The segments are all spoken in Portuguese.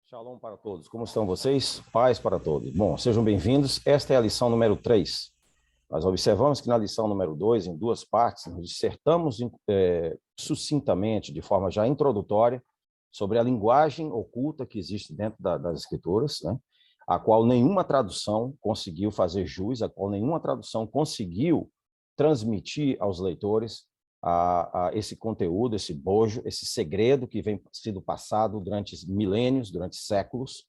Shalom para todos. Como estão vocês? Paz para todos. Bom, sejam bem-vindos. Esta é a lição número 3. Nós observamos que na lição número 2, em duas partes, nós dissertamos sucintamente, de forma já introdutória, sobre a linguagem oculta que existe dentro das Escrituras, né? A qual nenhuma tradução conseguiu fazer jus, a qual nenhuma tradução conseguiu transmitir aos leitores a esse conteúdo, esse bojo, esse segredo que vem sendo passado durante milênios, durante séculos,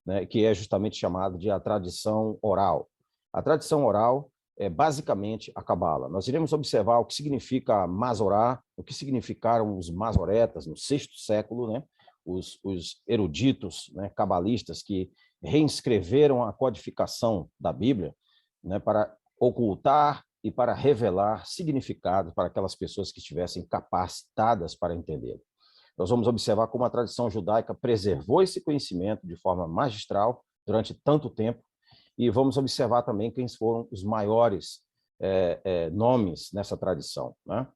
né, que é justamente chamado de a tradição oral. A tradição oral é basicamente a Cabala. Nós iremos observar o que significa Masorá, o que significaram os masoretas no sexto século, né, os eruditos, né, cabalistas que reescreveram a codificação da Bíblia, né, para ocultar e para revelar significado para aquelas pessoas que estivessem capacitadas para entender. Nós vamos observar como a tradição judaica preservou esse conhecimento de forma magistral durante tanto tempo, e vamos observar também quem foram os maiores nomes nessa tradição, né?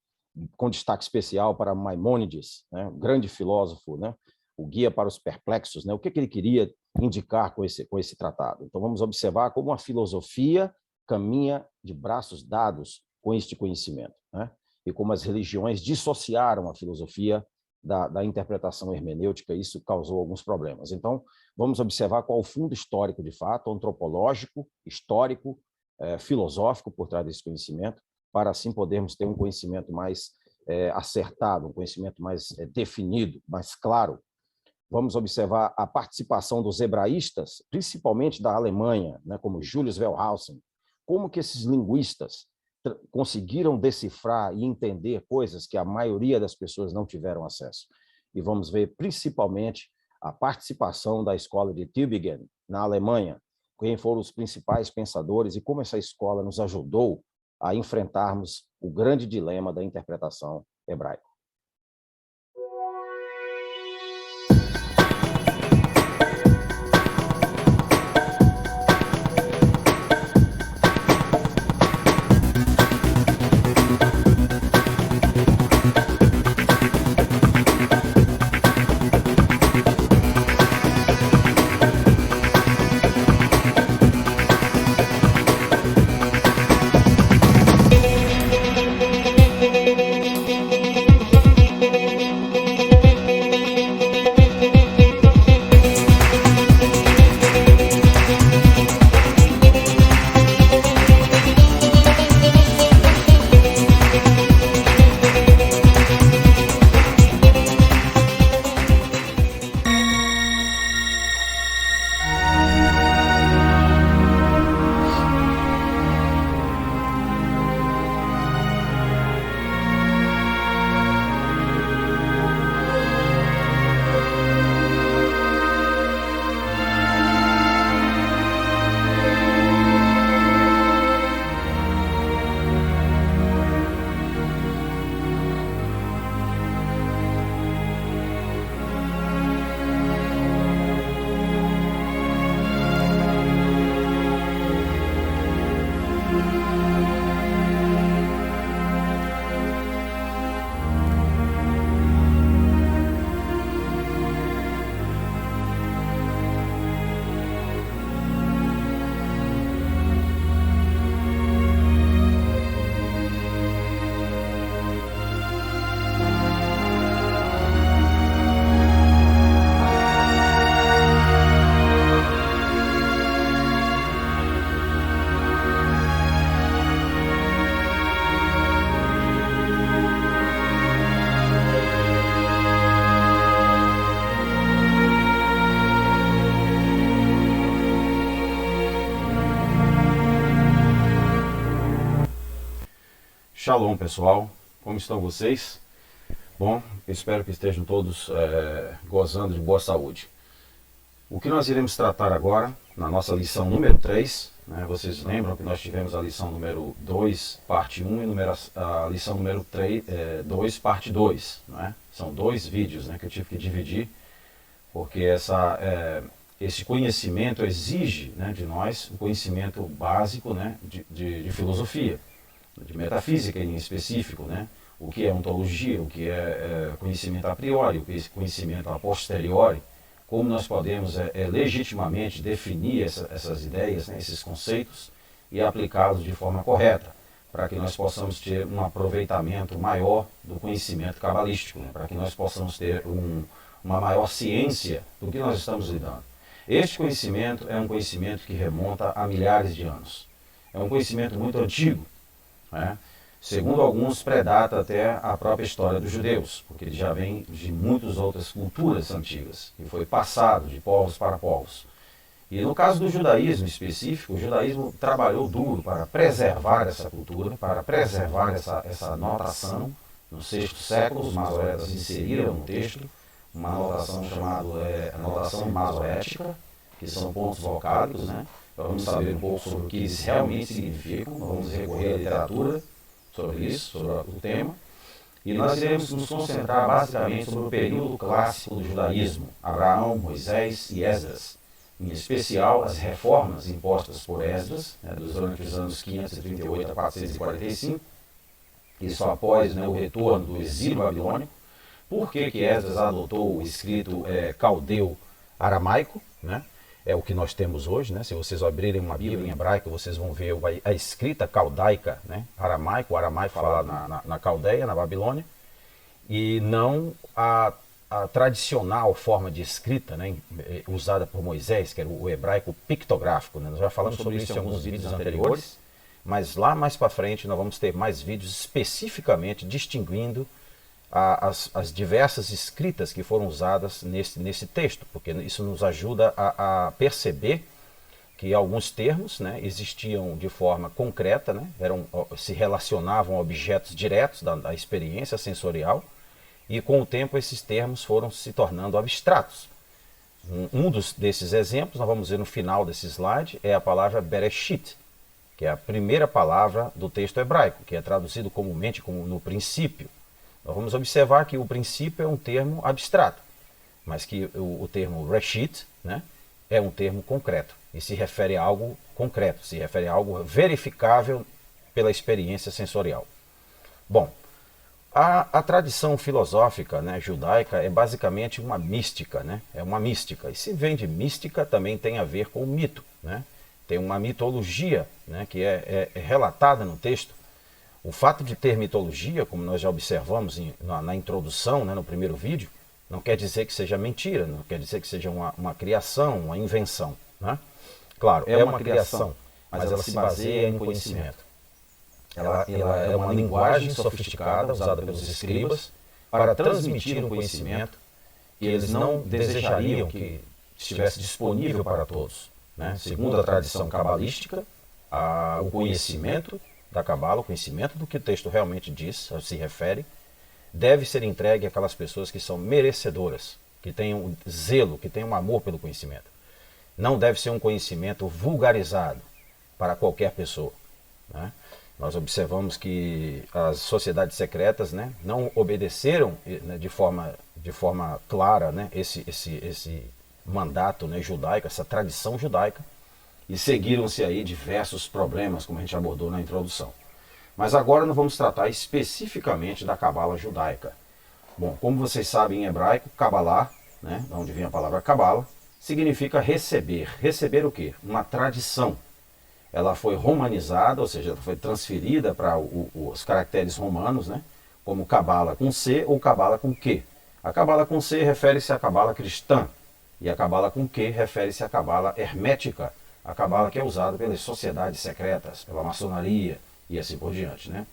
Com destaque especial para Maimônides, né? Um grande filósofo, né? O guia para os perplexos, né? O que ele queria indicar com esse tratado. Então vamos observar como a filosofia caminha de braços dados com este conhecimento, né? E como as religiões dissociaram a filosofia da interpretação hermenêutica, isso causou alguns problemas. Então, vamos observar qual o fundo histórico, de fato, antropológico, histórico, filosófico por trás desse conhecimento, para assim podermos ter um conhecimento mais acertado, um conhecimento mais definido, mais claro. Vamos observar a participação dos hebraístas, principalmente da Alemanha, né, como Julius Wellhausen, como que esses linguistas conseguiram decifrar e entender coisas que a maioria das pessoas não tiveram acesso. E vamos ver principalmente a participação da escola de Tübingen, na Alemanha, quem foram os principais pensadores e como essa escola nos ajudou a enfrentarmos o grande dilema da interpretação hebraica. Shalom, pessoal. Como estão vocês? Bom, espero que estejam todos gozando de boa saúde. O que nós iremos tratar agora, na nossa lição número 3, né, vocês lembram que nós tivemos a lição número 2, parte 1, e a lição número 2, parte 2. Né? São dois vídeos, né, que eu tive que dividir, porque esse conhecimento exige, né, de nós um conhecimento básico, né, de filosofia, de metafísica em específico, né? O que é ontologia, o que é conhecimento a priori, o que é conhecimento a posteriori, como nós podemos legitimamente definir essas ideias, né, esses conceitos, e aplicá-los de forma correta, para que nós possamos ter um aproveitamento maior do conhecimento cabalístico, né, para que nós possamos ter uma maior ciência do que nós estamos lidando. Este conhecimento é um conhecimento que remonta a milhares de anos. É um conhecimento muito antigo, né? Segundo alguns, predata até a própria história dos judeus, porque ele já vem de muitas outras culturas antigas, e foi passado de povos para povos. E no caso do judaísmo específico, o judaísmo trabalhou duro para preservar essa cultura, para preservar essa notação. Nos sextos séculos, os masoretas inseriram no texto uma notação chamada notação masorética, que são pontos vocálicos, né? Vamos saber um pouco sobre o que eles realmente significam, vamos recorrer à literatura sobre isso, sobre o tema. E nós iremos nos concentrar basicamente sobre o período clássico do judaísmo, Abraão, Moisés e Esdras. Em especial, as reformas impostas por Esdras, né, durante os anos 538 a 445, isso após, né, o retorno do exílio babilônico. Por que Esdras adotou o escrito caldeu aramaico, né? É o que nós temos hoje, né? Se vocês abrirem uma Bíblia em hebraico, vocês vão ver a escrita caldaica, né? Aramaico, o aramaico falado na Caldeia, na Babilônia, e não a tradicional forma de escrita, né? Usada por Moisés, que era o hebraico pictográfico, né? Nós já falamos sobre isso em alguns vídeos anteriores, mas lá mais para frente nós vamos ter mais vídeos especificamente distinguindo as diversas escritas que foram usadas nesse texto, porque isso nos ajuda a perceber que alguns termos, né, existiam de forma concreta, né, se relacionavam a objetos diretos da experiência sensorial, e com o tempo esses termos foram se tornando abstratos. Desses exemplos, nós vamos ver no final desse slide, é a palavra Bereshit, que é a primeira palavra do texto hebraico, que é traduzido comumente como no princípio. Nós vamos observar que o princípio é um termo abstrato, mas que o termo Reshit, né, é um termo concreto e se refere a algo concreto, se refere a algo verificável pela experiência sensorial. Bom, a tradição filosófica, né, judaica é basicamente uma mística, né, é uma mística. E se vem de mística, também tem a ver com o mito, né? Tem uma mitologia, né, que é relatada no texto. O fato de ter mitologia, como nós já observamos na introdução, né, no primeiro vídeo, não quer dizer que seja mentira, não quer dizer que seja uma criação, uma invenção, né? Claro, é uma criação, mas ela se baseia em conhecimento. Ela é uma linguagem sofisticada usada pelos escribas para transmitir um conhecimento que eles não desejariam que estivesse disponível para todos, né? Segundo a tradição cabalística, o conhecimento da Cabala, o conhecimento do que o texto realmente diz, se refere, deve ser entregue àquelas pessoas que são merecedoras, que tenham zelo, que tenham amor pelo conhecimento. Não deve ser um conhecimento vulgarizado para qualquer pessoa, né? Nós observamos que as sociedades secretas, né, não obedeceram, né, de forma clara, né, esse mandato, né, judaico, essa tradição judaica, e seguiram-se aí diversos problemas, como a gente abordou na introdução. Mas agora nós vamos tratar especificamente da Cabala judaica. Bom, como vocês sabem em hebraico, Kabbalah, né, de onde vem a palavra Cabala, significa receber. Receber o quê? Uma tradição. Ela foi romanizada, ou seja, ela foi transferida para os caracteres romanos, né, como Cabala com C ou Cabala com Q. A Cabala com C refere-se à Cabala cristã, e a Cabala com Q refere-se à Cabala hermética, a Cabala que é usada pelas sociedades secretas, pela maçonaria e assim por diante, né?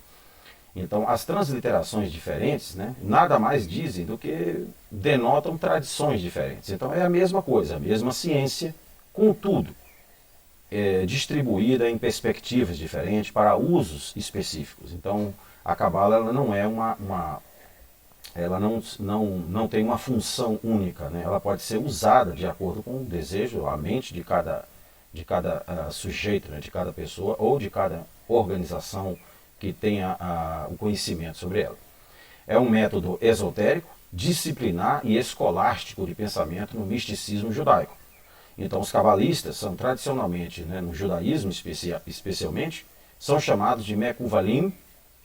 Então, as transliterações diferentes, né, nada mais dizem do que denotam tradições diferentes. Então, é a mesma coisa, a mesma ciência, contudo, distribuída em perspectivas diferentes para usos específicos. Então, a Cabala ela não é ela não tem uma função única, né? Ela pode ser usada de acordo com o desejo, a mente de cada sujeito, né, de cada pessoa ou de cada organização que tenha o conhecimento sobre ela. É um método esotérico, disciplinar e escolástico de pensamento no misticismo judaico. Então os cabalistas são tradicionalmente, né, no judaísmo especialmente, são chamados de Mekuvalim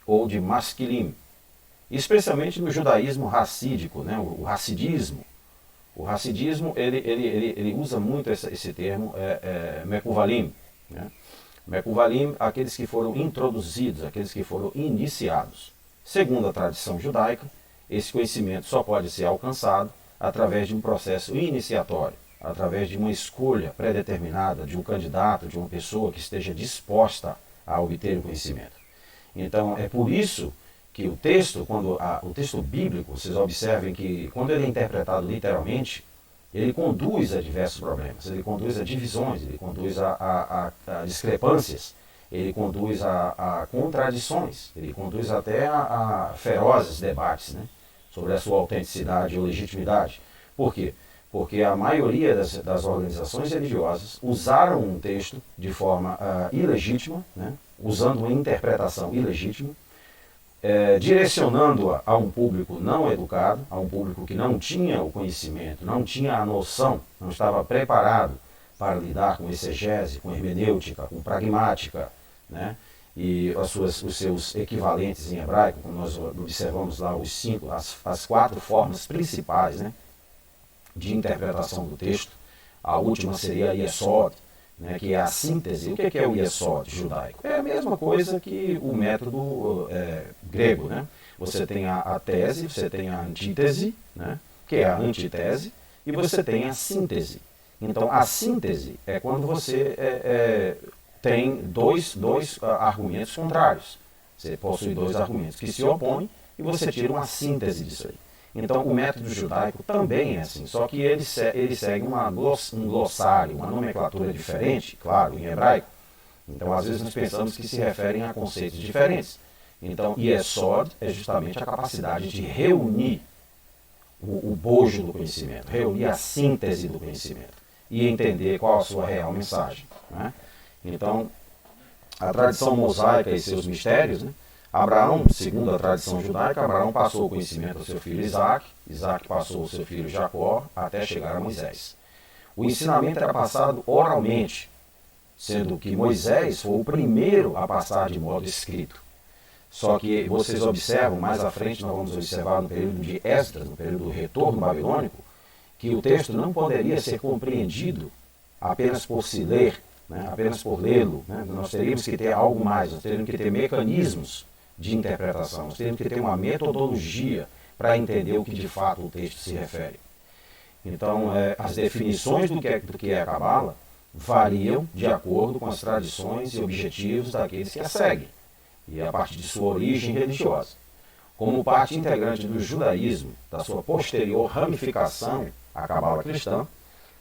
ou de Masquilim. Especialmente no judaísmo racídico, né, o racidismo, O Hassidismo, ele usa muito esse termo, Mekuvalim, né? Mekuvalim, aqueles que foram introduzidos, aqueles que foram iniciados. Segundo a tradição judaica, esse conhecimento só pode ser alcançado através de um processo iniciatório, através de uma escolha pré-determinada de um candidato, de uma pessoa que esteja disposta a obter o conhecimento. Então, é por isso que o texto, o texto bíblico, vocês observem que quando ele é interpretado literalmente, ele conduz a diversos problemas, ele conduz a divisões, ele conduz a discrepâncias, ele conduz a contradições, ele conduz até a ferozes debates, né, sobre a sua autenticidade ou legitimidade. Por quê? Porque a maioria das organizações religiosas usaram um texto de forma ilegítima, né, usando uma interpretação ilegítima, direcionando-a a um público não educado, a um público que não tinha o conhecimento, não tinha a noção, não estava preparado para lidar com exegese, com hermenêutica, com pragmática, né? E os seus equivalentes em hebraico, como nós observamos lá as 4 formas principais, né, de interpretação do texto. A última seria a Yesod, né, que é a síntese. O que é o Yesod judaico? É a mesma coisa que o método grego, né? Você tem a tese, você tem a antítese, né, que é a antitese, e você tem a síntese. Então, a síntese é quando você tem dois argumentos contrários. Você possui 2 argumentos que se opõem e você tira uma síntese disso aí. Então, o método judaico também é assim, só que ele segue um glossário, uma nomenclatura diferente, claro, em hebraico. Então, às vezes nós pensamos que se referem a conceitos diferentes. Então, Yesod é justamente a capacidade de reunir o bojo do conhecimento, reunir a síntese do conhecimento e entender qual a sua real mensagem, né? Então, a tradição mosaica e seus mistérios, né? Abraão, segundo a tradição judaica, Abraão passou o conhecimento ao seu filho Isaac, Isaac passou ao seu filho Jacó, até chegar a Moisés. O ensinamento era passado oralmente, sendo que Moisés foi o primeiro a passar de modo escrito. Só que vocês observam, mais à frente nós vamos observar no período de Esdras, no período do retorno babilônico, que o texto não poderia ser compreendido apenas por se ler, né, apenas por lê-lo. Né? Nós teríamos que ter algo mais, nós teríamos que ter mecanismos de interpretação, nós teríamos que ter uma metodologia para entender o que de fato o texto se refere. Então, as definições do que é a Cabala variam de acordo com as tradições e objetivos daqueles que a seguem, e a partir de sua origem religiosa. Como parte integrante do judaísmo, da sua posterior ramificação, a Cabala cristã,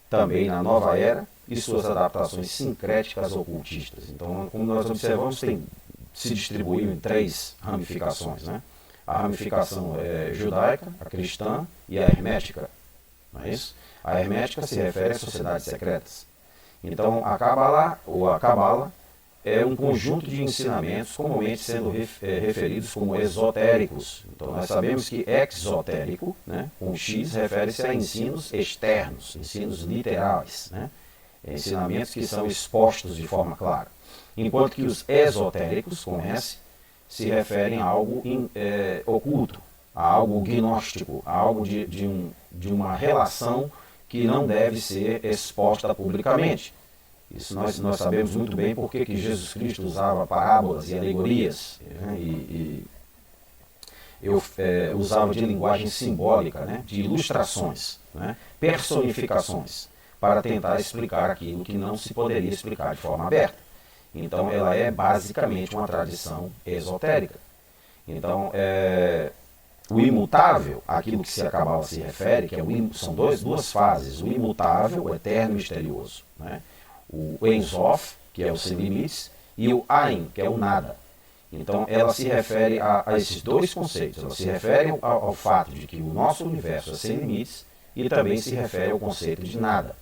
também na Nova Era, e suas adaptações sincréticas ocultistas. Então, como nós observamos, se distribuiu em 3 ramificações, né? A ramificação judaica, a cristã e a hermética. Não é isso? A hermética se refere às sociedades secretas. Então, a Cabala é um conjunto de ensinamentos comumente sendo referidos como esotéricos. Então, nós sabemos que exotérico, né, com X, refere-se a ensinos externos, ensinos literais, né? Ensinamentos que são expostos de forma clara. Enquanto que os esotéricos, com S, se referem a algo oculto, a algo gnóstico, a algo de uma relação que não deve ser exposta publicamente. Isso nós sabemos muito bem porque que Jesus Cristo usava parábolas e alegorias, né, usava de linguagem simbólica, né, de ilustrações, né, personificações, para tentar explicar aquilo que não se poderia explicar de forma aberta. Então, ela é basicamente uma tradição esotérica. Então, o imutável, aquilo que a Cabala se refere, que são duas fases, o imutável, o eterno e misterioso, né? O Ein Sof, que é o sem limites, e o Ain, que é o nada. Então, ela se refere a esses 2 conceitos. Ela se refere ao fato de que o nosso universo é sem limites e também se refere ao conceito de nada.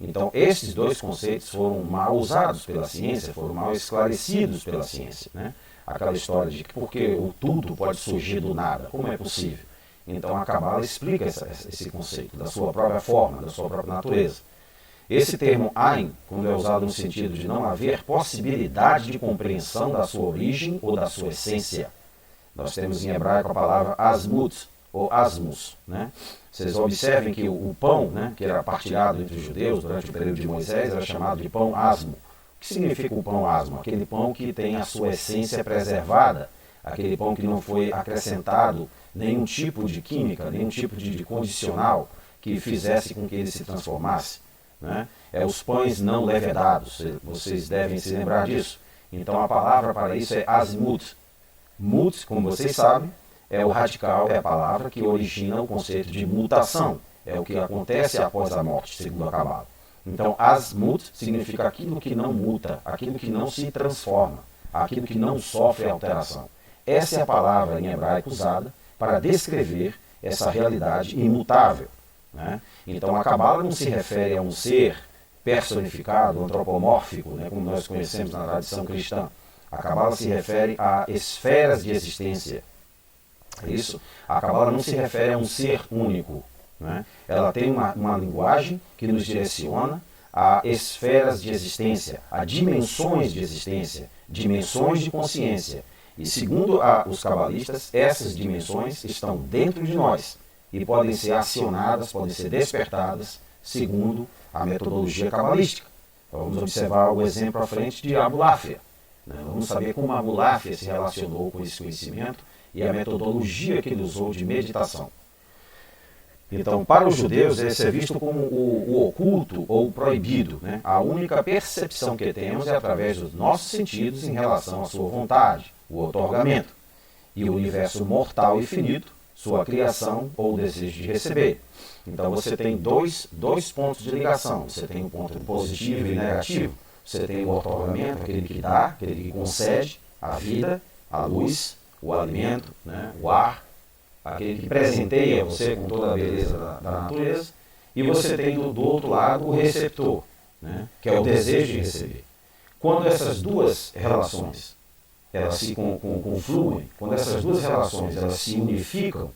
Então, esses 2 conceitos foram mal usados pela ciência, foram mal esclarecidos pela ciência, né? Aquela história de que porque o tudo pode surgir do nada, como é possível? Então, a Cabala explica esse conceito da sua própria forma, da sua própria natureza. Esse termo Ain, quando é usado no sentido de não haver possibilidade de compreensão da sua origem ou da sua essência, nós temos em hebraico a palavra Asmut, ou asmos, né? Vocês observem que o pão, né, que era partilhado entre os judeus durante o período de Moisés, era chamado de pão asmo. O que significa o pão asmo? Aquele pão que tem a sua essência preservada, aquele pão que não foi acrescentado nenhum tipo de química, nenhum tipo de condicional que fizesse com que ele se transformasse, né? Os pães não levedados, vocês devem se lembrar disso. Então a palavra para isso é asmut. Mut, como vocês sabem, é o radical, é a palavra que origina o conceito de mutação. É o que acontece após a morte, segundo a Cabala. Então, asmut significa aquilo que não muta, aquilo que não se transforma, aquilo que não sofre alteração. Essa é a palavra em hebraico usada para descrever essa realidade imutável, né? Então, a Cabala não se refere a um ser personificado, antropomórfico, né, como nós conhecemos na tradição cristã. A Cabala se refere a esferas de existência. Isso. A Cabala não se refere a um ser único, né? Ela tem uma linguagem que nos direciona a esferas de existência, a dimensões de existência, dimensões de consciência. E segundo os cabalistas, essas dimensões estão dentro de nós e podem ser acionadas, podem ser despertadas segundo a metodologia cabalística. Então, vamos observar o exemplo à frente de Abulafia. Vamos saber como Abulafia se relacionou com esse conhecimento e a metodologia que ele usou de meditação. Então, para os judeus, esse é visto como o oculto ou o proibido, né? A única percepção que temos é através dos nossos sentidos em relação à sua vontade, o outorgamento, e o universo mortal e finito, sua criação ou o desejo de receber. Então, você tem dois pontos de ligação. Você tem o ponto positivo e negativo. Você tem o outorgamento, aquele que dá, aquele que concede a vida, a luz, o alimento, né, o ar, aquele que presenteia você com toda a beleza da natureza. E você tem do outro lado o receptor, né, que é o desejo de receber. Quando essas duas relações elas se confluem, quando essas duas relações elas se unificam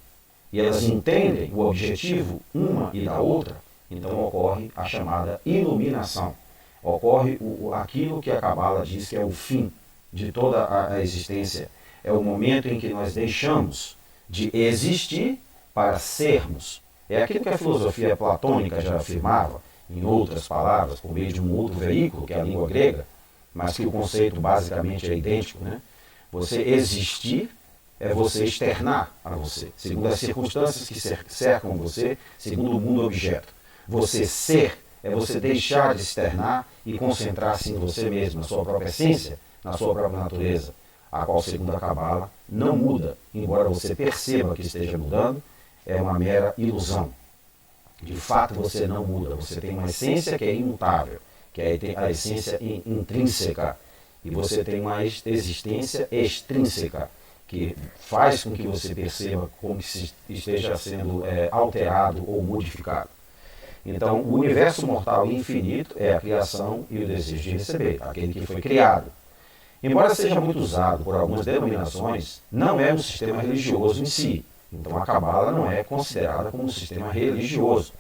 e elas entendem o objetivo uma e da outra, então ocorre a chamada iluminação. Ocorre aquilo que a Cabala diz que é o fim de toda a existência. É o momento em que nós deixamos de existir para sermos. É aquilo que a filosofia platônica já afirmava, em outras palavras, por meio de um outro veículo, que é a língua grega, mas que o conceito basicamente é idêntico, né? Você existir é você externar a você, segundo as circunstâncias que cercam você, segundo o mundo objeto. Você ser é você deixar de externar e concentrar-se em você mesmo, na sua própria essência, na sua própria natureza, a qual, segundo a Cabala, não muda, embora você perceba que esteja mudando, é uma mera ilusão. De fato, você não muda, você tem uma essência que é imutável, que é a essência intrínseca, e você tem uma existência extrínseca, que faz com que você perceba como se esteja sendo alterado ou modificado. Então, o universo mortal e infinito é a criação e o desejo de receber, aquele que foi criado. Embora seja muito usado por algumas denominações, não é um sistema religioso em si. Então, a Cabala não é considerada como um sistema religioso.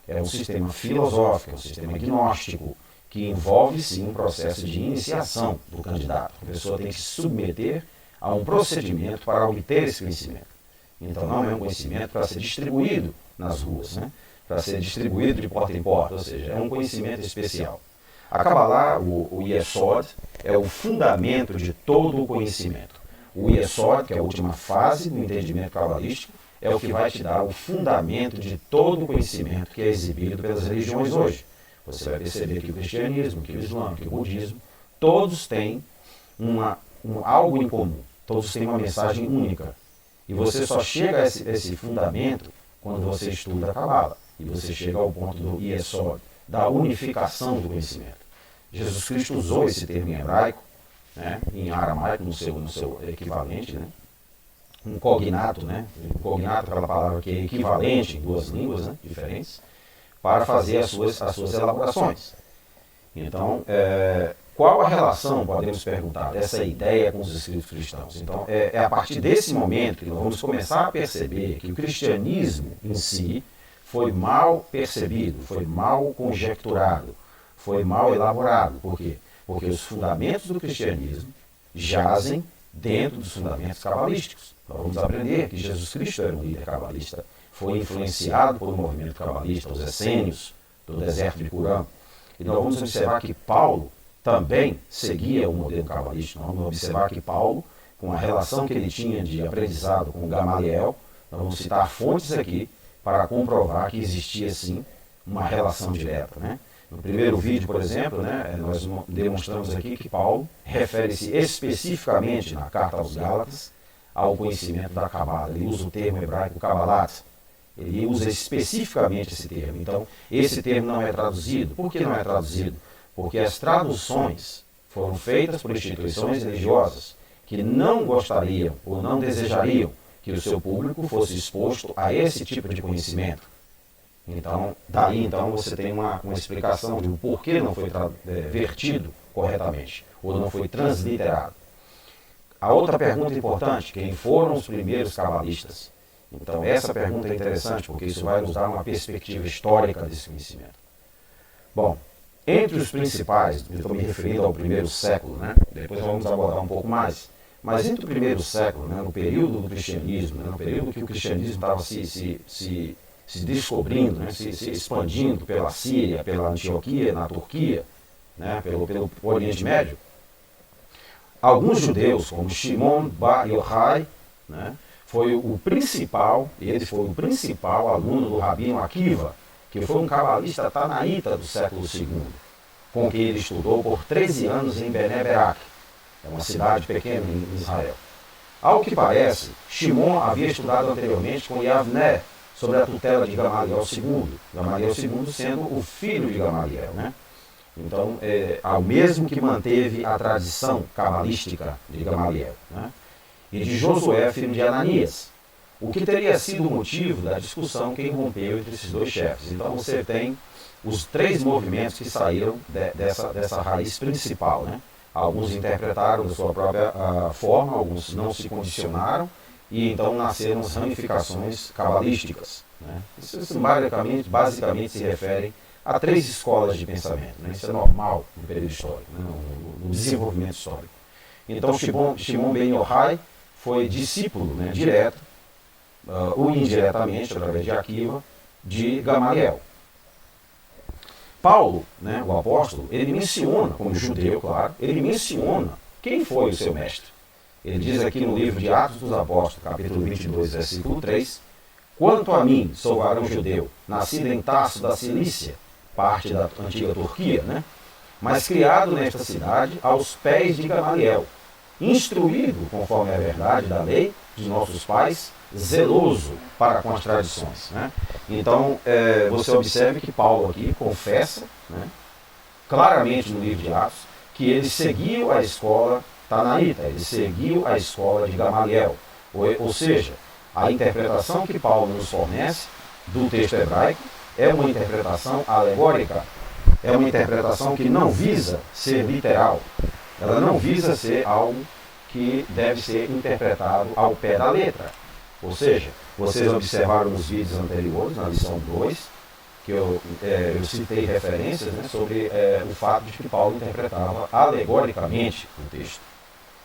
É um sistema filosófico, é um sistema gnóstico, que envolve, sim, um processo de iniciação do candidato. A pessoa tem que se submeter a um procedimento para obter esse conhecimento. Então, não é um conhecimento para ser distribuído nas ruas, né? Para ser distribuído de porta em porta, ou seja, é um conhecimento especial. A Kabbalah, o Yesod, é o fundamento de todo o conhecimento. O Yesod, que é a última fase do entendimento cabalístico, é o que vai te dar o fundamento de todo o conhecimento que é exibido pelas religiões hoje. Você vai perceber que o cristianismo, que o islã, que o budismo, todos têm algo em comum, todos têm uma mensagem única. E você só chega a esse fundamento quando você estuda a Kabbalah. E você chega ao ponto do Yesod, da unificação do conhecimento. Jesus Cristo usou esse termo em hebraico, né, em aramaico, no seu equivalente, né, um cognato, né, um cognato é aquela palavra que é equivalente em duas línguas, né, diferentes, para fazer as suas elaborações. Então, qual a relação, podemos perguntar, dessa ideia com os escritos cristãos? Então, é a partir desse momento que nós vamos começar a perceber que o cristianismo em si foi mal percebido, foi mal conjecturado, foi mal elaborado. Por quê? Porque os fundamentos do cristianismo jazem dentro dos fundamentos cabalísticos. Nós vamos aprender que Jesus Cristo era um líder cabalista, foi influenciado por um movimento cabalista, os essênios, do deserto de Curã. E nós vamos observar que Paulo também seguia o modelo cabalístico. Nós vamos observar que Paulo, com a relação que ele tinha de aprendizado com Gamaliel, nós vamos citar fontes aqui para comprovar que existia, sim, uma relação direta, né? No primeiro vídeo, por exemplo, né, nós demonstramos aqui que Paulo refere-se especificamente na carta aos Gálatas ao conhecimento da Cabala. Ele usa o termo hebraico Kabbalat. Ele usa especificamente esse termo. Então, esse termo não é traduzido. Por que não é traduzido? Porque as traduções foram feitas por instituições religiosas que não gostariam ou não desejariam que o seu público fosse exposto a esse tipo de conhecimento. Então, daí então você tem uma explicação de por que não foi vertido corretamente, ou não foi transliterado. A outra pergunta importante, quem foram os primeiros cabalistas? Então, essa pergunta é interessante, porque isso vai nos dar uma perspectiva histórica desse conhecimento. Bom, entre os principais, eu estou me referindo ao primeiro século, né? Depois vamos abordar um pouco mais, mas entre o primeiro século, né, no período do cristianismo, né, no período que o cristianismo estava se descobrindo, né, se expandindo pela Síria, pela Antioquia, na Turquia, né, pelo Oriente Médio, alguns judeus, como Shimon Bar Yochai, né, foi o principal aluno do Rabino Akiva, que foi um cabalista tanaíta do século II, com quem ele estudou por 13 anos em Bene Berak, é uma cidade pequena em Israel. Ao que parece, Shimon havia estudado anteriormente com Yavne, sobre a tutela de Gamaliel II. Gamaliel II sendo o filho de Gamaliel, né? Então, ao mesmo que manteve a tradição cabalística de Gamaliel, né? E de Josué, filho de Ananias, o que teria sido o motivo da discussão que irrompeu entre esses dois chefes. Então, você tem os três movimentos que saíram dessa raiz principal, né? Alguns interpretaram da sua própria forma, alguns não se condicionaram, e então nasceram as ramificações cabalísticas, né? Isso basicamente se refere a três escolas de pensamento, né? Isso é normal no período histórico, né? no desenvolvimento histórico. Então, Shimon Ben Yochai foi discípulo, né, direto ou indiretamente, através de Akiva, de Gamaliel. Paulo, né, o apóstolo, ele menciona, como judeu, claro, ele menciona quem foi o seu mestre. Ele diz aqui no livro de Atos dos Apóstolos, capítulo 22, versículo 3, quanto a mim, sou varão judeu, nascido em Tarso da Cilícia, parte da antiga Turquia, né? Mas criado nesta cidade aos pés de Gamaliel, instruído conforme a verdade da lei dos nossos pais, zeloso para com as tradições, né? Então, você observe que Paulo aqui confessa, né, claramente no livro de Atos, que ele seguiu a escola tanaíta, ele seguiu a escola de Gamaliel. Ou seja, a interpretação que Paulo nos fornece do texto hebraico é uma interpretação alegórica, é uma interpretação que não visa ser literal, ela não visa ser algo que deve ser interpretado ao pé da letra. Ou seja, vocês observaram nos vídeos anteriores, na lição 2, que eu citei referências, né, sobre o fato de que Paulo interpretava alegoricamente o texto.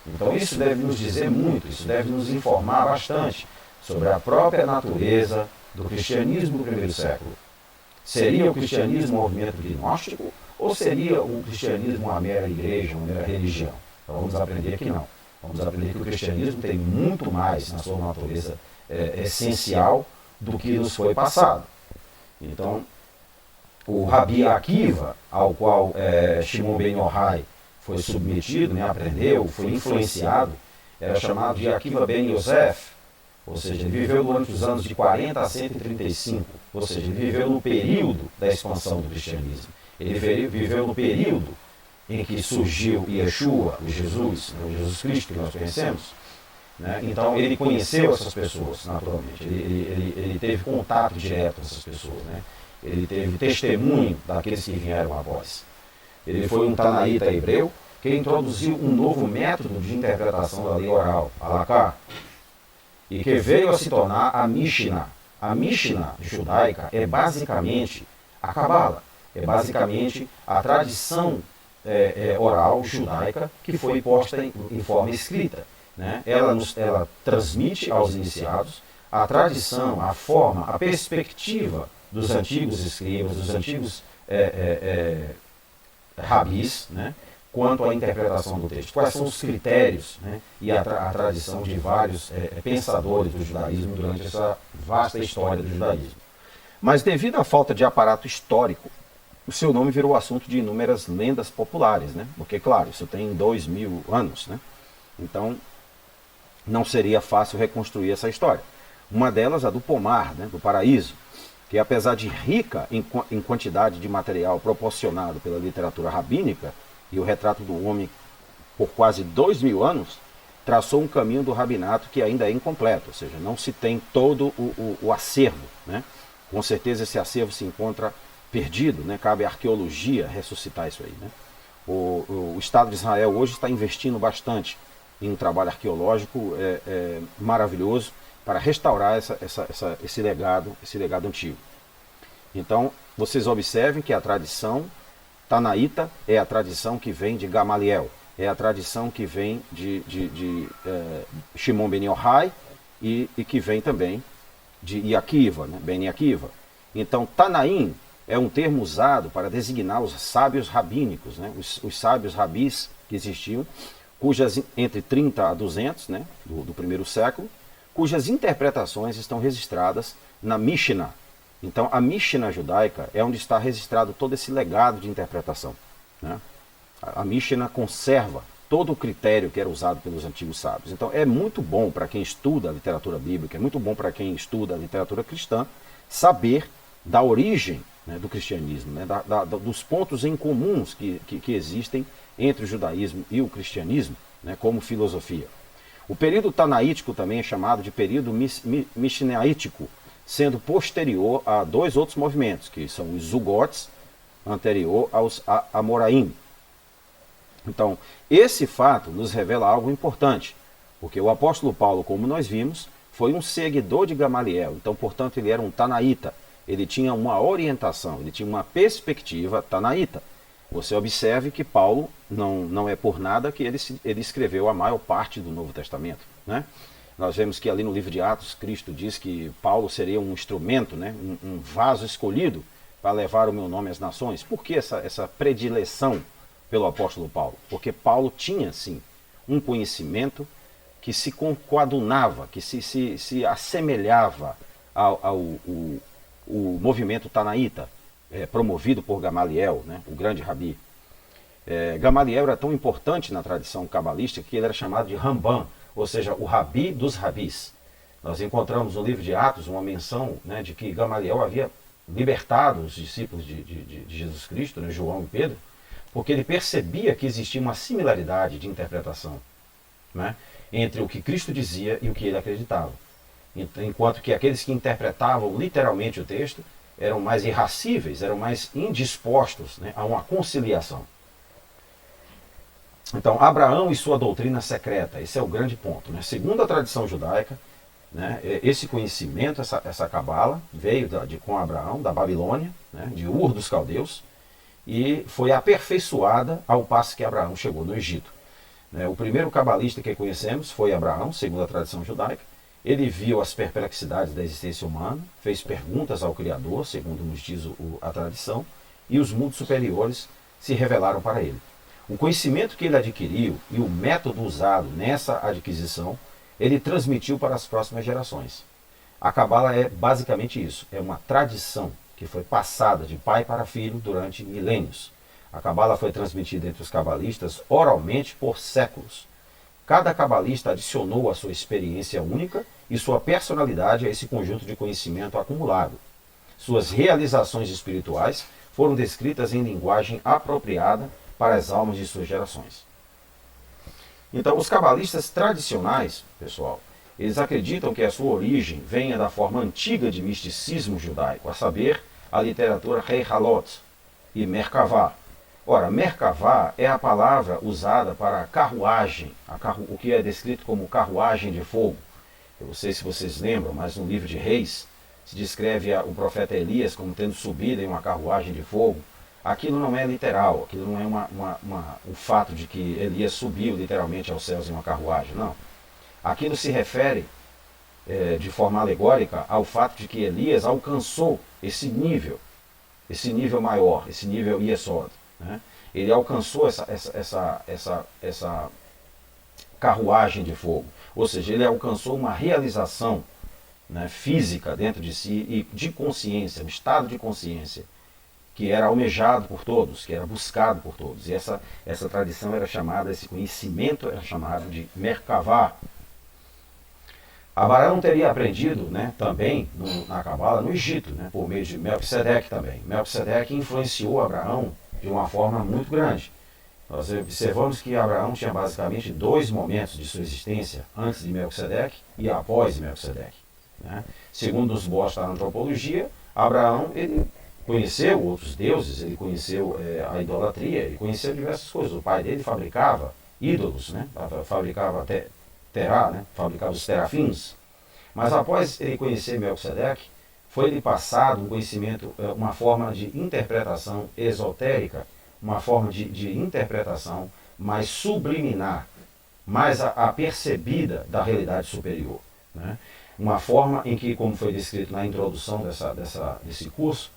Então isso deve nos dizer muito, isso deve nos informar bastante sobre a própria natureza do cristianismo do primeiro século. Seria o cristianismo um movimento gnóstico ou seria o cristianismo uma mera igreja, uma mera religião? Então vamos aprender que não. Vamos aprender que o cristianismo tem muito mais na sua natureza essencial do que nos foi passado. Então, o Rabi Akiva, ao qual Shimon Ben Yochai foi submetido, né, aprendeu, foi influenciado, era chamado de Akiva Ben Yosef, ou seja, ele viveu durante os anos de 40 a 135, ou seja, ele viveu no período da expansão do cristianismo. Ele viveu no período em que surgiu Yeshua, o Jesus Cristo que nós conhecemos, né? Então ele conheceu essas pessoas naturalmente, ele teve contato direto com essas pessoas, né? Ele teve testemunho daqueles que vieram após. Ele foi um tanaíta hebreu que introduziu um novo método de interpretação da lei oral, halakha, e que veio a se tornar a Mishnah. A Mishnah judaica é basicamente a Cabala, é basicamente a tradição oral judaica que foi posta em forma escrita. né, ela transmite aos iniciados a tradição, a forma, a perspectiva dos antigos escribas, dos antigos rabis, né, quanto à interpretação do texto. Quais são os critérios, né, e a tradição de vários pensadores do judaísmo durante essa vasta história do judaísmo. Mas devido à falta de aparato histórico, o seu nome virou assunto de inúmeras lendas populares, né? Porque, claro, isso tem 2000 anos, né? Então, não seria fácil reconstruir essa história. Uma delas, a do pomar, né? Do paraíso, que apesar de rica em quantidade de material proporcionado pela literatura rabínica e o retrato do homem por quase 2000 anos, traçou um caminho do rabinato que ainda é incompleto, ou seja, não se tem todo o acervo, né? Com certeza esse acervo se encontra perdido, né? Cabe à arqueologia ressuscitar isso aí, né? O Estado de Israel hoje está investindo bastante em um trabalho arqueológico maravilhoso para restaurar esse legado antigo. Então, vocês observem que a tradição tanaíta é a tradição que vem de Gamaliel, é a tradição que vem de Shimon ben Yochai e que vem também de Akiva, né? Ben Akiva. Então, Tanaim é um termo usado para designar os sábios rabínicos, né? Os sábios rabis que existiam, cujas entre 30 a 200, né? do primeiro século, cujas interpretações estão registradas na Mishnah. Então, a Mishnah judaica é onde está registrado todo esse legado de interpretação, né? A Mishnah conserva todo o critério que era usado pelos antigos sábios. Então, é muito bom para quem estuda a literatura bíblica, é muito bom para quem estuda a literatura cristã, saber da origem, né, do cristianismo, né, dos pontos em comuns que existem entre o judaísmo e o cristianismo, né, como filosofia. O período tanaítico também é chamado de período mishnaítico, sendo posterior a dois outros movimentos, que são os Zugotes, anterior aos Amoraim. Então, esse fato nos revela algo importante, porque o apóstolo Paulo, como nós vimos, foi um seguidor de Gamaliel, então, portanto, ele era um tanaíta, ele tinha uma orientação, ele tinha uma perspectiva tanaíta. Você observe que Paulo não é por nada que ele escreveu a maior parte do Novo Testamento, né? Nós vemos que ali no livro de Atos, Cristo diz que Paulo seria um instrumento, né? um vaso escolhido para levar o meu nome às nações. Por que essa predileção pelo apóstolo Paulo? Porque Paulo tinha, sim, um conhecimento que se coadunava, que se assemelhava ao movimento tanaíta, promovido por Gamaliel, né, o grande rabi. Gamaliel era tão importante na tradição cabalística que ele era chamado de Ramban, ou seja, o rabi dos rabis. Nós encontramos no livro de Atos uma menção, né, de que Gamaliel havia libertado os discípulos de Jesus Cristo, né, João e Pedro, porque ele percebia que existia uma similaridade de interpretação, né, entre o que Cristo dizia e o que ele acreditava. Enquanto que aqueles que interpretavam literalmente o texto eram mais irracíveis, eram mais indispostos, né, a uma conciliação. Então, Abraão e sua doutrina secreta, esse é o grande ponto, né? Segundo a tradição judaica, né, esse conhecimento, essa cabala, veio com Abraão, da Babilônia, né, de Ur dos Caldeus, e foi aperfeiçoada ao passo que Abraão chegou no Egito. O primeiro cabalista que conhecemos foi Abraão, segundo a tradição judaica. Ele viu as perplexidades da existência humana, fez perguntas ao Criador, segundo nos diz a tradição, e os mundos superiores se revelaram para ele. O conhecimento que ele adquiriu e o método usado nessa adquisição, ele transmitiu para as próximas gerações. A Cabala é basicamente isso, é uma tradição que foi passada de pai para filho durante milênios. A Cabala foi transmitida entre os cabalistas oralmente por séculos. Cada cabalista adicionou a sua experiência única e sua personalidade a esse conjunto de conhecimento acumulado. Suas realizações espirituais foram descritas em linguagem apropriada para as almas de suas gerações. Então, os cabalistas tradicionais, pessoal, eles acreditam que a sua origem venha da forma antiga de misticismo judaico, a saber, a literatura Rei Halot e Merkavá. Ora, Merkavá é a palavra usada para carruagem, o que é descrito como carruagem de fogo. Eu não sei se vocês lembram, mas no livro de Reis se descreve o profeta Elias como tendo subido em uma carruagem de fogo. Aquilo não é literal, aquilo não é um fato de que Elias subiu literalmente aos céus em uma carruagem, não. Aquilo se refere, de forma alegórica, ao fato de que Elias alcançou esse nível maior, esse nível Yesod, né? Ele alcançou essa carruagem de fogo, ou seja, ele alcançou uma realização, né, física dentro de si e de consciência, um estado de consciência que era almejado por todos, que era buscado por todos. E essa tradição era chamada, esse conhecimento era chamado de Merkavá. Abraão teria aprendido, né, também na Cabala, no Egito, né, por meio de Melquisedeque também. Melquisedeque influenciou Abraão de uma forma muito grande. Nós observamos que Abraão tinha basicamente 2 momentos de sua existência, antes de Melquisedeque e após Melquisedeque, né? Segundo os bostos da antropologia, Abraão ele conheceu outros deuses, ele conheceu a idolatria, ele conheceu diversas coisas. O pai dele fabricava ídolos, né? Fabricava até terá, né? Fabricava os terafins. Mas após ele conhecer Melquisedeque, foi-lhe passado um conhecimento, uma forma de interpretação esotérica, uma forma de interpretação mais subliminar, mais apercebida da realidade superior, né? Uma forma em que, como foi descrito na introdução desse curso,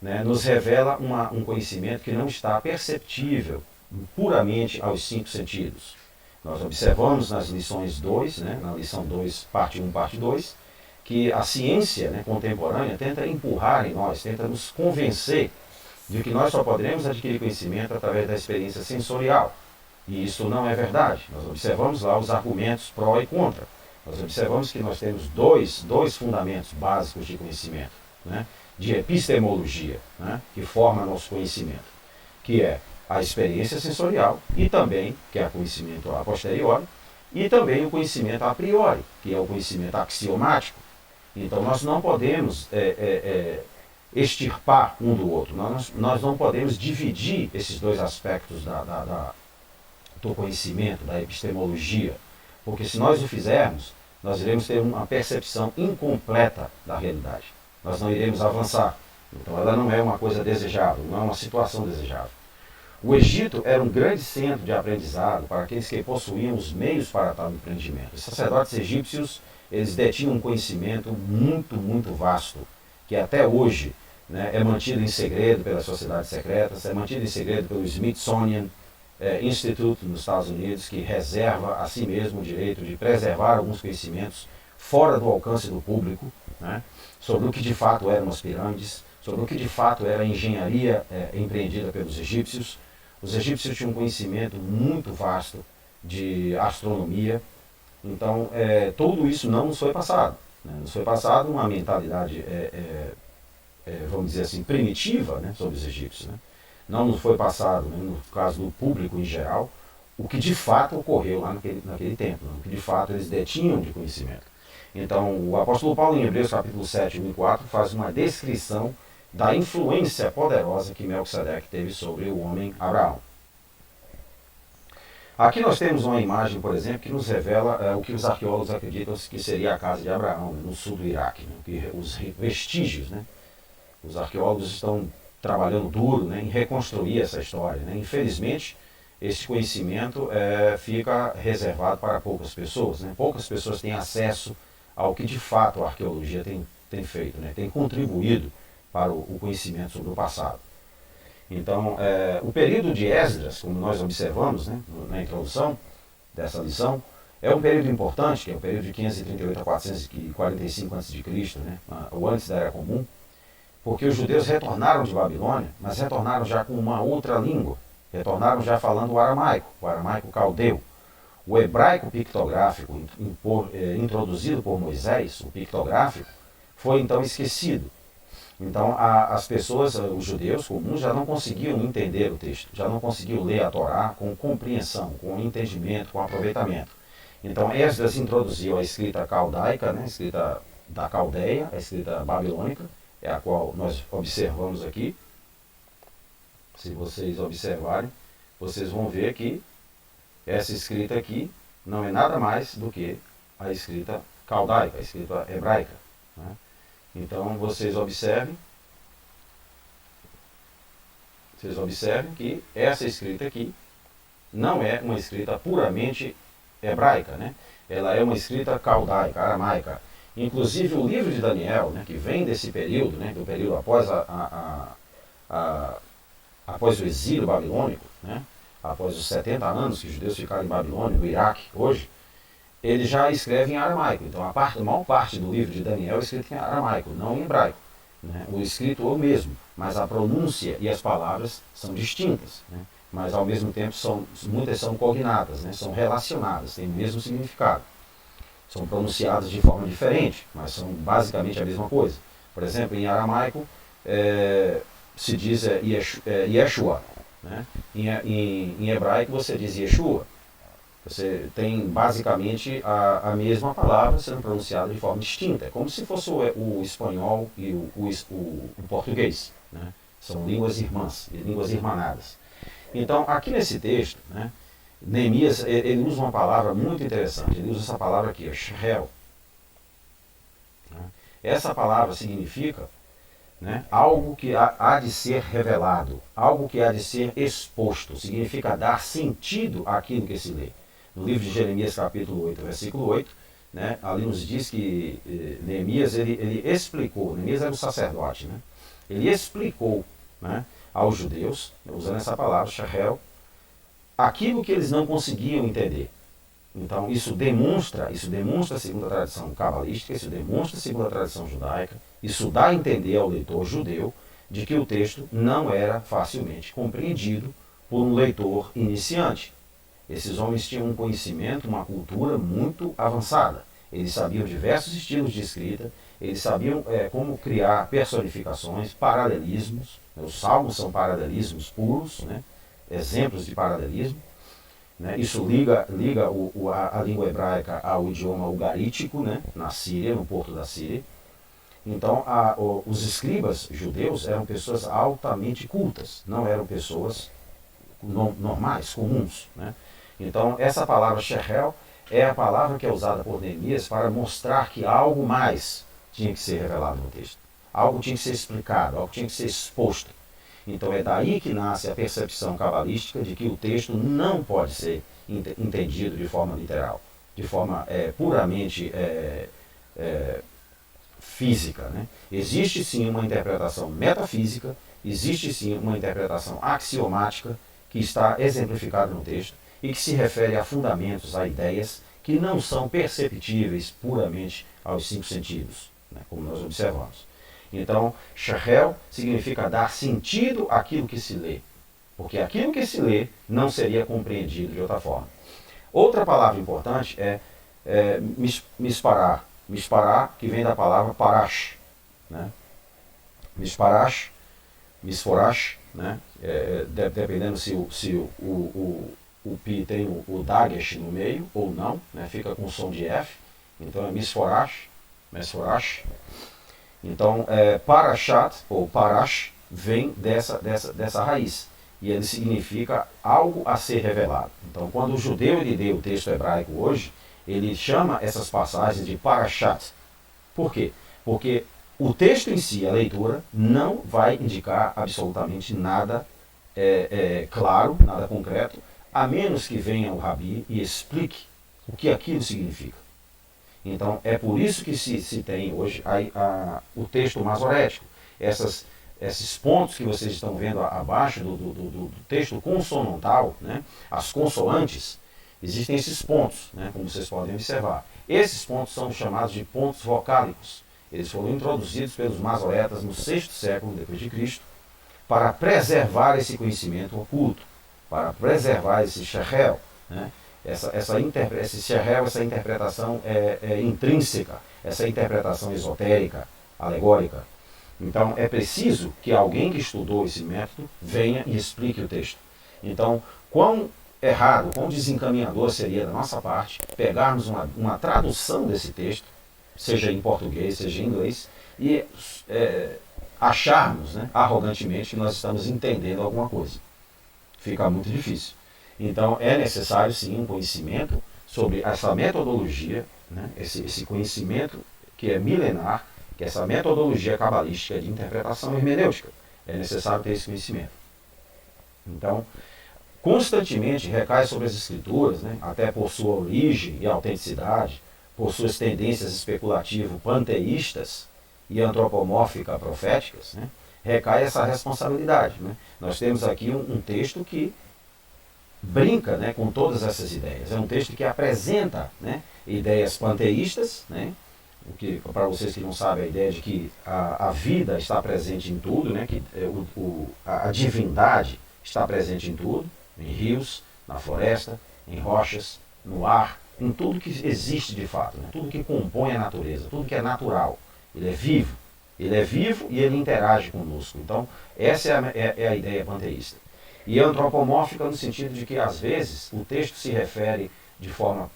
né, nos revela um conhecimento que não está perceptível puramente aos 5 sentidos. Nós observamos nas lições 2, né, na lição 2, parte 1, parte 2, que a ciência, né, contemporânea tenta empurrar em nós, tenta nos convencer de que nós só poderemos adquirir conhecimento através da experiência sensorial. E isso não é verdade. Nós observamos lá os argumentos pró e contra. Nós observamos que nós temos dois fundamentos básicos de conhecimento, né, de epistemologia, né, que forma nosso conhecimento, que é a experiência sensorial e também, que é o conhecimento a posteriori, e também o conhecimento a priori, que é o conhecimento axiomático. Então nós não podemos extirpar um do outro, nós não podemos dividir esses 2 aspectos do conhecimento, da epistemologia, porque se nós o fizermos, nós iremos ter uma percepção incompleta da realidade. Nós não iremos avançar. Então ela não é uma coisa desejável, não é uma situação desejável. O Egito era um grande centro de aprendizado para aqueles que possuíam os meios para tal empreendimento. Os sacerdotes egípcios, eles detinham um conhecimento muito, muito vasto, que até hoje, né, é mantido em segredo pelas sociedades secretas, é mantido em segredo pelo Smithsonian Institute nos Estados Unidos, que reserva a si mesmo o direito de preservar alguns conhecimentos fora do alcance do público, né, sobre o que de fato eram as pirâmides, sobre o que de fato era a engenharia empreendida pelos egípcios. Os egípcios tinham um conhecimento muito vasto de astronomia, então tudo isso não nos foi passado, né? Nos foi passado uma mentalidade, vamos dizer assim, primitiva, né, sobre os egípcios, né? Não nos foi passado, né, no caso do público em geral, o que de fato ocorreu lá naquele tempo, né? O que de fato eles detinham de conhecimento. Então o apóstolo Paulo em Hebreus capítulo 7, 1 e 4 faz uma descrição da influência poderosa que Melquisedeque teve sobre o homem Abraão. Aqui nós temos uma imagem, por exemplo, que nos revela o que os arqueólogos acreditam que seria a casa de Abraão, né, no sul do Iraque, né, os vestígios, né? Os arqueólogos estão trabalhando duro, né, em reconstruir essa história, né? Infelizmente, esse conhecimento fica reservado para poucas pessoas, né? Poucas pessoas têm acesso ao que de fato a arqueologia tem feito, né? Tem contribuído para o conhecimento sobre o passado. Então, o período de Esdras, como nós observamos, né, na introdução dessa lição, é um período importante, que é o período de 538 a 445 a.C., né, ou antes da Era Comum, porque os judeus retornaram de Babilônia, mas retornaram já com uma outra língua, retornaram já falando o aramaico caldeu. O hebraico pictográfico, introduzido por Moisés, o pictográfico, foi então esquecido. Então as pessoas, os judeus comuns, já não conseguiam entender o texto, já não conseguiam ler a Torá com compreensão, com entendimento, com aproveitamento. Então Esdras introduziu a escrita caldaica, né, a escrita da Caldeia, a escrita babilônica, é a qual nós observamos aqui. Se vocês observarem, vocês vão ver que essa escrita aqui não é nada mais do que a escrita caldaica, a escrita hebraica, né? Então vocês observem que essa escrita aqui não é uma escrita puramente hebraica, né? Ela é uma escrita caldaica, aramaica. Inclusive o livro de Daniel, né, que vem desse período, né, do período após, após o exílio babilônico, né, após os 70 anos que os judeus ficaram em Babilônia, no Iraque, hoje, ele já escreve em aramaico. Então a maior parte do livro de Daniel é escrito em aramaico, não em hebraico. Né? O escrito é o mesmo, mas a pronúncia e as palavras são distintas. Né? Mas ao mesmo tempo muitas são cognatas, né? São relacionadas, têm o mesmo significado. São pronunciadas de forma diferente, mas são basicamente a mesma coisa. Por exemplo, em aramaico se diz Yeshua. Né? Em hebraico você diz Yeshua. Você tem basicamente a mesma palavra sendo pronunciada de forma distinta. É como se fosse o espanhol e o português. Né? São línguas irmãs, línguas irmanadas. Então, aqui nesse texto, né, Neemias ele usa uma palavra muito interessante. Ele usa essa palavra aqui, Shahel. Essa palavra significa, né, algo que há de ser revelado, algo que há de ser exposto. Significa dar sentido àquilo que se lê. No livro de Jeremias, capítulo 8, versículo 8, né, ali nos diz que Neemias ele explicou, Neemias era um sacerdote, né, ele explicou, né, aos judeus, usando essa palavra, Shahel, aquilo que eles não conseguiam entender. Então, isso demonstra segundo a tradição cabalística, isso demonstra segundo a tradição judaica, isso dá a entender ao leitor judeu de que o texto não era facilmente compreendido por um leitor iniciante. Esses homens tinham um conhecimento, uma cultura muito avançada. Eles sabiam diversos estilos de escrita, eles sabiam como criar personificações, paralelismos. Os salmos são paralelismos puros, né? Exemplos de paralelismo. Né? Isso liga a língua hebraica ao idioma ugarítico, né? Na Síria, no porto da Síria. Então, os escribas judeus eram pessoas altamente cultas, não eram pessoas normais, comuns. Né? Então, essa palavra Shehel é a palavra que é usada por Neemias para mostrar que algo mais tinha que ser revelado no texto. Algo tinha que ser explicado, algo tinha que ser exposto. Então é daí que nasce a percepção cabalística de que o texto não pode ser entendido de forma literal, de forma puramente física. Né? Existe sim uma interpretação metafísica, existe sim uma interpretação axiomática que está exemplificada no texto e que se refere a fundamentos, a ideias que não são perceptíveis puramente aos 5 sentidos, né? Como nós observamos. Então, Shahel significa dar sentido àquilo que se lê, porque aquilo que se lê não seria compreendido de outra forma. Outra palavra importante é mispará. Mispará, que vem da palavra parash. Né? Misparash, misforash, né? Dependendo se o pi tem o dagesh no meio ou não, né? Fica com som de F, então é misforash, mesforash. Então, parashat, ou parash, vem dessa raiz. E ele significa algo a ser revelado. Então, quando o judeu ele lê o texto hebraico hoje, ele chama essas passagens de parashat. Por quê? Porque o texto em si, a leitura, não vai indicar absolutamente nada claro, nada concreto, a menos que venha o Rabi e explique o que aquilo significa. Então, é por isso que se tem hoje o texto masorético. Esses pontos que vocês estão vendo abaixo do texto consonantal, né, as consoantes, existem esses pontos, né, como vocês podem observar. Esses pontos são chamados de pontos vocálicos. Eles foram introduzidos pelos masoretas no 6º século depois de Cristo para preservar esse conhecimento oculto, para preservar esse shehel, né? Esse shehel, essa interpretação intrínseca, essa interpretação esotérica, alegórica. Então é preciso que alguém que estudou esse método venha e explique o texto. Então, quão errado, quão desencaminhador seria da nossa parte pegarmos uma tradução desse texto, seja em português, seja em inglês, e acharmos, né, arrogantemente que nós estamos entendendo alguma coisa. Fica muito difícil. Então é necessário sim um conhecimento sobre essa metodologia, né, esse conhecimento que é milenar, que é essa metodologia cabalística de interpretação hermenêutica. É necessário ter esse conhecimento. Então, constantemente recai sobre as escrituras, né, até por sua origem e autenticidade, por suas tendências especulativo-panteístas e antropomórfica-proféticas, né, recai essa responsabilidade. Né? Nós temos aqui um texto que brinca, né, com todas essas ideias. É um texto que apresenta, né, ideias panteístas, né, o que, para vocês que não sabem, a ideia de que a vida está presente em tudo, né, que a divindade está presente em tudo, em rios, na floresta, em rochas, no ar, em tudo que existe de fato, né, tudo que compõe a natureza, tudo que é natural. Ele é vivo e ele interage conosco. Então, essa é a ideia panteísta. E antropomórfica no sentido de que, às vezes, o texto se refere de forma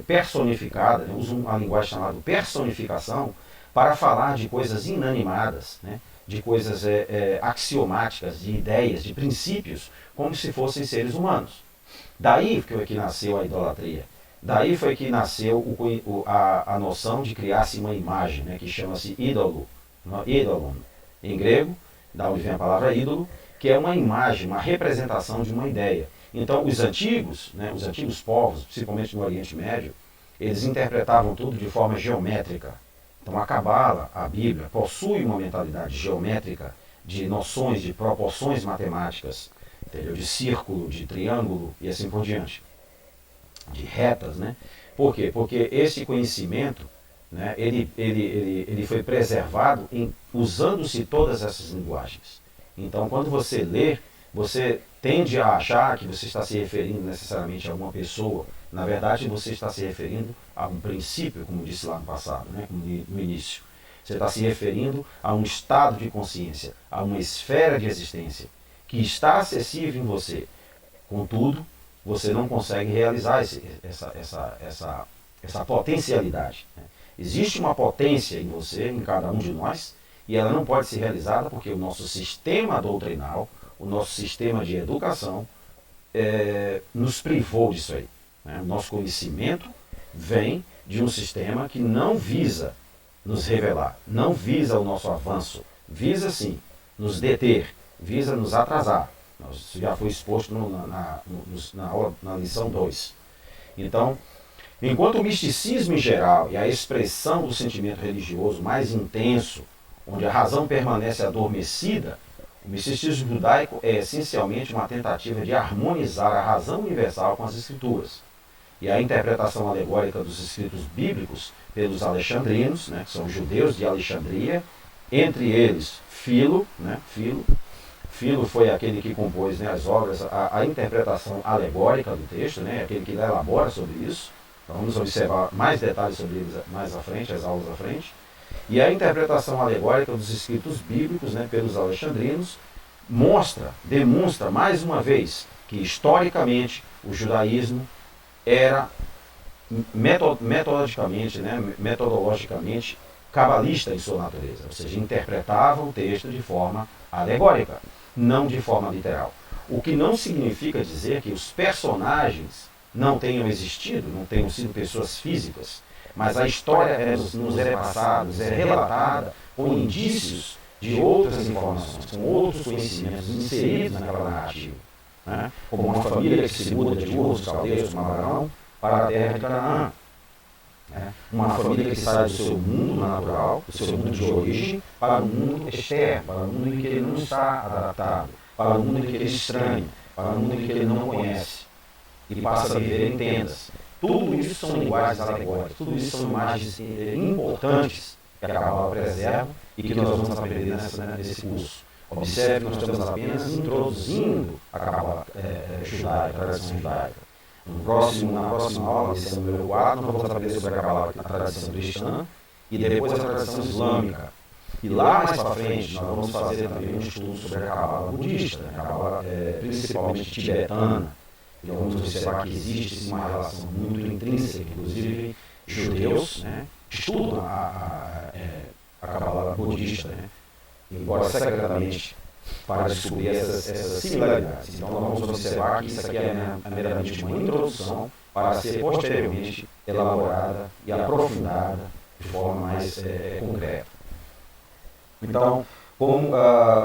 personificada, né? Usa uma linguagem chamada personificação, para falar de coisas inanimadas, né? De coisas axiomáticas, de ideias, de princípios, como se fossem seres humanos. Daí foi que nasceu a idolatria. Daí foi que nasceu a noção de criar-se uma imagem, né? Que chama-se ídolo, ídolon, em grego, da onde vem a palavra ídolo, que é uma imagem, uma representação de uma ideia. Então, os antigos, né, os antigos povos, principalmente no Oriente Médio, eles interpretavam tudo de forma geométrica. Então, a Cabala, a Bíblia, possui uma mentalidade geométrica de noções, de proporções matemáticas, entendeu? De círculo, de triângulo e assim por diante, de retas, né? Por quê? Porque esse conhecimento, né, ele foi preservado usando-se todas essas linguagens. Então, quando você lê, você tende a achar que você está se referindo necessariamente a uma pessoa. Na verdade, você está se referindo a um princípio, como disse lá no passado, né, no início. Você está se referindo a um estado de consciência, a uma esfera de existência que está acessível em você. Contudo, você não consegue realizar essa potencialidade. Né? Existe uma potência em você, em cada um de nós, e ela não pode ser realizada porque o nosso sistema doutrinal, o nosso sistema de educação, nos privou disso aí. Né? O nosso conhecimento vem de um sistema que não visa nos revelar, não visa o nosso avanço, visa sim nos deter, visa nos atrasar. Isso já foi exposto na lição 2. Então, enquanto o misticismo em geral e a expressão do sentimento religioso mais intenso, onde a razão permanece adormecida, o misticismo judaico é essencialmente uma tentativa de harmonizar a razão universal com as escrituras. E a interpretação alegórica dos escritos bíblicos pelos alexandrinos, né, que são judeus de Alexandria, entre eles Filo, né, Filo foi aquele que compôs, né, as obras, a interpretação alegórica do texto, né, aquele que elabora sobre isso. Então vamos observar mais detalhes sobre eles mais à frente, as aulas à frente. E a interpretação alegórica dos escritos bíblicos, né, pelos alexandrinos demonstra mais uma vez que historicamente o judaísmo era metodologicamente cabalista em sua natureza, ou seja, interpretava o texto de forma alegórica, não de forma literal. O que não significa dizer que os personagens não tenham existido, não tenham sido pessoas físicas, mas a história nos é passada, nos é relatada com indícios de outras informações, com outros conhecimentos inseridos naquela narrativa. Né? Como uma família que se muda de Ur dos Caldeus, como Abraão, para a terra de Canaã. Né? Uma família que sai do seu mundo natural, do seu mundo de origem, para um mundo externo, para um mundo em que ele não está adaptado, para um mundo em que ele estranha, para um mundo em que ele não conhece, e passa a viver em tendas. Tudo isso são linguagens alegóricas, tudo isso são imagens importantes que a Cabala preserva e que nós vamos aprender nesse curso. Observe que nós estamos apenas introduzindo a Cabala judaica, a tradição judaica. Na próxima aula, lição número 4, nós vamos aprender sobre a Cabala, a tradição cristã, e depois a tradição islâmica. E lá mais para frente, nós vamos fazer também um estudo sobre a Cabala budista, a Cabala principalmente tibetana. E vamos observar que existe uma relação muito intrínseca, inclusive judeus, né, estudam a Cabala budista, né, embora secretamente, para descobrir essas similaridades. Então nós vamos observar que isso aqui é meramente uma introdução para ser posteriormente elaborada e aprofundada de forma mais concreta. Então, como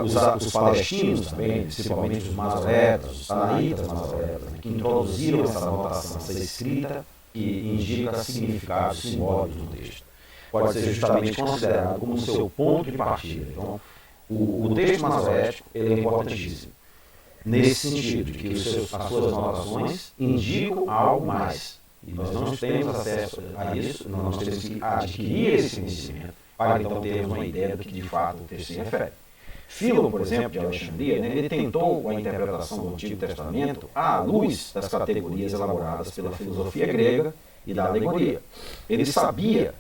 os palestinos também, principalmente os masoretas, os tanaítas masoretas, né, que introduziram essa notação, essa escrita que indica significados simbólicos do texto. Pode ser justamente considerado como o seu ponto de partida. Então, o texto masorético ele é importantíssimo, nesse sentido, de que as suas notações indicam algo mais. E nós não temos acesso a isso, nós temos que adquirir esse conhecimento para então termos uma ideia do que de fato o texto se refere. Filo, por exemplo, de Alexandria, né, ele tentou a interpretação do Antigo Testamento à luz das categorias elaboradas pela filosofia grega e da alegoria. Ele sabia,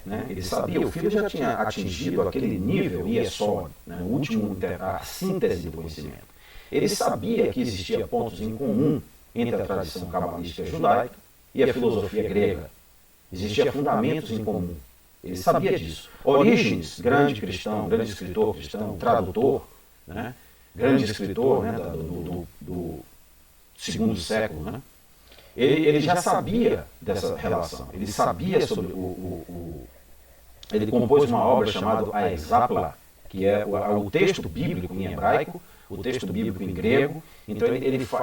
o Filo já tinha atingido aquele nível iesod, né, o último, a síntese do conhecimento. Ele sabia que existia pontos em comum entre a tradição cabalística judaica e a filosofia grega. Existia fundamentos em comum. Ele sabia disso. Orígenes, grande cristão, grande escritor cristão, tradutor, né, grande escritor, né, do segundo século, né, ele já sabia dessa relação. Ele sabia sobre ele compôs uma obra chamada a Exapla, que é o texto bíblico em hebraico, o texto bíblico em grego. Então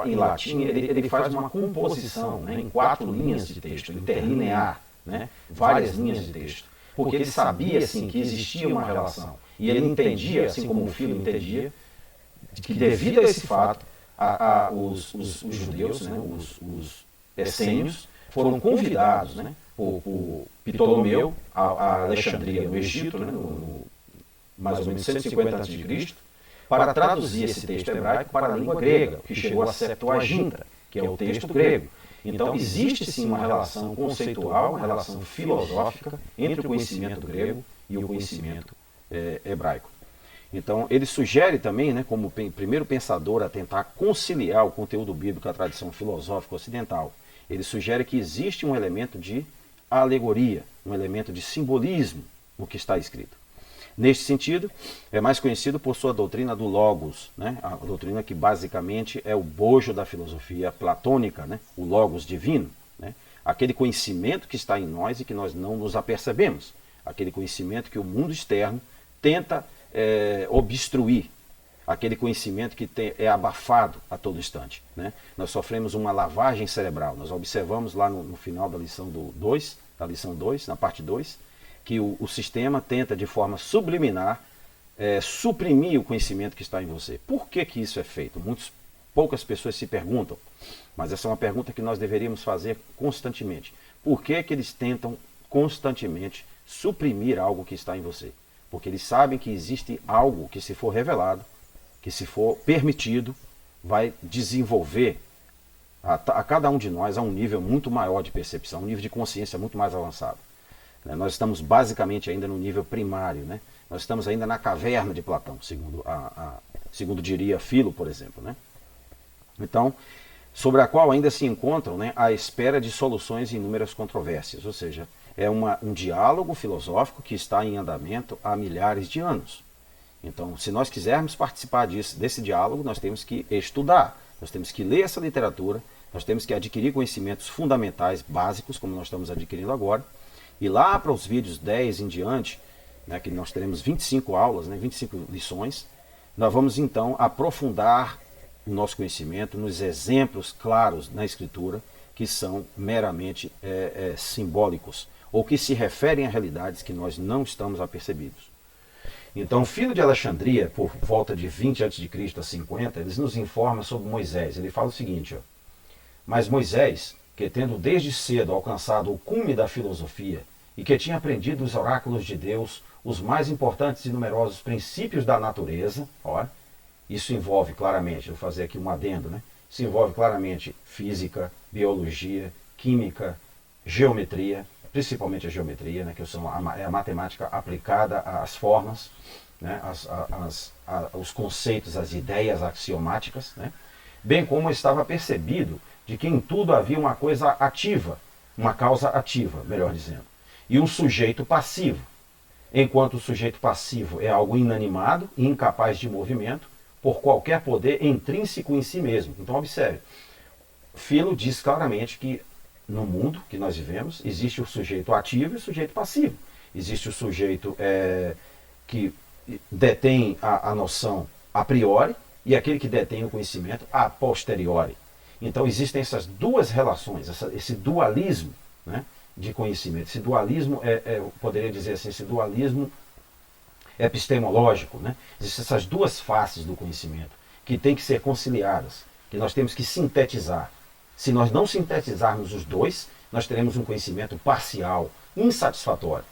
em latim ele faz uma composição, né, em 4 linhas de texto, interlinear, né, várias linhas de texto, porque ele sabia assim que existia uma relação e ele entendia, assim como o Filo entendia, que devido a esse fato os judeus, né, os essênios, foram convidados, né, por Ptolomeu a Alexandria, no Egito, né, mais ou menos 150 a.C., para traduzir esse texto hebraico para a língua grega, que chegou a Septuaginta, que é o texto grego. Então, existe sim uma relação conceitual, uma relação filosófica entre o conhecimento grego e o conhecimento hebraico. Então, ele sugere também, né, como primeiro pensador a tentar conciliar o conteúdo bíblico à tradição filosófica ocidental, ele sugere que existe um elemento de alegoria, um elemento de simbolismo no que está escrito. Neste sentido, é mais conhecido por sua doutrina do Logos, né? A doutrina que basicamente é o bojo da filosofia platônica, né? O Logos divino, né? Aquele conhecimento que está em nós e que nós não nos apercebemos, aquele conhecimento que o mundo externo tenta obstruir, aquele conhecimento que é abafado a todo instante, né? Nós sofremos uma lavagem cerebral, nós observamos lá no final da lição 2, na parte 2, que o sistema tenta de forma subliminar suprimir o conhecimento que está em você. Por que isso é feito? Poucas pessoas se perguntam, mas essa é uma pergunta que nós deveríamos fazer constantemente. Por que eles tentam constantemente suprimir algo que está em você? Porque eles sabem que existe algo que, se for revelado, que se for permitido, vai desenvolver a cada um de nós a um nível muito maior de percepção, um nível de consciência muito mais avançado. Nós estamos basicamente ainda no nível primário, né? Nós estamos ainda na caverna de Platão, segundo diria Filo, por exemplo, né? Então, sobre a qual ainda se encontram, né, à espera de soluções em inúmeras controvérsias, ou seja, é um diálogo filosófico que está em andamento há milhares de anos. Então, se nós quisermos participar desse diálogo, nós temos que estudar, nós temos que ler essa literatura, nós temos que adquirir conhecimentos fundamentais, básicos, como nós estamos adquirindo agora. E lá para os vídeos 10 em diante, né, que nós teremos 25 aulas, né, 25 lições, nós vamos então aprofundar o nosso conhecimento nos exemplos claros na Escritura, que são meramente simbólicos, ou que se referem a realidades que nós não estamos apercebidos. Então, Filo de Alexandria, por volta de 20 a.C. a 50, eles nos informam sobre Moisés. Ele fala o seguinte, ó: mas Moisés, que tendo desde cedo alcançado o cume da filosofia e que tinha aprendido os oráculos de Deus, os mais importantes e numerosos princípios da natureza, ó, isso envolve claramente, vou fazer aqui um adendo, né? Isso envolve claramente física, biologia, química, geometria, principalmente a geometria, né, que é a matemática aplicada às formas, né, os conceitos, as ideias axiomáticas, né? Bem como estava percebido de que em tudo havia uma coisa ativa, uma causa ativa, melhor dizendo, e um sujeito passivo. Enquanto o sujeito passivo é algo inanimado e incapaz de movimento por qualquer poder intrínseco em si mesmo. Então observe, Filo diz claramente que no mundo que nós vivemos existe o sujeito ativo e o sujeito passivo. Existe o sujeito que detém a noção a priori e aquele que detém o conhecimento a posteriori. Então existem essas duas relações, esse dualismo, né, de conhecimento. Esse dualismo, eu poderia dizer assim, esse dualismo epistemológico. Né? Existem essas duas faces do conhecimento que têm que ser conciliadas, que nós temos que sintetizar. Se nós não sintetizarmos os dois, nós teremos um conhecimento parcial, insatisfatório.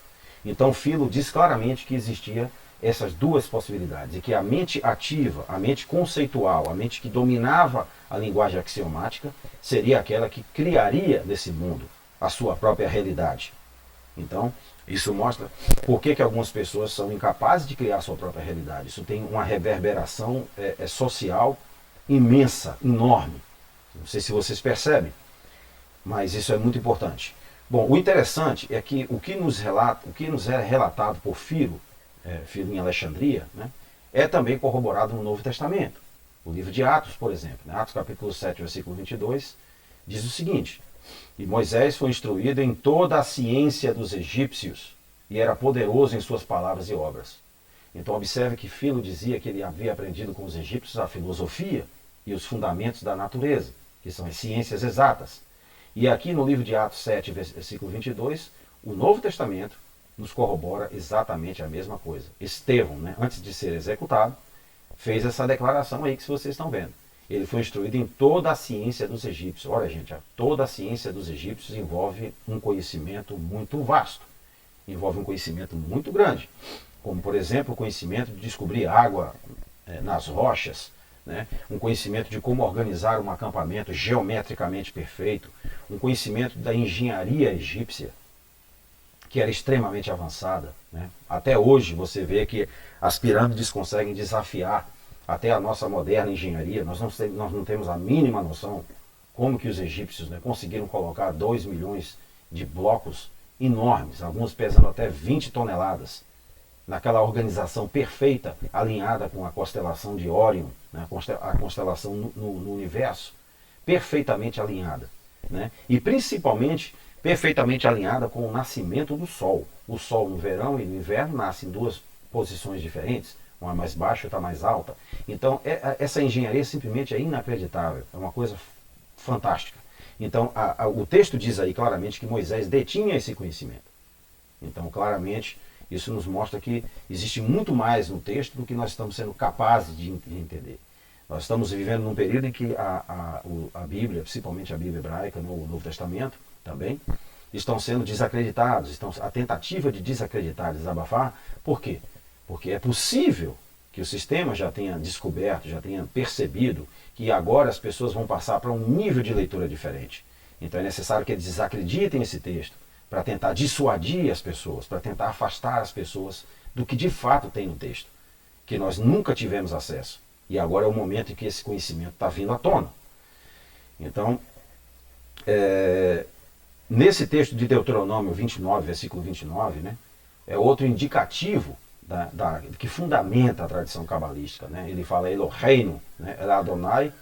Então Philo diz claramente que existia essas duas possibilidades, e que a mente ativa, a mente conceitual, a mente que dominava a linguagem axiomática, seria aquela que criaria nesse mundo a sua própria realidade. Então, isso mostra por que algumas pessoas são incapazes de criar a sua própria realidade. Isso tem uma reverberação social imensa, enorme. Não sei se vocês percebem, mas isso é muito importante. Bom, o interessante é que o que nos é relatado por Philo em Alexandria, né, é também corroborado no Novo Testamento. O livro de Atos, por exemplo, né, Atos capítulo 7, versículo 22, diz o seguinte: e Moisés foi instruído em toda a ciência dos egípcios e era poderoso em suas palavras e obras. Então observe que Philo dizia que ele havia aprendido com os egípcios a filosofia e os fundamentos da natureza, que são as ciências exatas. E aqui no livro de Atos 7, versículo 22, o Novo Testamento nos corrobora exatamente a mesma coisa. Estevão, né, antes de ser executado, fez essa declaração aí que vocês estão vendo. Ele foi instruído em toda a ciência dos egípcios. Olha, gente, toda a ciência dos egípcios envolve um conhecimento muito vasto. Envolve um conhecimento muito grande. Como, por exemplo, o conhecimento de descobrir água nas rochas, né? Um conhecimento de como organizar um acampamento geometricamente perfeito, um conhecimento da engenharia egípcia, que era extremamente avançada. Né? Até hoje você vê que as pirâmides conseguem desafiar até a nossa moderna engenharia. Nós não temos a mínima noção como que os egípcios, né, conseguiram colocar 2 milhões de blocos enormes, alguns pesando até 20 toneladas, naquela organização perfeita, alinhada com a constelação de Órion, né, a constelação no universo, perfeitamente alinhada. Né? E principalmente perfeitamente alinhada com o nascimento do Sol. O Sol no verão e no inverno nasce em duas posições diferentes, uma mais baixa e outra mais alta. Então essa engenharia simplesmente é inacreditável, é uma coisa fantástica. Então o texto diz aí claramente que Moisés detinha esse conhecimento. Então claramente isso nos mostra que existe muito mais no texto do que nós estamos sendo capazes de entender. Nós estamos vivendo num período em que a Bíblia, principalmente a Bíblia hebraica, o Novo Testamento também, estão sendo desacreditados, a tentativa de desacreditar, desabafar. Por quê? Porque é possível que o sistema já tenha descoberto, já tenha percebido que agora as pessoas vão passar para um nível de leitura diferente. Então é necessário que eles desacreditem esse texto para tentar dissuadir as pessoas, para tentar afastar as pessoas do que de fato tem no texto, que nós nunca tivemos acesso. E agora é o momento em que esse conhecimento está vindo à tona. Então, nesse texto de Deuteronômio 29, versículo 29, né, é outro indicativo que fundamenta a tradição cabalística. Né? Ele fala Eloheinu, né, El Adonai,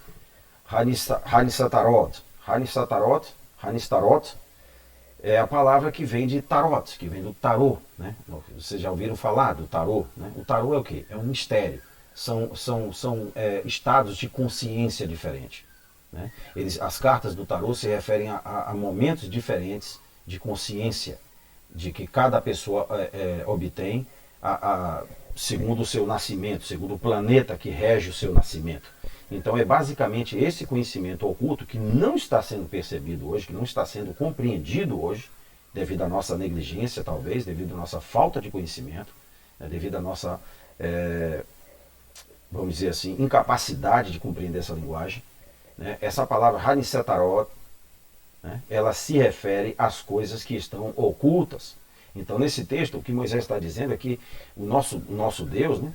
Hanisatarot. Hanistarot é a palavra que vem de tarot, que vem do tarô. Né? Vocês já ouviram falar do tarô? Né? O tarô é o quê? É um mistério. São estados de consciência diferentes. Né? As cartas do tarô se referem a momentos diferentes de consciência, de que cada pessoa obtém segundo o seu nascimento, segundo o planeta que rege o seu nascimento. Então é basicamente esse conhecimento oculto que não está sendo percebido hoje, que não está sendo compreendido hoje, devido à nossa negligência, talvez, devido à nossa falta de conhecimento, devido à nossa, vamos dizer assim, incapacidade de compreender essa linguagem. Né? Essa palavra Hanisetarot, né, ela se refere às coisas que estão ocultas. Então nesse texto o que Moisés está dizendo é que o nosso Deus, né,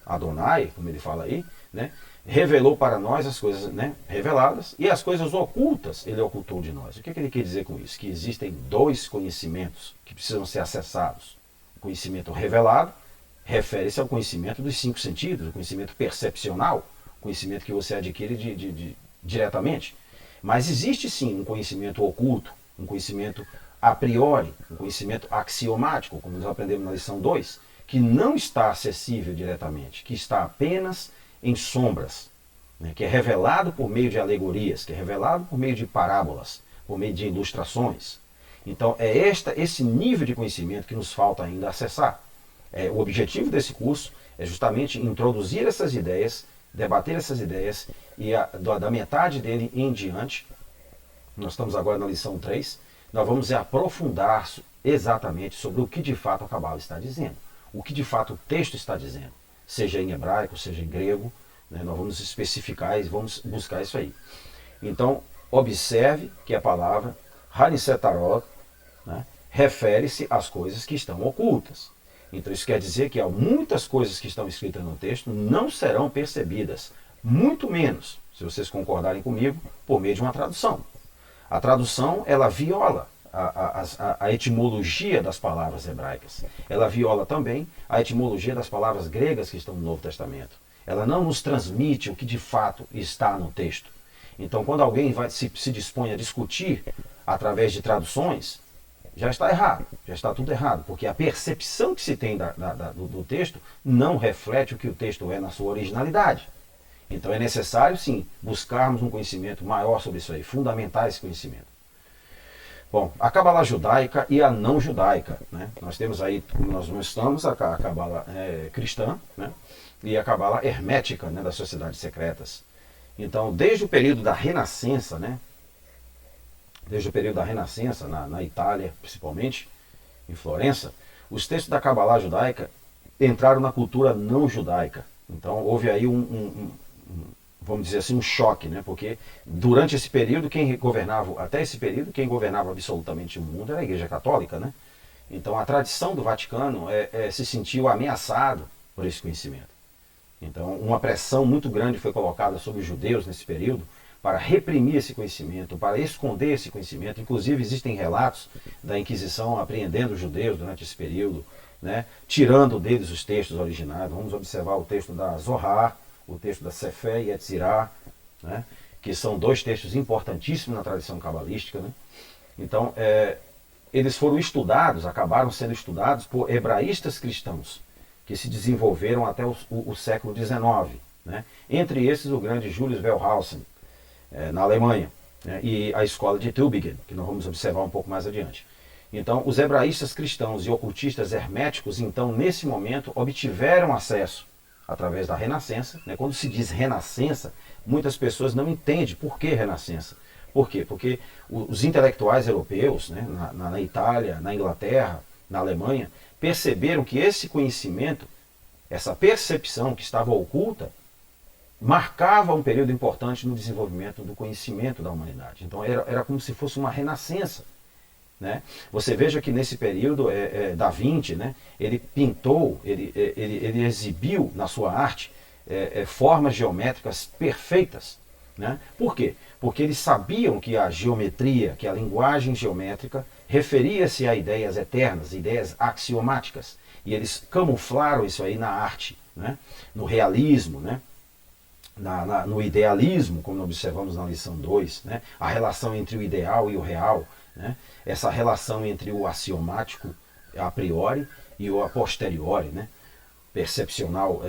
Adonai, como ele fala aí, né, revelou para nós as coisas, né, reveladas, e as coisas ocultas ele ocultou de nós. O que ele quer dizer com isso? Que existem dois conhecimentos que precisam ser acessados. O conhecimento revelado refere-se ao conhecimento dos 5 sentidos, o conhecimento percepcional, o conhecimento que você adquire diretamente. Mas existe sim um conhecimento oculto, um conhecimento a priori, um conhecimento axiomático, como nós aprendemos na lição 2, que não está acessível diretamente, que está apenas em sombras, né, que é revelado por meio de alegorias, que é revelado por meio de parábolas, por meio de ilustrações. Então é esse nível de conhecimento que nos falta ainda acessar. O objetivo desse curso é justamente introduzir essas ideias, debater essas ideias, e da metade dele em diante, nós estamos agora na lição 3, nós vamos aprofundar exatamente sobre o que de fato a Cabala está dizendo, o que de fato o texto está dizendo, seja em hebraico, seja em grego, né, nós vamos especificar e vamos buscar isso aí. Então, observe que a palavra Hanisetarot, né, refere-se às coisas que estão ocultas. Então isso quer dizer que muitas coisas que estão escritas no texto não serão percebidas, muito menos, se vocês concordarem comigo, por meio de uma tradução. A tradução, ela viola a etimologia das palavras hebraicas. Ela viola também a etimologia das palavras gregas que estão no Novo Testamento. Ela não nos transmite o que de fato está no texto. Então, quando alguém se dispõe a discutir através de traduções, já está errado, já está tudo errado, porque a percepção que se tem do texto não reflete o que o texto é na sua originalidade. Então é necessário, sim, buscarmos um conhecimento maior sobre isso aí, fundamentar esse conhecimento. Bom, a Cabala judaica e a não judaica, né? Nós temos aí, como nós não estamos, a Cabala cristã, né? E a Cabala hermética, né, das sociedades secretas. Então, desde o período da Renascença, né? Desde o período da Renascença, na Itália principalmente, em Florença, os textos da Cabala judaica entraram na cultura não judaica. Então houve aí vamos dizer assim, um choque, né? Porque durante esse período, até esse período, quem governava absolutamente o mundo era a Igreja Católica, né? Então a tradição do Vaticano se sentiu ameaçado por esse conhecimento. Então uma pressão muito grande foi colocada sobre os judeus nesse período, para reprimir esse conhecimento, para esconder esse conhecimento. Inclusive existem relatos da Inquisição apreendendo os judeus durante esse período, né, tirando deles os textos originais. Vamos observar o texto da Zohar, o texto da Sefer e Etzirá, né, que são dois textos importantíssimos na tradição cabalística. Né? Então, eles foram estudados, acabaram sendo estudados por hebraístas cristãos, que se desenvolveram até o século XIX. Né? Entre esses, o grande Julius Wellhausen, na Alemanha, né, e a escola de Tübingen, que nós vamos observar um pouco mais adiante. Então, os hebraístas cristãos e ocultistas herméticos, então, nesse momento, obtiveram acesso através da Renascença. Né? Quando se diz Renascença, muitas pessoas não entendem por que Renascença. Por quê? Porque os intelectuais europeus, né, na Itália, na Inglaterra, na Alemanha, perceberam que esse conhecimento, essa percepção que estava oculta, marcava um período importante no desenvolvimento do conhecimento da humanidade. Então era como se fosse uma renascença. Né? Você veja que nesse período Da Vinci, né, ele pintou, ele exibiu na sua arte formas geométricas perfeitas. Né? Por quê? Porque eles sabiam que a geometria, que a linguagem geométrica referia-se a ideias eternas, ideias axiomáticas. E eles camuflaram isso aí na arte, né? No realismo, né? No idealismo, como observamos na lição 2, né? A relação entre o ideal e o real, né? Essa relação entre o axiomático a priori e o a posteriori, né? Percepcional,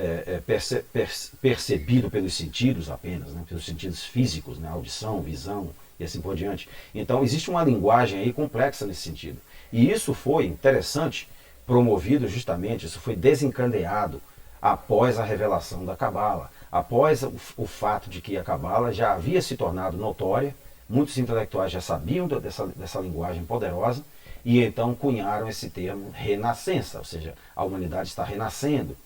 percebido pelos sentidos apenas, né? Pelos sentidos físicos, né? Audição, visão e assim por diante. Então existe uma linguagem aí complexa nesse sentido. E isso foi interessante, promovido justamente, isso foi desencadeado após a revelação da Cabala, após o fato de que a Cabala já havia se tornado notória, muitos intelectuais já sabiam dessa linguagem poderosa, e então cunharam esse termo renascença, ou seja, a humanidade está renascendo.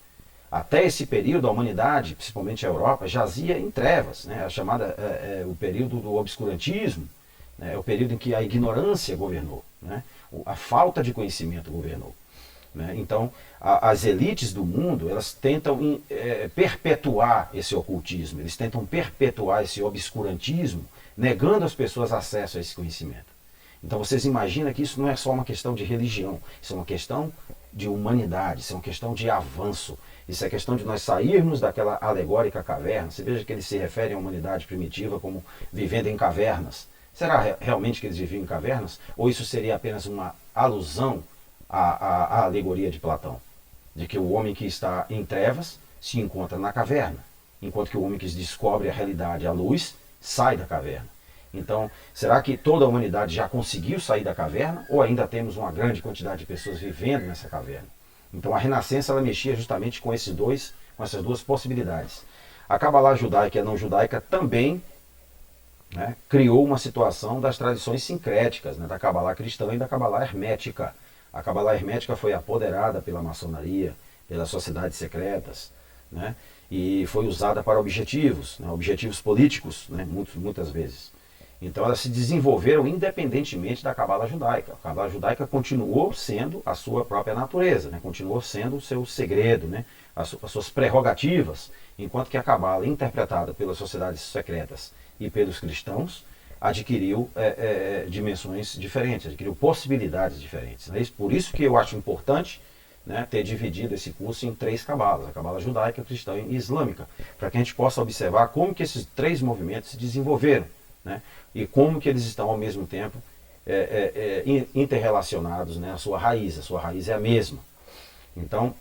Até esse período, a humanidade, principalmente a Europa, jazia em trevas, né? A chamada, o período do obscurantismo, né? É o período em que a ignorância governou, né? A falta de conhecimento governou. Né? Então, as elites do mundo, elas tentam perpetuar esse ocultismo, eles tentam perpetuar esse obscurantismo, negando às pessoas acesso a esse conhecimento. Então vocês imaginam que isso não é só uma questão de religião, isso é uma questão de humanidade, isso é uma questão de avanço, isso é questão de nós sairmos daquela alegórica caverna. Você veja que eles se referem à humanidade primitiva como vivendo em cavernas. Será realmente que eles viviam em cavernas? Ou isso seria apenas uma alusão à alegoria de Platão? de que o homem que está em trevas se encontra na caverna, enquanto que o homem que descobre a realidade, a luz, sai da caverna. Então, será que toda a humanidade já conseguiu sair da caverna ou ainda temos uma grande quantidade de pessoas vivendo nessa caverna? Então, a Renascença ela mexia justamente com essas duas possibilidades. A Cabalá judaica e a não judaica também, né, criou uma situação das tradições sincréticas, né, da Cabalá cristã e da Cabalá hermética. A Cabalá hermética foi apoderada pela maçonaria, pelas sociedades secretas, né, e foi usada para objetivos, né, objetivos políticos, né, muitas vezes. Então elas se desenvolveram independentemente da Cabala judaica. A Cabala judaica continuou sendo a sua própria natureza, né? Continuou sendo o seu segredo, né? As suas prerrogativas, enquanto que a Cabala, interpretada pelas sociedades secretas e pelos cristãos, adquiriu dimensões diferentes, adquiriu possibilidades diferentes. Né? Por isso que eu acho importante, né, ter dividido esse curso em 3 cabalas, a cabala judaica, cristã e islâmica, para que a gente possa observar como que esses 3 movimentos se desenvolveram, né, e como que eles estão ao mesmo tempo interrelacionados, né, a sua raiz é a mesma. Então,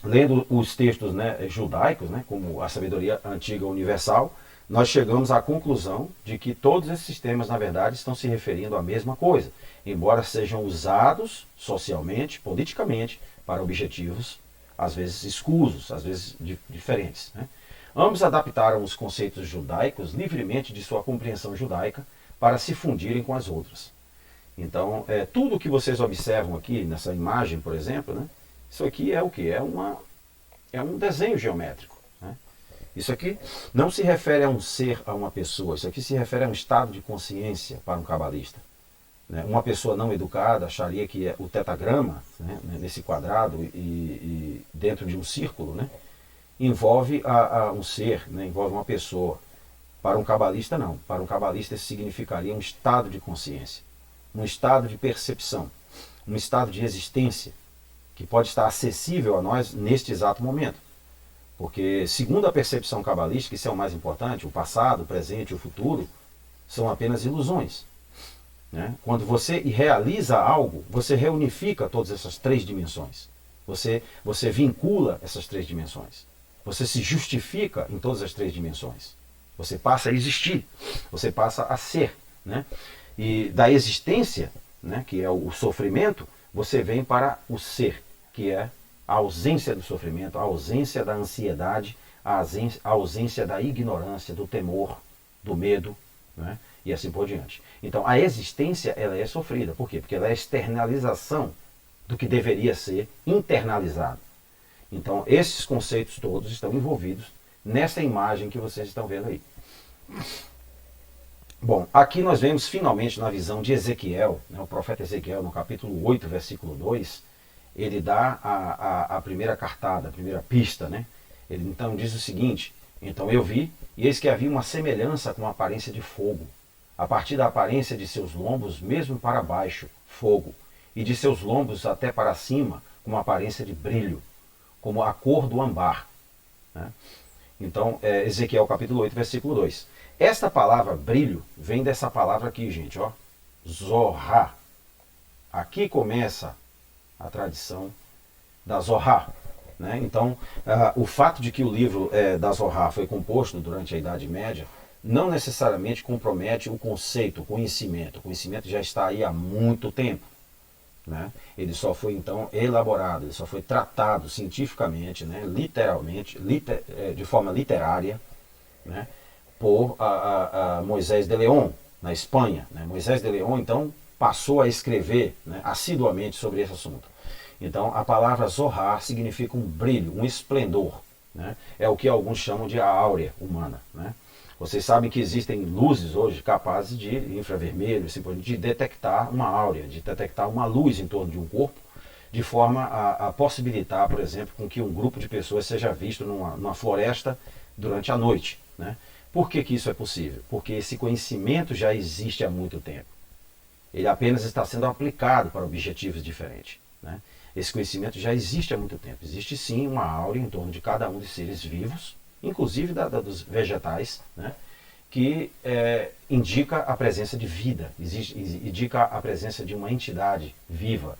lendo os textos, né, judaicos, né, como a sabedoria antiga universal, nós chegamos à conclusão de que todos esses sistemas, na verdade, estão se referindo à mesma coisa, embora sejam usados socialmente, politicamente, para objetivos, às vezes escusos, às vezes diferentes. Né? Ambos adaptaram os conceitos judaicos livremente de sua compreensão judaica para se fundirem com as outras. Então, tudo que vocês observam aqui, nessa imagem, por exemplo, né, isso aqui é o quê? É um desenho geométrico. Né? Isso aqui não se refere a um ser, a uma pessoa, isso aqui se refere a um estado de consciência para um cabalista. Né? Uma pessoa não educada acharia que o tetagrama, né, nesse quadrado e dentro de um círculo, né, envolve um ser, né, envolve uma pessoa. Para um cabalista, não. Para um cabalista, isso significaria um estado de consciência, um estado de percepção, um estado de existência, que pode estar acessível a nós neste exato momento. Porque, segundo a percepção cabalística, isso é o mais importante, o passado, o presente e o futuro são apenas ilusões. Né? Quando você realiza algo, você reunifica todas essas 3 dimensões. Você vincula essas 3 dimensões. Você se justifica em todas as 3 dimensões. Você passa a existir, você passa a ser. Né? E da existência, né, que é o sofrimento, você vem para o ser, que é a ausência do sofrimento, a ausência da ansiedade, a ausência da ignorância, do temor, do medo, né, e assim por diante. Então a existência ela é sofrida. Por quê? Porque ela é a externalização do que deveria ser internalizado. Então esses conceitos todos estão envolvidos nessa imagem que vocês estão vendo aí. Bom, aqui nós vemos finalmente na visão de Ezequiel, né, o profeta Ezequiel, no capítulo 8, versículo 2, ele dá a primeira cartada, a primeira pista. Né? Ele então diz o seguinte: então eu vi, e eis que havia uma semelhança com a aparência de fogo, a partir da aparência de seus lombos, mesmo para baixo, fogo, e de seus lombos até para cima, com uma aparência de brilho, como a cor do ambar. Né? Então, Ezequiel capítulo 8, versículo 2. Esta palavra brilho vem dessa palavra aqui, gente, ó, Zorá. Aqui começa a tradição da Zorá. Né? Então, o fato de que o livro da Zorá foi composto durante a Idade Média não necessariamente compromete o conceito, o conhecimento. O conhecimento já está aí há muito tempo. Né? Ele só foi então elaborado, ele só foi tratado cientificamente, né? Literalmente, de forma literária, né? Por Moisés de León, na Espanha. Né? Moisés de León então passou a escrever, né, assiduamente sobre esse assunto. Então a palavra Zohar significa um brilho, um esplendor. Né? É o que alguns chamam de a áurea humana. Né? Vocês sabem que existem luzes hoje capazes de infravermelho, assim, de detectar uma áurea, de detectar uma luz em torno de um corpo, de forma a possibilitar, por exemplo, com que um grupo de pessoas seja visto numa floresta durante a noite. Né? Por que isso é possível? Porque esse conhecimento já existe há muito tempo. Ele apenas está sendo aplicado para objetivos diferentes. Né? Esse conhecimento já existe há muito tempo. Existe sim uma áurea em torno de cada um dos seres vivos, inclusive dos vegetais, né, que indica a presença de vida, indica a presença de uma entidade viva.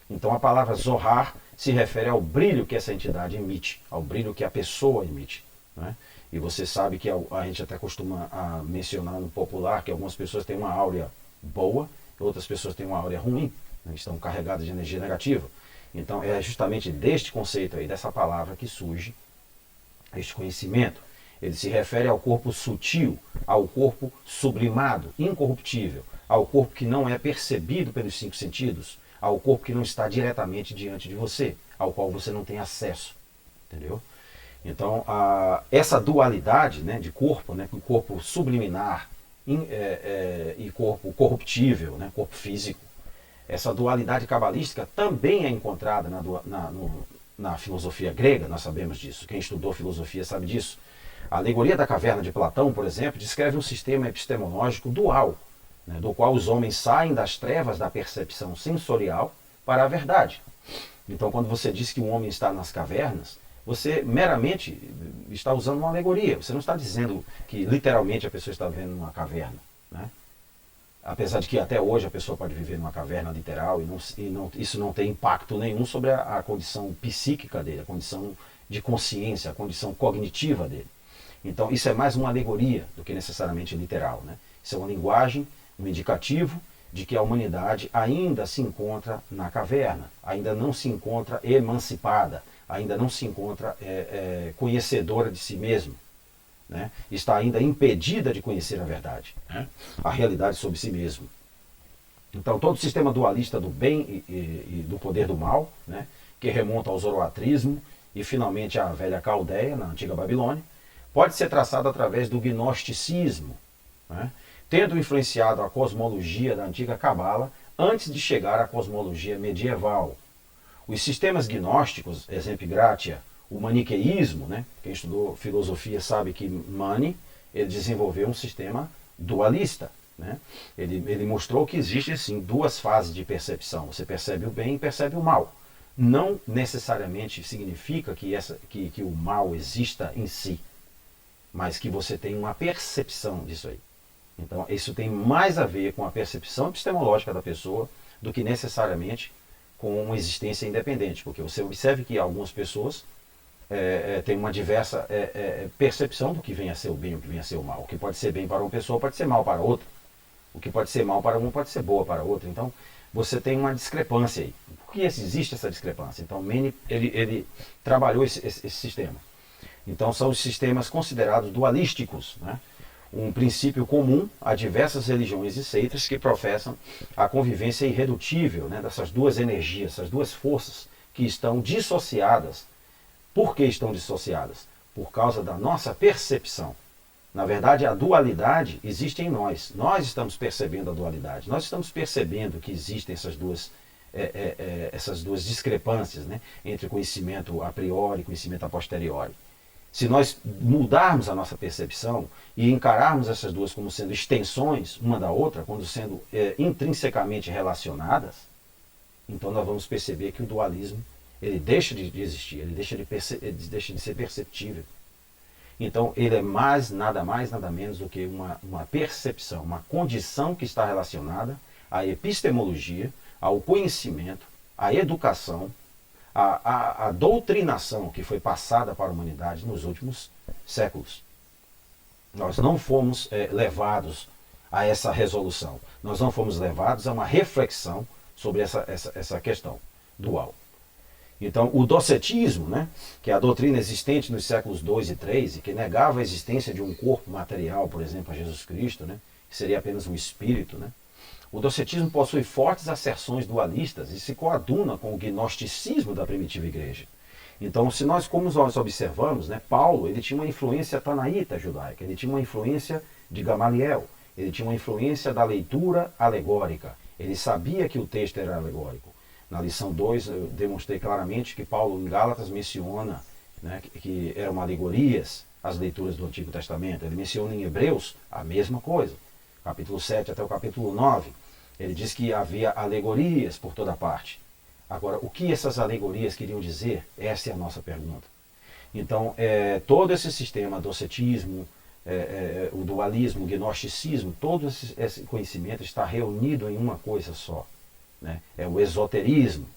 Então a palavra Zohar se refere ao brilho que essa entidade emite, ao brilho que a pessoa emite. Né? E você sabe que a gente até costuma mencionar no popular que algumas pessoas têm uma áurea boa, outras pessoas têm uma áurea ruim, né? Estão carregadas de energia negativa. Então é justamente deste conceito aí, dessa palavra, que surge este conhecimento. Ele se refere ao corpo sutil, ao corpo sublimado, incorruptível, ao corpo que não é percebido pelos 5 sentidos, ao corpo que não está diretamente diante de você, ao qual você não tem acesso. Entendeu? Então, essa dualidade, né, de corpo, né, o corpo subliminar e corpo corruptível, né, corpo físico, essa dualidade cabalística também é encontrada na filosofia grega, nós sabemos disso. Quem estudou filosofia sabe disso. A alegoria da caverna de Platão, por exemplo, descreve um sistema epistemológico dual, né, do qual os homens saem das trevas da percepção sensorial para a verdade. Então, quando você diz que o homem está nas cavernas, você meramente está usando uma alegoria. Você não está dizendo que literalmente a pessoa está vivendo numa caverna. Né? Apesar de que até hoje a pessoa pode viver numa caverna literal isso não tem impacto nenhum sobre a condição psíquica dele, a condição de consciência, a condição cognitiva dele. Então isso é mais uma alegoria do que necessariamente literal. Né? Isso é uma linguagem, um indicativo de que a humanidade ainda se encontra na caverna, ainda não se encontra emancipada, ainda não se encontra conhecedora de si mesma. Né? Está ainda impedida de conhecer a verdade, né? A realidade sobre si mesmo. Então todo o sistema dualista do bem e do poder do mal, né, que remonta ao zoroatrismo e finalmente à velha Caldeia, na antiga Babilônia, pode ser traçado através do gnosticismo, né, tendo influenciado a cosmologia da antiga Cabala antes de chegar à cosmologia medieval. Os sistemas gnósticos, exemplo gratia, o maniqueísmo, né? Quem estudou filosofia sabe que Mani ele desenvolveu um sistema dualista. Né? Ele mostrou que existem sim 2 fases de percepção. Você percebe o bem e percebe o mal. Não necessariamente significa que o mal exista em si, mas que você tem uma percepção disso aí. Então isso tem mais a ver com a percepção epistemológica da pessoa do que necessariamente com uma existência independente, porque você observe que algumas pessoas têm uma diversa percepção do que vem a ser o bem e o que vem a ser o mal. O que pode ser bem para uma pessoa pode ser mal para outra. O que pode ser mal para uma pode ser boa para outra. Então você tem uma discrepância aí. Por que existe essa discrepância? Então Mene ele trabalhou esse sistema. Então são os sistemas considerados dualísticos, né? Um princípio comum a diversas religiões e seitas que professam a convivência irredutível, né, dessas 2 energias, essas 2 forças que estão dissociadas. Por que estão dissociadas? Por causa da nossa percepção. Na verdade, a dualidade existe em nós. Nós estamos percebendo a dualidade. Nós estamos percebendo que existem essas duas discrepâncias, né, entre conhecimento a priori e conhecimento a posteriori. Se nós mudarmos a nossa percepção e encararmos essas 2 como sendo extensões uma da outra, quando sendo intrinsecamente relacionadas, então nós vamos perceber que o dualismo ele deixa de existir, ele deixa de ser perceptível. Então ele é nada mais, nada menos do que uma percepção, uma condição que está relacionada à epistemologia, ao conhecimento, à educação, a doutrinação que foi passada para a humanidade nos últimos séculos. Nós não fomos levados a essa resolução. Nós não fomos levados a uma reflexão sobre essa questão dual. Então, o docetismo, né, que é a doutrina existente nos séculos II e III, que negava a existência de um corpo material, por exemplo, a Jesus Cristo, né, que seria apenas um espírito, né, o docetismo possui fortes asserções dualistas e se coaduna com o gnosticismo da primitiva igreja. Então, como nós observamos, né, Paulo ele tinha uma influência tanaíta judaica, ele tinha uma influência de Gamaliel, ele tinha uma influência da leitura alegórica, ele sabia que o texto era alegórico. Na lição 2 eu demonstrei claramente que Paulo em Gálatas menciona, né, que eram alegorias as leituras do Antigo Testamento. Ele menciona em Hebreus a mesma coisa. Capítulo 7 até o capítulo 9. Ele diz que havia alegorias por toda parte. Agora, o que essas alegorias queriam dizer? Essa é a nossa pergunta. Então, todo esse sistema, docetismo, o dualismo, o gnosticismo, todo esse conhecimento está reunido em uma coisa só. Né? É o esoterismo,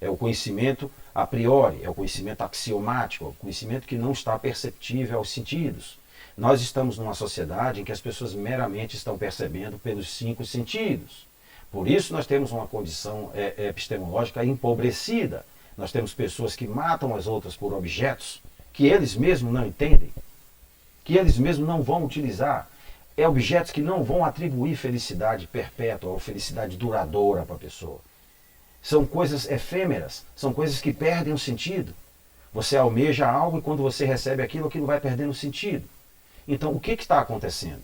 é o conhecimento a priori, é o conhecimento axiomático, é o conhecimento que não está perceptível aos sentidos. Nós estamos numa sociedade em que as pessoas meramente estão percebendo pelos 5 sentidos. Por isso nós temos uma condição epistemológica empobrecida. Nós temos pessoas que matam as outras por objetos que eles mesmos não entendem, que eles mesmos não vão utilizar. É objetos que não vão atribuir felicidade perpétua ou felicidade duradoura para a pessoa. São coisas efêmeras, são coisas que perdem o sentido. Você almeja algo e quando você recebe aquilo, aquilo vai perdendo o sentido. Então, o que está acontecendo?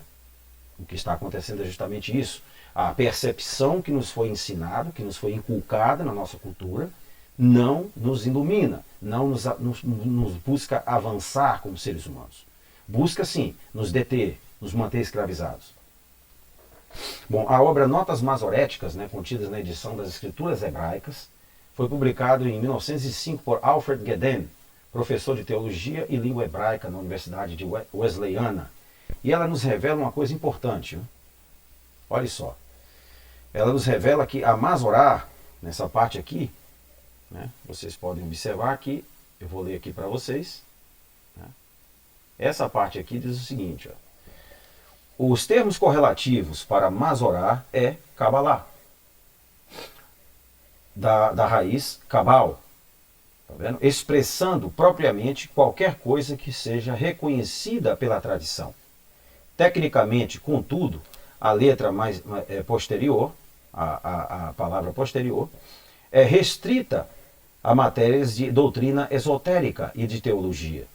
O que está acontecendo é justamente isso. A percepção que nos foi ensinada, que nos foi inculcada na nossa cultura, não nos ilumina, não nos busca avançar como seres humanos. Busca, sim, nos deter, nos manter escravizados. Bom, a obra Notas Masoréticas, contidas na edição das Escrituras Hebraicas, foi publicado em 1905 por Alfred Guedin, professor de Teologia e Língua Hebraica na Universidade de Wesleyana. E ela nos revela uma coisa importante. Olha só. Ela nos revela que a Masorá, nessa parte aqui, vocês podem observar que, eu vou ler aqui para vocês. Essa parte aqui diz o seguinte, os termos correlativos para Masorá é Kabbalah, da raiz Cabal, tá vendo? Expressando propriamente qualquer coisa que seja reconhecida pela tradição. Tecnicamente, contudo, a letra mais posterior, a palavra posterior, é restrita a matérias de doutrina esotérica e de teologia,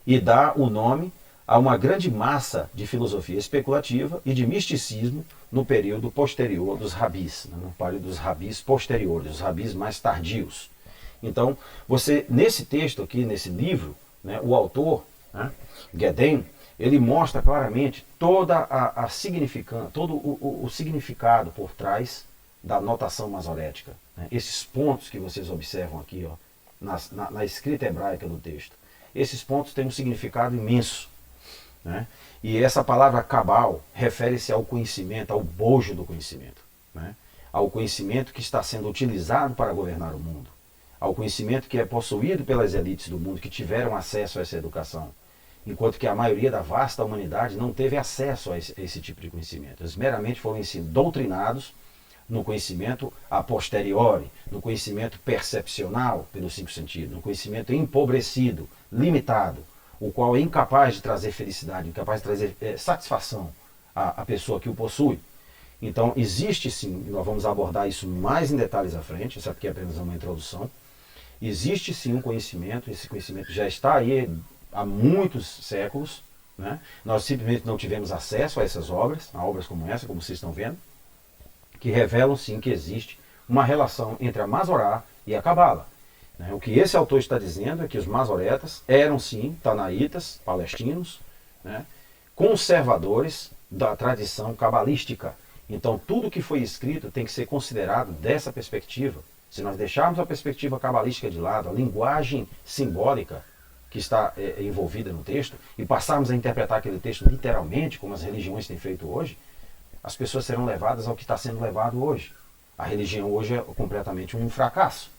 e dá o nome a uma grande massa de filosofia especulativa e de misticismo no período posterior dos rabis, no período dos rabis posteriores, os rabis mais tardios. Então, você, nesse texto aqui, nesse livro, o autor, Guedin, ele mostra claramente todo o significado por trás da notação masorética. Esses pontos que vocês observam aqui, na escrita hebraica do texto. Esses pontos têm um significado imenso. E essa palavra cabal refere-se ao conhecimento, ao bojo do conhecimento. Ao conhecimento que está sendo utilizado para governar o mundo. Ao conhecimento que é possuído pelas elites do mundo que tiveram acesso a essa educação. Enquanto que a maioria da vasta humanidade não teve acesso a esse tipo de conhecimento. Eles meramente foram doutrinados no conhecimento a posteriori, no conhecimento percepcional pelos 5 sentidos, no conhecimento empobrecido, limitado, o qual é incapaz de trazer felicidade, incapaz de trazer satisfação à pessoa que o possui. Então, existe sim, nós vamos abordar isso mais em detalhes à frente, isso aqui é apenas uma introdução, existe sim um conhecimento, esse conhecimento já está aí há muitos séculos, Nós simplesmente não tivemos acesso a essas obras, a obras como essa, como vocês estão vendo, que revelam sim que existe uma relação entre a Masorá e a Cabala. O que esse autor está dizendo é que os masoretas eram sim tanaítas, palestinos, conservadores da tradição cabalística. Então tudo que foi escrito tem que ser considerado dessa perspectiva. Se nós deixarmos a perspectiva cabalística de lado, a linguagem simbólica que está envolvida no texto, e passarmos a interpretar aquele texto literalmente, como as religiões têm feito hoje, as pessoas serão levadas ao que está sendo levado hoje. A religião hoje é completamente um fracasso.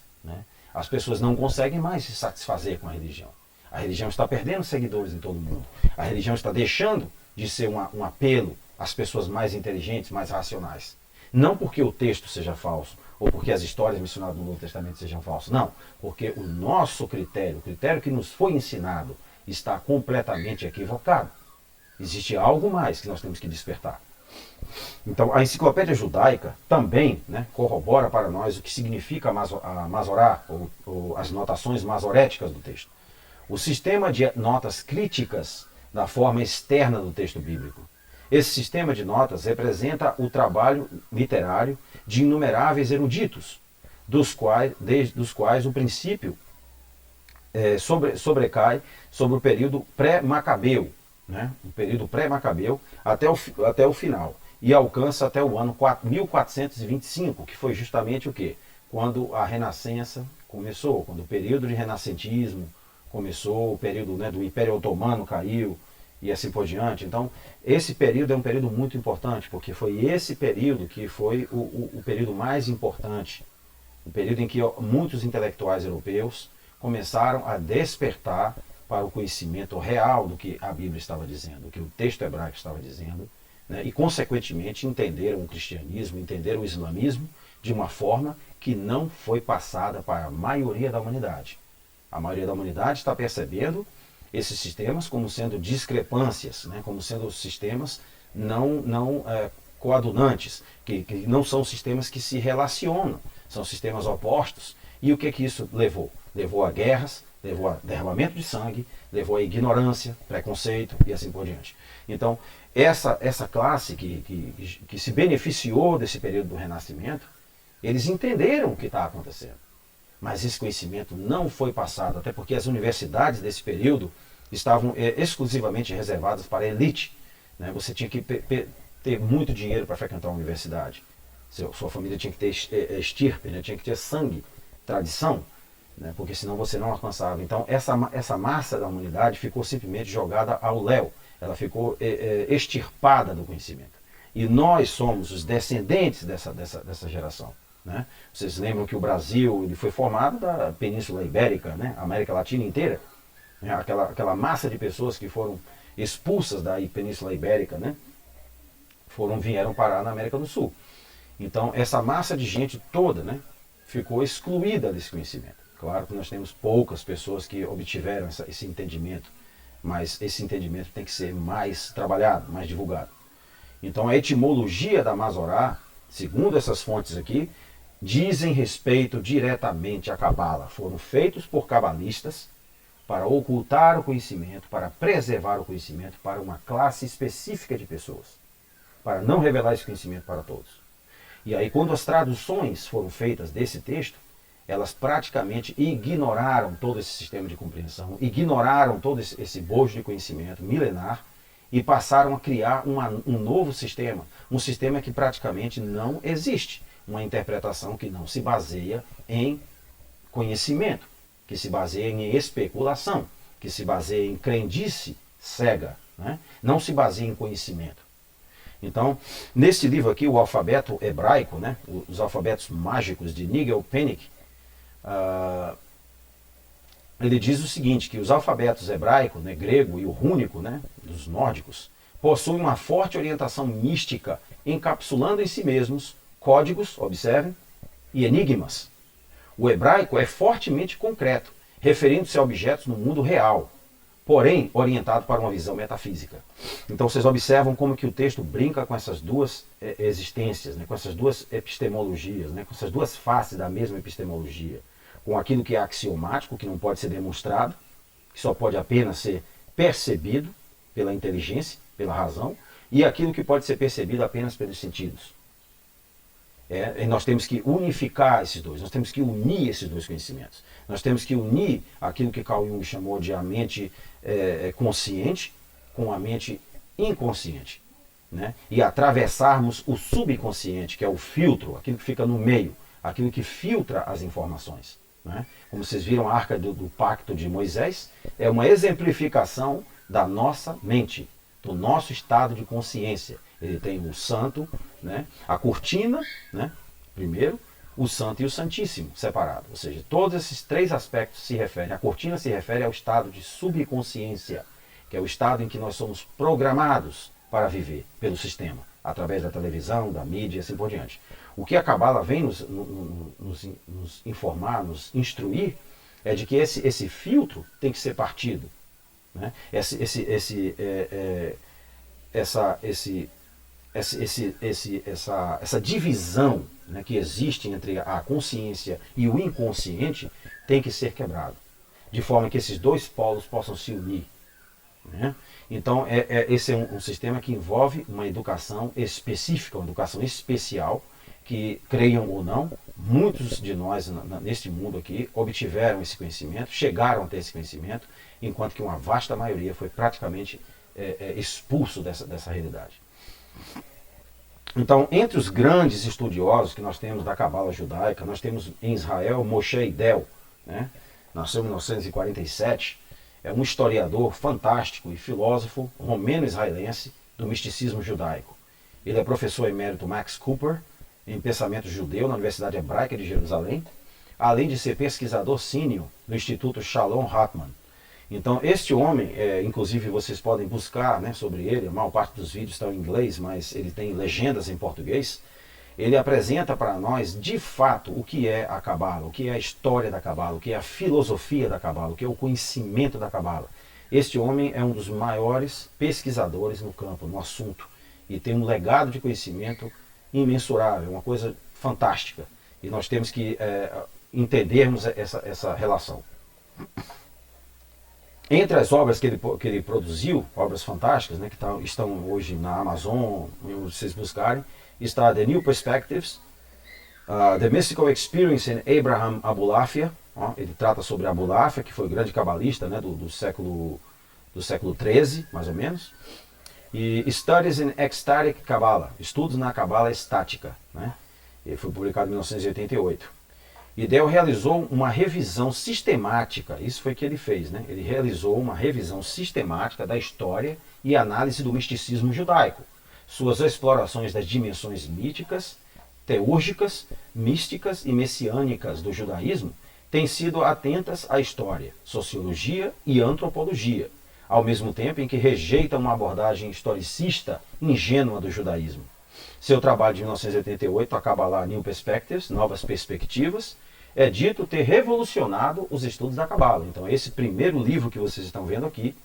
As pessoas não conseguem mais se satisfazer com a religião. A religião está perdendo seguidores em todo o mundo. A religião está deixando de ser um apelo às pessoas mais inteligentes, mais racionais. Não porque o texto seja falso, ou porque as histórias mencionadas no Novo Testamento sejam falsas. Não, porque o nosso critério, o critério que nos foi ensinado, está completamente equivocado. Existe algo mais que nós temos que despertar. Então, a enciclopédia judaica também corrobora para nós o que significa a Masorá, ou as notações masoréticas do texto. O sistema de notas críticas da forma externa do texto bíblico. Esse sistema de notas representa o trabalho literário de inumeráveis eruditos, dos quais o princípio sobrecai sobre o período pré-macabeu, o período pré-macabeu até o final, e alcança até o ano 1425, que foi justamente o quê? Quando a Renascença começou, quando o período de renascentismo começou, o período do Império Otomano caiu, e assim por diante. Então, esse período é um período muito importante, porque foi esse período que foi o período mais importante um período em que muitos intelectuais europeus começaram a despertar para o conhecimento real do que a Bíblia estava dizendo, do que o texto hebraico estava dizendo, né? E, consequentemente, entenderam o cristianismo, entenderam o islamismo de uma forma que não foi passada para a maioria da humanidade. A maioria da humanidade está percebendo esses sistemas como sendo discrepâncias, né? Como sendo sistemas não coadunantes, que não são sistemas que se relacionam, são sistemas opostos. E o que isso levou? Levou a guerras, levou a derramamento de sangue, levou a ignorância, preconceito e assim por diante. Então, essa classe que se beneficiou desse período do Renascimento, eles entenderam o que está acontecendo. Mas esse conhecimento não foi passado, até porque as universidades desse período estavam exclusivamente reservadas para a elite. Né? Você tinha que ter muito dinheiro para frequentar a universidade. Sua família tinha que ter estirpe, né? Tinha que ter sangue, tradição, né? Porque senão você não alcançava. Então essa massa da humanidade ficou simplesmente jogada ao léu. Ela ficou extirpada do conhecimento. E nós somos os descendentes dessa geração. Né? Vocês lembram que o Brasil ele foi formado da Península Ibérica, né? A América Latina inteira. Né? Aquela massa de pessoas que foram expulsas da Península Ibérica, né? Vieram parar na América do Sul. Então essa massa de gente toda, né? Ficou excluída desse conhecimento. Claro que nós temos poucas pessoas que obtiveram esse entendimento, mas esse entendimento tem que ser mais trabalhado, mais divulgado. Então a etimologia da Masorá, segundo essas fontes aqui, dizem respeito diretamente à Cabala. Foram feitos por cabalistas para ocultar o conhecimento, para preservar o conhecimento para uma classe específica de pessoas, para não revelar esse conhecimento para todos. E aí, quando as traduções foram feitas desse texto, elas praticamente ignoraram todo esse sistema de compreensão, ignoraram todo esse bojo de conhecimento milenar e passaram a criar um novo sistema, um sistema que praticamente não existe, uma interpretação que não se baseia em conhecimento, que se baseia em especulação, que se baseia em crendice cega, né? Não se baseia em conhecimento. Então, nesse livro aqui, o alfabeto hebraico, né, os alfabetos mágicos de Nigel Pennick, ele diz o seguinte, que os alfabetos hebraico, né, grego e o rúnico, né, dos nórdicos, possuem uma forte orientação mística, encapsulando em si mesmos códigos, observem, e enigmas. O hebraico é fortemente concreto, referindo-se a objetos no mundo real, porém orientado para uma visão metafísica. Então vocês observam como que o texto brinca com essas duas existências, né, com essas duas epistemologias, né, com essas duas faces da mesma epistemologia. Com aquilo que é axiomático, que não pode ser demonstrado, que só pode apenas ser percebido pela inteligência, pela razão, e aquilo que pode ser percebido apenas pelos sentidos. E nós temos que unificar esses dois, nós temos que unir esses dois conhecimentos. Nós temos que unir aquilo que Carl Jung chamou de a mente consciente com a mente inconsciente. Né? E atravessarmos o subconsciente, que é o filtro, aquilo que fica no meio, aquilo que filtra as informações. Né? Como vocês viram, a Arca do Pacto de Moisés é uma exemplificação da nossa mente, do nosso estado de consciência. Ele tem o santo, né? A cortina, né? Primeiro, o santo e o santíssimo separado. Ou seja, todos esses três aspectos se referem. A cortina se refere ao estado de subconsciência, que é o estado em que nós somos programados para viver pelo sistema, através da televisão, da mídia e assim por diante. O que a Cabala vem nos informar, nos instruir, é de que esse filtro tem que ser partido. Né? Essa divisão, né, que existe entre a consciência e o inconsciente tem que ser quebrado, de forma que esses dois polos possam se unir. Né? Então, esse é um sistema que envolve uma educação específica, uma educação especial, que, creiam ou não, muitos de nós neste mundo aqui obtiveram esse conhecimento, chegaram a ter esse conhecimento, enquanto que uma vasta maioria foi praticamente expulso dessa realidade. Então, entre os grandes estudiosos que nós temos da Cabala judaica, nós temos em Israel Moshe Idel, né? Nasceu em 1947, é um historiador fantástico e filósofo romeno-israelense do misticismo judaico. Ele é professor emérito Max Cooper, em pensamento judeu na Universidade Hebraica de Jerusalém, além de ser pesquisador sênior no Instituto Shalom Hartman. Então, este homem, inclusive vocês podem buscar, né, sobre ele, a maior parte dos vídeos estão em inglês, mas ele tem legendas em português. Ele apresenta para nós, de fato, o que é a Cabala, o que é a história da Cabala, o que é a filosofia da Cabala, o que é o conhecimento da Cabala. Este homem é um dos maiores pesquisadores no campo, no assunto, e tem um legado de conhecimento imensurável, uma coisa fantástica. E nós temos que entendermos essa relação. Entre as obras que ele produziu, obras fantásticas, né, que estão hoje na Amazon, onde vocês buscarem, está The New Perspectives, The Mystical Experience in Abraham Abulafia. Ele trata sobre Abulafia, que foi o grande cabalista, né, do século XIII, mais ou menos. E Studies in Ecstatic Kabbalah, Estudos na Cabala Estática, né? Ele foi publicado em 1988. E Dell realizou uma revisão sistemática, isso foi o que ele fez, né? Ele realizou uma revisão sistemática da história e análise do misticismo judaico, suas explorações das dimensões míticas, teúrgicas, místicas e messiânicas do judaísmo têm sido atentas à história, sociologia e antropologia, ao mesmo tempo em que rejeitam uma abordagem historicista ingênua do judaísmo. Seu trabalho de 1988, A Kabbalah New Perspectives, Novas Perspectivas, é dito ter revolucionado os estudos da Cabala. Então esse primeiro livro que vocês estão vendo aqui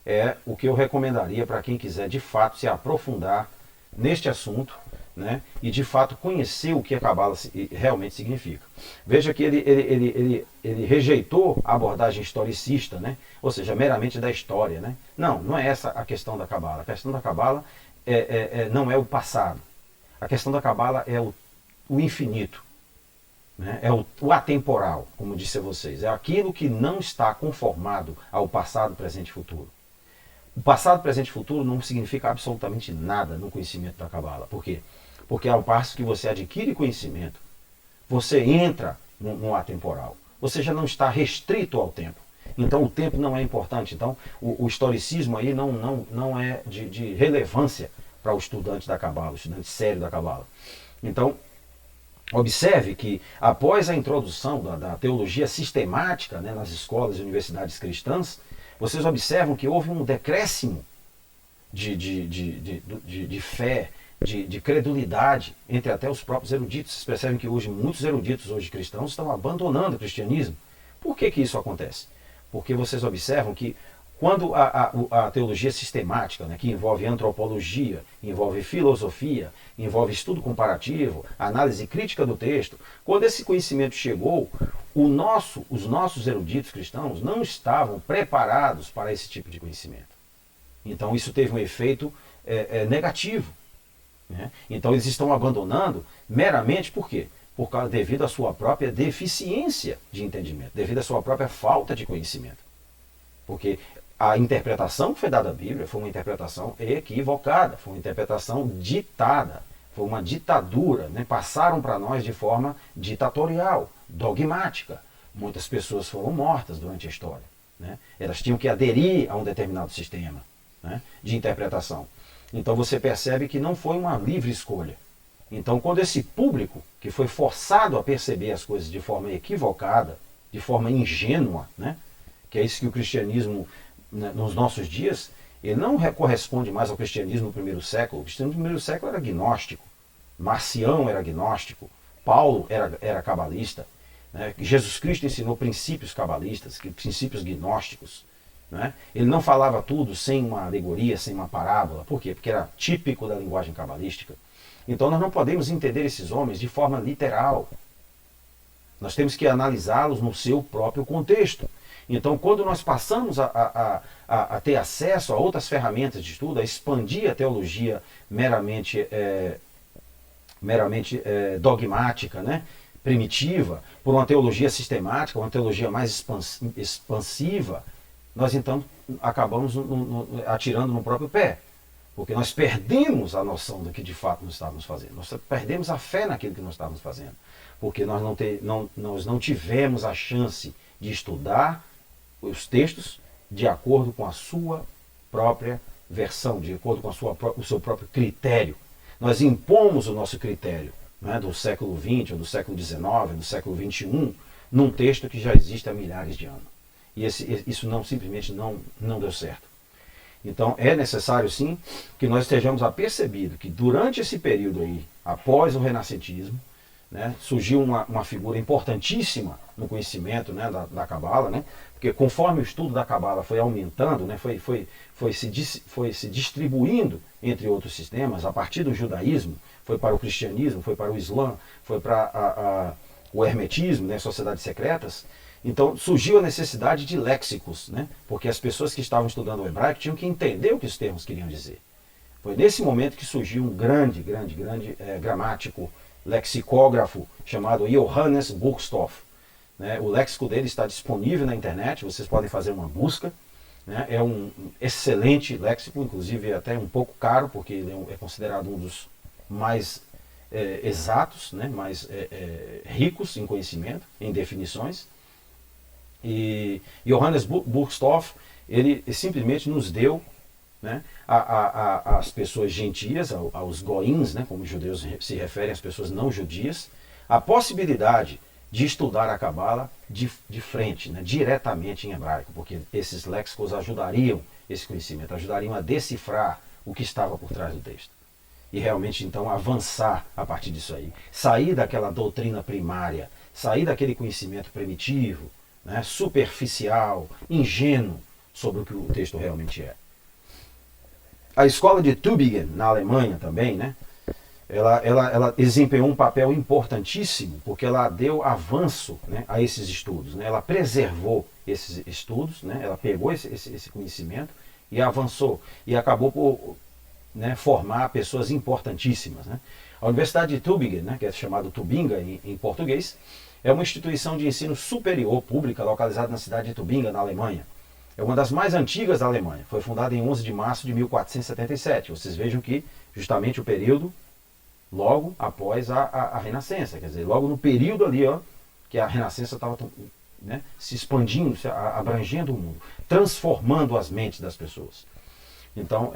é o que eu recomendaria para quem quiser de fato se aprofundar neste assunto, né, e de fato conhecer o que a Cabala realmente significa. Veja que ele rejeitou a abordagem historicista, né, ou seja, meramente da história. Né? Não é essa a questão da Cabala. A questão da Cabala não é o passado. A questão da Cabala é o infinito. Né? É o atemporal, como disse a vocês. É aquilo que não está conformado ao passado, presente e futuro. O passado, presente e futuro não significa absolutamente nada no conhecimento da Cabala. Por quê? Porque ao passo que você adquire conhecimento, você entra no atemporal. Você já não está restrito ao tempo. Então o tempo não é importante. Então o historicismo aí não é de relevância para o estudante da Cabala, o estudante sério da Cabala. Então, observe que após a introdução da teologia sistemática, né, nas escolas e universidades cristãs, vocês observam que houve um decréscimo de fé, de credulidade entre até os próprios eruditos. Vocês percebem que hoje muitos eruditos hoje cristãos estão abandonando o cristianismo. Por que isso acontece? Porque vocês observam que quando a teologia sistemática, né, que envolve antropologia, envolve filosofia, envolve estudo comparativo, análise crítica do texto, quando esse conhecimento chegou, os nossos eruditos cristãos não estavam preparados para esse tipo de conhecimento. Então isso teve um efeito negativo. Né? Então eles estão abandonando meramente por quê? Devido à sua própria deficiência de entendimento, devido à sua própria falta de conhecimento. Porque a interpretação que foi dada à Bíblia foi uma interpretação equivocada, foi uma interpretação ditada, foi uma ditadura, né? Passaram para nós de forma ditatorial, dogmática. Muitas pessoas foram mortas durante a história. Né? Elas tinham que aderir a um determinado sistema, né, de interpretação. Então você percebe que não foi uma livre escolha. Então quando esse público, que foi forçado a perceber as coisas de forma equivocada, de forma ingênua, né, que é isso que o cristianismo, nos nossos dias, ele não corresponde mais ao cristianismo do primeiro século. O cristianismo do primeiro século era gnóstico, Marcião era gnóstico, Paulo era cabalista, né? Jesus Cristo ensinou princípios cabalistas, princípios gnósticos. Né? Ele não falava tudo sem uma alegoria, sem uma parábola. Por quê? Porque era típico da linguagem cabalística. Então nós não podemos entender esses homens de forma literal. Nós temos que analisá-los no seu próprio contexto. Então, quando nós passamos a ter acesso a outras ferramentas de estudo, a expandir a teologia meramente dogmática, né, primitiva, por uma teologia sistemática, uma teologia mais expansiva, nós então acabamos atirando no próprio pé. Porque nós perdemos a noção do que de fato nós estávamos fazendo. Nós perdemos a fé naquilo que nós estávamos fazendo. Porque nós não tivemos a chance de estudar os textos de acordo com a sua própria versão, de acordo com o seu próprio critério. Nós impomos o nosso critério, né, do século XX, ou do século XIX, do século XXI, num texto que já existe há milhares de anos. E isso simplesmente não deu certo. Então é necessário sim que nós estejamos apercebidos que durante esse período aí, após o renascentismo, né, surgiu uma figura importantíssima no conhecimento, né, da Cabala, né, porque conforme o estudo da Cabala foi aumentando, né, foi se distribuindo entre outros sistemas, a partir do judaísmo, foi para o cristianismo, foi para o islã, foi para o hermetismo, né, sociedades secretas. Então surgiu a necessidade de léxicos, né, porque as pessoas que estavam estudando o hebraico tinham que entender o que os termos queriam dizer. Foi nesse momento que surgiu um grande gramático, lexicógrafo chamado Johannes Burgstorff. Né? O léxico dele está disponível na internet, vocês podem fazer uma busca. Né? É um excelente léxico, inclusive até um pouco caro, porque ele é considerado um dos mais exatos, né? Mais ricos em conhecimento, em definições. E Johannes Burgstorff, ele simplesmente nos deu, né, as pessoas gentias, aos goins, né, como os judeus se referem às pessoas não judias, a possibilidade de estudar a Cabala de frente, né, diretamente em hebraico, porque esses léxicos ajudariam esse conhecimento, ajudariam a decifrar o que estava por trás do texto. E realmente então avançar a partir disso aí, sair daquela doutrina primária, sair daquele conhecimento primitivo, né, superficial, ingênuo sobre o que o texto realmente é. A escola de Tübingen, na Alemanha também, né, ela desempenhou um papel importantíssimo, porque ela deu avanço, né, a esses estudos. Né, ela preservou esses estudos, né, ela pegou esse conhecimento e avançou. E acabou por, né, formar pessoas importantíssimas. Né. A Universidade de Tübingen, né, que é chamada Tubinga em português, é uma instituição de ensino superior pública localizada na cidade de Tubinga, na Alemanha. É uma das mais antigas da Alemanha. Foi fundada em 11 de março de 1477. Vocês vejam que justamente o período logo após a Renascença. Quer dizer, logo no período ali, ó, que a Renascença estava, né, se expandindo, abrangendo o mundo, transformando as mentes das pessoas. Então,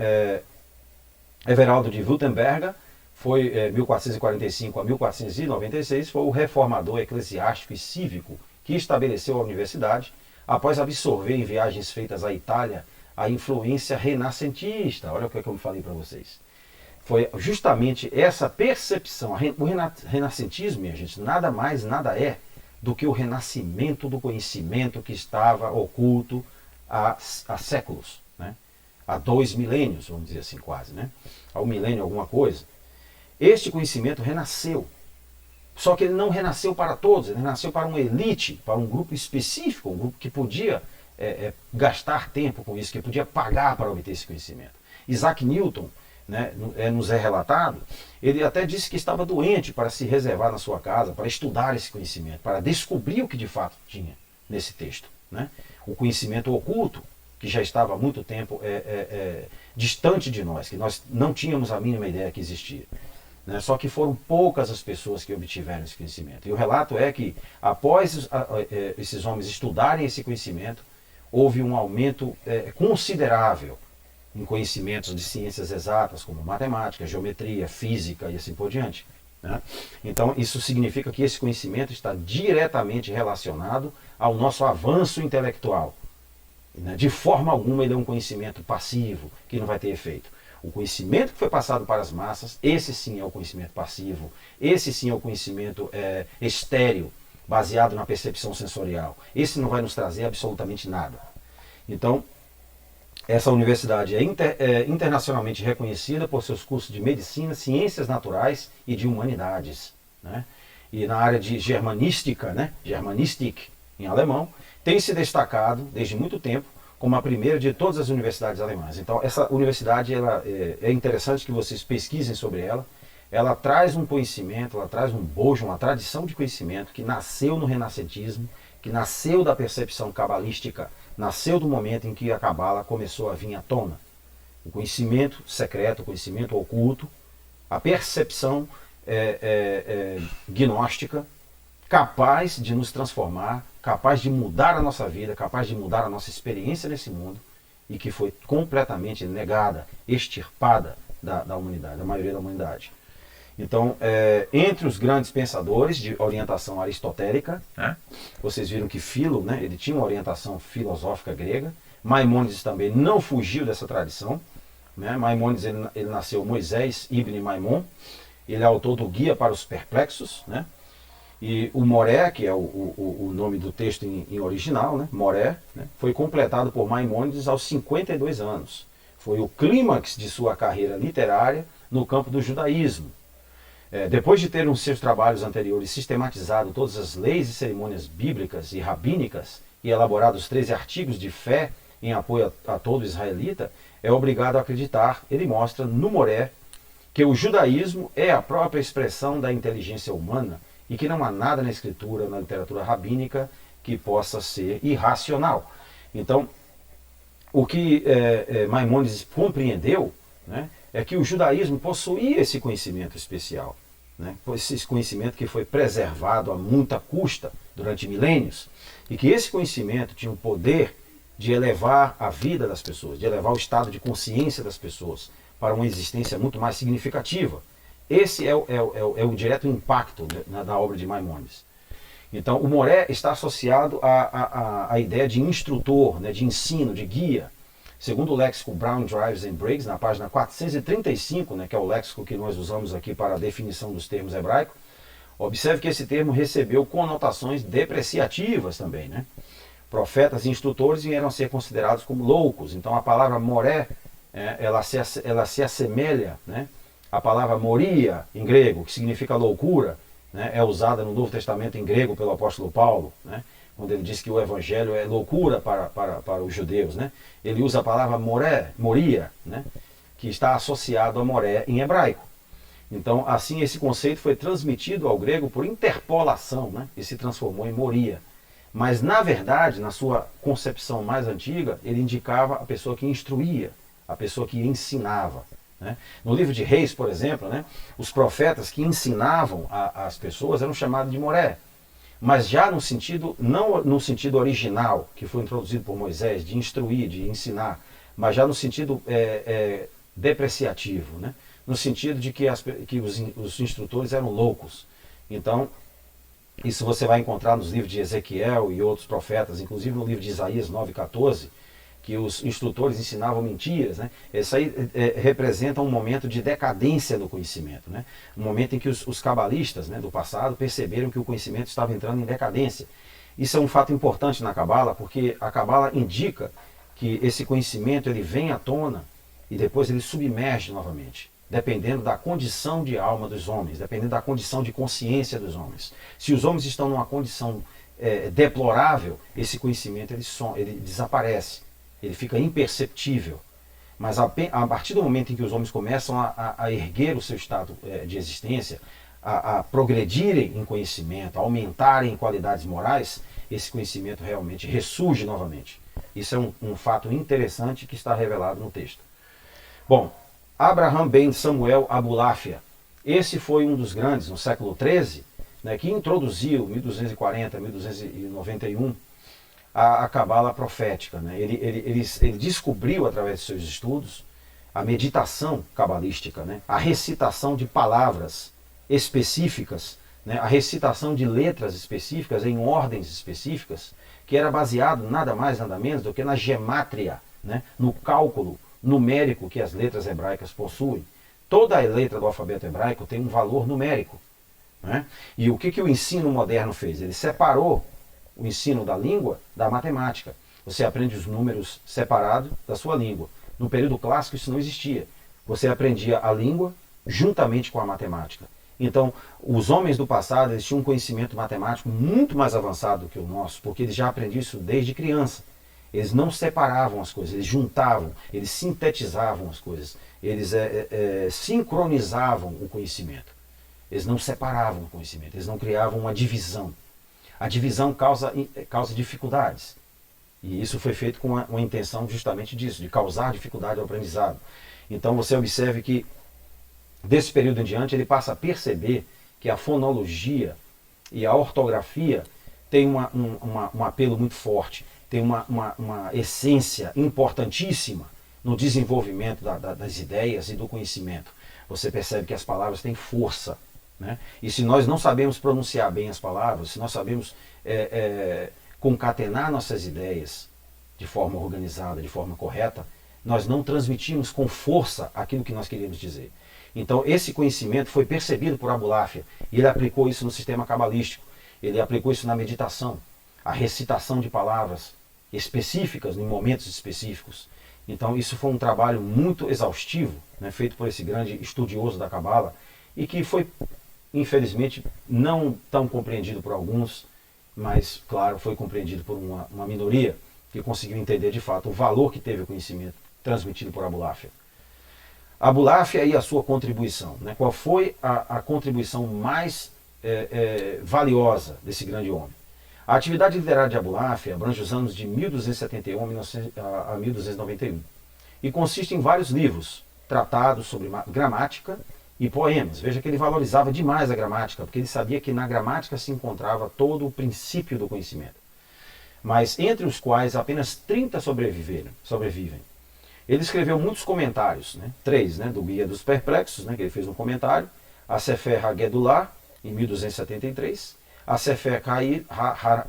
Everaldo de Württemberg foi 1445 a 1496, foi o reformador eclesiástico e cívico que estabeleceu a universidade após absorver em viagens feitas à Itália a influência renascentista. Olha o que eu falei para vocês. Foi justamente essa percepção. O renascentismo, minha gente, nada mais, nada é do que o renascimento do conhecimento que estava oculto há séculos, né? Há 2 milênios, vamos dizer assim, quase, né? Há 1 milênio alguma coisa. Este conhecimento renasceu. Só que ele não renasceu para todos, ele renasceu para uma elite, para um grupo específico, um grupo que podia gastar tempo com isso, que podia pagar para obter esse conhecimento. Isaac Newton, né, nos é relatado, ele até disse que estava doente para se reservar na sua casa, para estudar esse conhecimento, para descobrir o que de fato tinha nesse texto. Né? O conhecimento oculto, que já estava há muito tempo distante de nós, que nós não tínhamos a mínima ideia que existia. Né? Só que foram poucas as pessoas que obtiveram esse conhecimento. E o relato é que, após esses homens estudarem esse conhecimento, houve um aumento considerável em conhecimentos de ciências exatas, como matemática, geometria, física e assim por diante. Né? Então, isso significa que esse conhecimento está diretamente relacionado ao nosso avanço intelectual. Né? De forma alguma ele é um conhecimento passivo, que não vai ter efeito. O conhecimento que foi passado para as massas, esse sim é o conhecimento passivo, esse sim é o conhecimento estéril, baseado na percepção sensorial. Esse não vai nos trazer absolutamente nada. Então, essa universidade é internacionalmente reconhecida por seus cursos de medicina, ciências naturais e de humanidades. Né? E na área de germanística, né? Germanistik em alemão, tem se destacado desde muito tempo como a primeira de todas as universidades alemãs. Então, essa universidade é interessante que vocês pesquisem sobre ela. Ela traz um conhecimento, ela traz um bojo, uma tradição de conhecimento que nasceu no renascentismo, que nasceu da percepção cabalística, nasceu do momento em que a cabala começou a vir à tona. O conhecimento secreto, o conhecimento oculto, a percepção gnóstica, capaz de nos transformar, capaz de mudar a nossa vida, capaz de mudar a nossa experiência nesse mundo, e que foi completamente negada, extirpada da humanidade, da maioria da humanidade. Então, entre os grandes pensadores de orientação aristotélica, vocês viram que Filo, né, ele tinha uma orientação filosófica grega. Maimônides também não fugiu dessa tradição. Né? Maimônides ele nasceu Moisés Ibn Maimon. Ele é autor do Guia para os Perplexos. Né? E o Moré, que é o nome do texto em original, né? Moré, né? Foi completado por Maimônides aos 52 anos. Foi o clímax de sua carreira literária no campo do judaísmo. Depois de ter nos seus trabalhos anteriores sistematizado todas as leis e cerimônias bíblicas e rabínicas e elaborado os 13 artigos de fé em apoio a todo israelita, é obrigado a acreditar, ele mostra no Moré, que o judaísmo é a própria expressão da inteligência humana e que não há nada na escritura, na literatura rabínica, que possa ser irracional. Então, o que Maimônides compreendeu, né, é que o judaísmo possuía esse conhecimento especial, né, esse conhecimento que foi preservado a muita custa durante milênios, e que esse conhecimento tinha o poder de elevar a vida das pessoas, de elevar o estado de consciência das pessoas para uma existência muito mais significativa. Esse é o direto impacto da obra de Maimônides. Então, o Moré está associado à ideia de instrutor, né, de ensino, de guia. Segundo o léxico Brown, Drives and Briggs, na página 435, né, que é o léxico que nós usamos aqui para a definição dos termos hebraicos, observe que esse termo recebeu conotações depreciativas também. Né? Profetas e instrutores vieram a ser considerados como loucos. Então, a palavra Moré, ela se assemelha, né, à palavra moria, em grego, que significa loucura, né, é usada no Novo Testamento em grego pelo apóstolo Paulo, né, quando ele diz que o evangelho é loucura para os judeus. Né, ele usa a palavra moré, moria, né, que está associado a moré em hebraico. Então, assim, esse conceito foi transmitido ao grego por interpolação, né, e se transformou em moria. Mas, na verdade, na sua concepção mais antiga, ele indicava a pessoa que instruía, a pessoa que ensinava. Né? No livro de Reis, por exemplo, né, os profetas que ensinavam as pessoas eram chamados de moré. Mas já no sentido, não no sentido original, que foi introduzido por Moisés, de instruir, de ensinar, mas já no sentido depreciativo, né? No sentido de que os instrutores eram loucos. Então, isso você vai encontrar nos livros de Ezequiel e outros profetas, inclusive no livro de Isaías 9,14, que os instrutores ensinavam mentiras. Né? Isso aí representa um momento de decadência do conhecimento. Né? Um momento em que os cabalistas, né, do passado perceberam que o conhecimento estava entrando em decadência. Isso é um fato importante na Cabala, porque a Cabala indica que esse conhecimento ele vem à tona e depois ele submerge novamente, dependendo da condição de alma dos homens, dependendo da condição de consciência dos homens. Se os homens estão numa condição deplorável, esse conhecimento ele desaparece. Ele fica imperceptível. Mas a partir do momento em que os homens começam a erguer o seu estado de existência, a progredirem em conhecimento, a aumentarem em qualidades morais, esse conhecimento realmente ressurge novamente. Isso é um fato interessante que está revelado no texto. Bom, Abraham ben Samuel Abulafia, esse foi um dos grandes no século XIII, né, que introduziu, 1240, 1291, a cabala profética. Né? Ele descobriu, através de seus estudos, a meditação cabalística, né? A recitação de palavras específicas, né? A recitação de letras específicas em ordens específicas, que era baseado nada mais, nada menos do que na gemátria, né? No cálculo numérico que as letras hebraicas possuem. Toda a letra do alfabeto hebraico tem um valor numérico. Né? E o que o ensino moderno fez? Ele separou o ensino da língua da matemática. Você aprende os números separados da sua língua. No período clássico isso não existia. Você aprendia a língua juntamente com a matemática. Então, os homens do passado eles tinham um conhecimento matemático muito mais avançado do que o nosso, porque eles já aprendiam isso desde criança. Eles não separavam as coisas, eles juntavam, eles sintetizavam as coisas, eles sincronizavam o conhecimento. Eles não separavam o conhecimento, eles não criavam uma divisão. A divisão causa dificuldades. E isso foi feito com uma intenção justamente disso, de causar dificuldade ao aprendizado. Então você observe que, desse período em diante, ele passa a perceber que a fonologia e a ortografia têm um apelo muito forte, tem uma essência importantíssima no desenvolvimento das ideias e do conhecimento. você percebe que as palavras têm força, né? E se nós não sabemos pronunciar bem as palavras, se nós sabemos concatenar nossas ideias de forma organizada, de forma correta, nós não transmitimos com força aquilo que nós queríamos dizer. Então esse conhecimento foi percebido por Abulafia e ele aplicou isso no sistema cabalístico, ele aplicou isso na meditação, a recitação de palavras específicas em momentos específicos. Então isso foi um trabalho muito exaustivo, né, feito por esse grande estudioso da Cabala e que foi, infelizmente, não tão compreendido por alguns, mas, claro, foi compreendido por uma minoria que conseguiu entender de fato o valor que teve o conhecimento transmitido por Abulafia. Abulafia e a sua contribuição, né? Qual foi a contribuição mais valiosa desse grande homem? A atividade literária de Abulafia abrange os anos de 1271 a 1291 e consiste em vários livros, tratados sobre gramática e poemas. Veja que ele valorizava demais a gramática, porque ele sabia que na gramática se encontrava todo o princípio do conhecimento. Mas entre os quais apenas 30 sobrevivem. Ele escreveu muitos comentários, né? 3, né? Do Guia dos Perplexos, né? Que ele fez um comentário, a Sefer Hagedullah, em 1273, a Sefer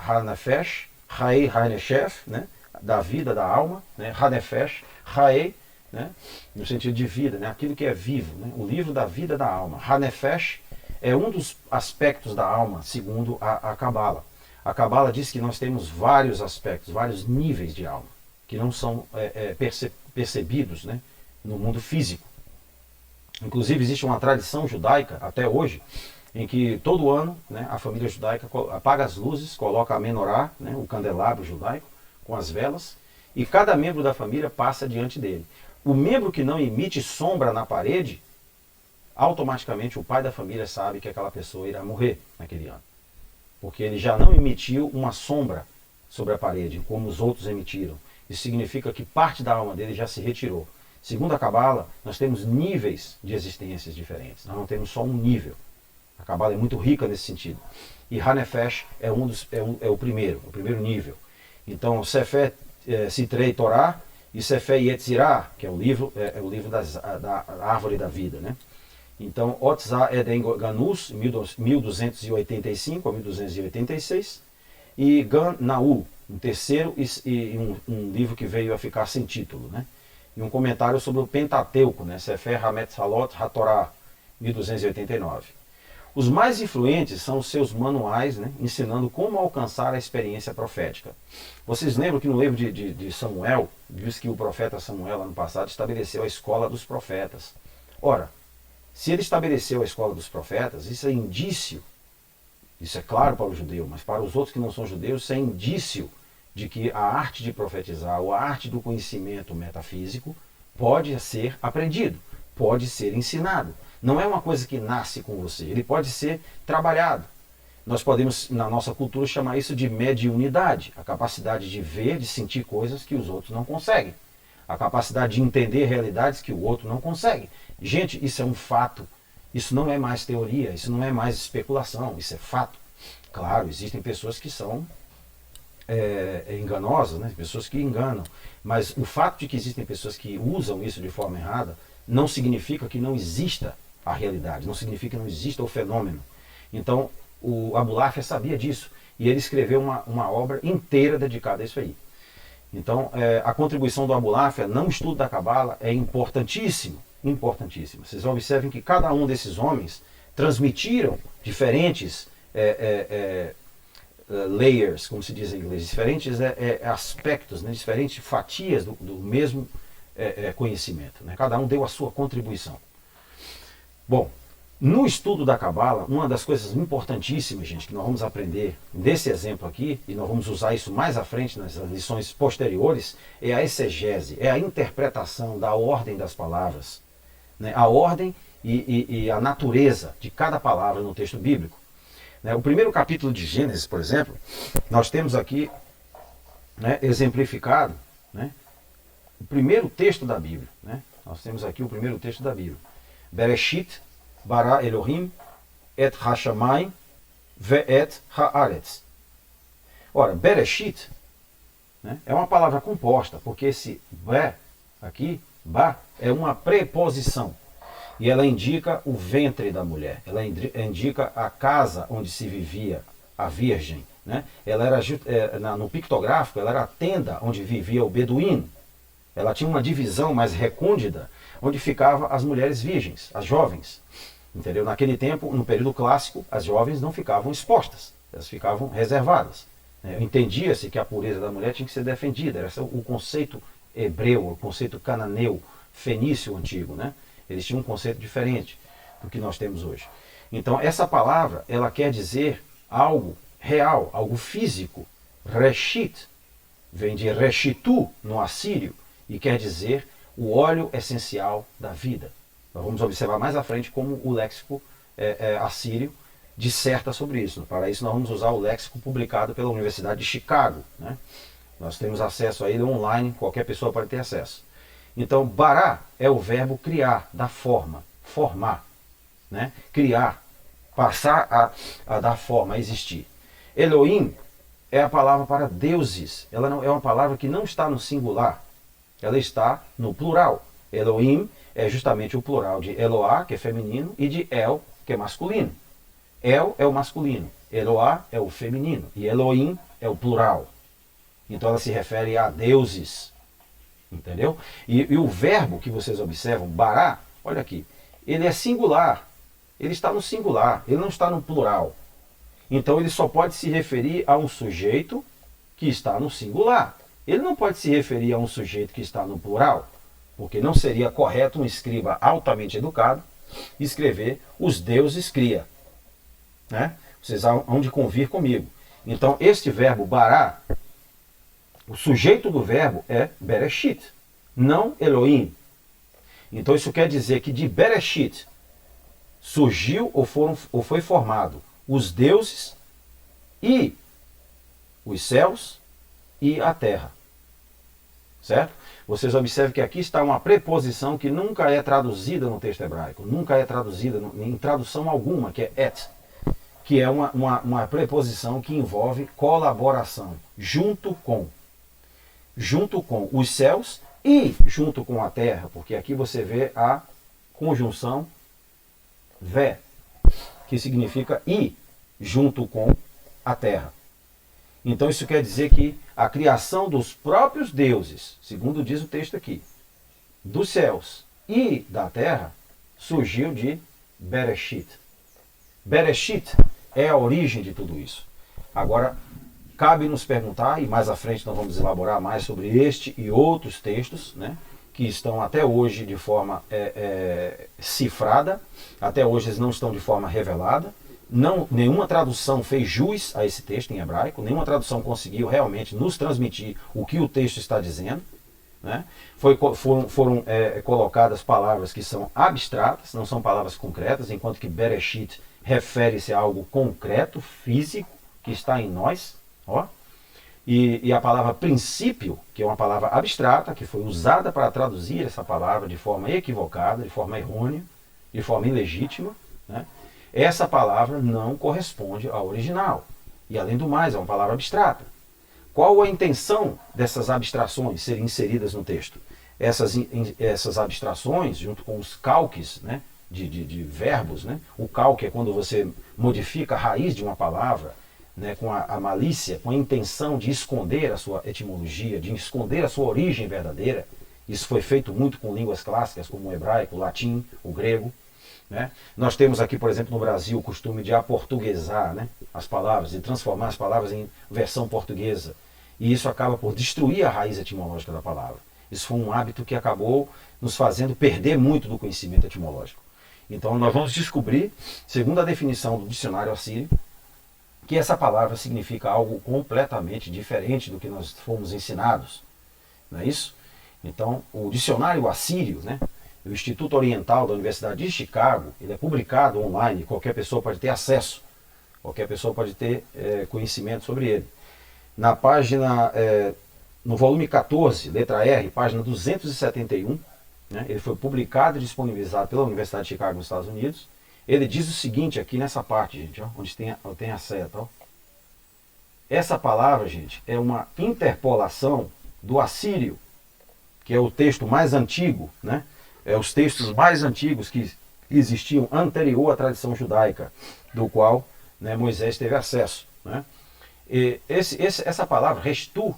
Hanefesh, Haei Haneshef, né? Da vida, da alma, né? Hanefesh, Haei, né? No sentido de vida, né? Aquilo que é vivo, né? O livro da vida da alma. Hanefesh é um dos aspectos da alma, segundo a Cabala. A Cabala diz que nós temos vários aspectos, vários níveis de alma, que não são percebidos, né, no mundo físico. Inclusive existe uma tradição judaica, até hoje, em que todo ano, né, a família judaica apaga as luzes, coloca a menorá, né, o candelabro judaico, com as velas, e cada membro da família passa diante dele. O membro que não emite sombra na parede, automaticamente o pai da família sabe que aquela pessoa irá morrer naquele ano. Porque ele já não emitiu uma sombra sobre a parede, como os outros emitiram. Isso significa que parte da alma dele já se retirou. Segundo a Cabala, nós temos níveis de existências diferentes. Nós não temos só um nível. A Cabala é muito rica nesse sentido. E Hanefesh é o primeiro nível. Então, Sefer Sitrei Torah e Sefer Yetzirah, que é o livro da árvore da vida, né? Então, Otzah Eden Ganus, 1285 a 1286, e Gan Naú, um terceiro e um livro que veio a ficar sem título, né? E um comentário sobre o Pentateuco, né? Sefer HaMetzalot HaTorah, 1289. Os mais influentes são os seus manuais, né? Ensinando como alcançar a experiência profética. Vocês lembram que no livro de Samuel, diz que o profeta Samuel, ano passado, estabeleceu a escola dos profetas. Ora, se ele estabeleceu a escola dos profetas, isso é indício, isso é claro para o judeu, mas para os outros que não são judeus, isso é indício de que a arte de profetizar, ou a arte do conhecimento metafísico, pode ser aprendido, pode ser ensinado. Não é uma coisa que nasce com você, ele pode ser trabalhado. Nós podemos, na nossa cultura, chamar isso de mediunidade, a capacidade de ver, de sentir coisas que os outros não conseguem. A capacidade de entender realidades que o outro não consegue. Gente, isso é um fato. Isso não é mais teoria, isso não é mais especulação, isso é fato. Claro, existem pessoas que são enganosas, né? Pessoas que enganam. Mas o fato de que existem pessoas que usam isso de forma errada não significa que não exista a realidade, não significa que não exista o fenômeno. Então, o Abulafia sabia disso e ele escreveu uma obra inteira dedicada a isso aí. Então, a contribuição do Abulafia no estudo da Cabala é importantíssima, importantíssima. Vocês observem que cada um desses homens transmitiram diferentes layers, como se diz em inglês, diferentes aspectos, né, diferentes fatias do mesmo conhecimento, né? Cada um deu a sua contribuição. Bom, no estudo da Cabala, uma das coisas importantíssimas, gente, que nós vamos aprender desse exemplo aqui, e nós vamos usar isso mais à frente nas lições posteriores, é a exegese, é a interpretação da ordem das palavras, né? A ordem e a natureza de cada palavra no texto bíblico. Né? O primeiro capítulo de Gênesis, por exemplo, nós temos aqui, né, exemplificado, né, o primeiro texto da Bíblia. Né? Nós temos aqui o primeiro texto da Bíblia. Bereshit bara Elohim et hashamayim ve'et haaretz. Ora, Bereshit, né, é uma palavra composta, porque esse be aqui, ba, é uma preposição. E ela indica o ventre da mulher, ela indica a casa onde se vivia a virgem. Né? Ela era, no pictográfico, ela era a tenda onde vivia o beduíno. Ela tinha uma divisão mais recôndita, onde ficavam as mulheres virgens, as jovens. Entendeu? Naquele tempo, no período clássico, as jovens não ficavam expostas, elas ficavam reservadas. Entendia-se que a pureza da mulher tinha que ser defendida, era o conceito hebreu, o conceito cananeu, fenício antigo. Né? Eles tinham um conceito diferente do que nós temos hoje. Então, essa palavra, ela quer dizer algo real, algo físico. Reshit, vem de reshitu no assírio, e quer dizer o óleo essencial da vida. Nós vamos observar mais à frente como o léxico assírio disserta sobre isso. Para isso nós vamos usar o léxico publicado pela Universidade de Chicago. Né? Nós temos acesso a ele online, qualquer pessoa pode ter acesso. Então, bará é o verbo criar, dar forma, formar. Né? Criar, passar a dar forma, a existir. Elohim é a palavra para deuses. Ela não, é uma palavra que não está no singular, ela está no plural. Elohim é justamente o plural de Eloá, que é feminino, e de El, que é masculino. El é o masculino, Eloá é o feminino, e Elohim é o plural. Então ela se refere a deuses. Entendeu? E o verbo que vocês observam, bará, olha aqui, ele é singular. Ele está no singular, ele não está no plural. Então ele só pode se referir a um sujeito que está no singular. Ele não pode se referir a um sujeito que está no plural, porque não seria correto um escriba altamente educado escrever os deuses cria. Né? Vocês hão de convir comigo. Então este verbo bará, o sujeito do verbo é Bereshit, não Elohim. Então isso quer dizer que de Bereshit surgiu ou foi formado os deuses e os céus e a terra. Certo? Vocês observem que aqui está uma preposição que nunca é traduzida no texto hebraico, nunca é traduzida em tradução alguma, que é et, que é uma preposição que envolve colaboração, junto com os céus e junto com a terra, porque aqui você vê a conjunção vé, que significa e junto com a terra. Então isso quer dizer que a criação dos próprios deuses, segundo diz o texto aqui, dos céus e da terra, surgiu de Bereshit. Bereshit é a origem de tudo isso. Agora, cabe nos perguntar, e mais à frente nós vamos elaborar mais sobre este e outros textos, né, que estão até hoje de forma cifrada, até hoje eles não estão de forma revelada. Nenhuma tradução fez jus a esse texto em hebraico, nenhuma tradução conseguiu realmente nos transmitir o que o texto está dizendo. Né? Foram colocadas palavras que são abstratas, não são palavras concretas, enquanto que Bereshit refere-se a algo concreto, físico, que está em nós. Ó. E a palavra princípio, que é uma palavra abstrata, que foi usada para traduzir essa palavra de forma equivocada, de forma errônea, de forma ilegítima, né? Essa palavra não corresponde ao original. E além do mais, é uma palavra abstrata. Qual a intenção dessas abstrações serem inseridas no texto? Essas abstrações, junto com os calques, né, de verbos, né? O calque é quando você modifica a raiz de uma palavra, né, com a malícia, com a intenção de esconder a sua etimologia, de esconder a sua origem verdadeira. Isso foi feito muito com línguas clássicas, como o hebraico, o latim, o grego. Né? Nós temos aqui, por exemplo, no Brasil, o costume de aportuguesar, né, as palavras, de transformar as palavras em versão portuguesa. E isso acaba por destruir a raiz etimológica da palavra. Isso foi um hábito que acabou nos fazendo perder muito do conhecimento etimológico. Então nós vamos descobrir, segundo a definição do dicionário assírio, que essa palavra significa algo completamente diferente do que nós fomos ensinados. Não é isso? Então, o dicionário assírio, né, o Instituto Oriental da Universidade de Chicago, ele é publicado online, qualquer pessoa pode ter acesso, qualquer pessoa pode ter conhecimento sobre ele. Na página, no volume 14, letra R, página 271, né, ele foi publicado e disponibilizado pela Universidade de Chicago nos Estados Unidos. Ele diz o seguinte aqui nessa parte, gente, ó, onde tem a seta. Ó. Essa palavra, gente, é uma interpolação do assírio, que é o texto mais antigo, né? Os textos mais antigos que existiam anterior à tradição judaica, do qual, né, Moisés teve acesso. Né? E essa palavra, restu,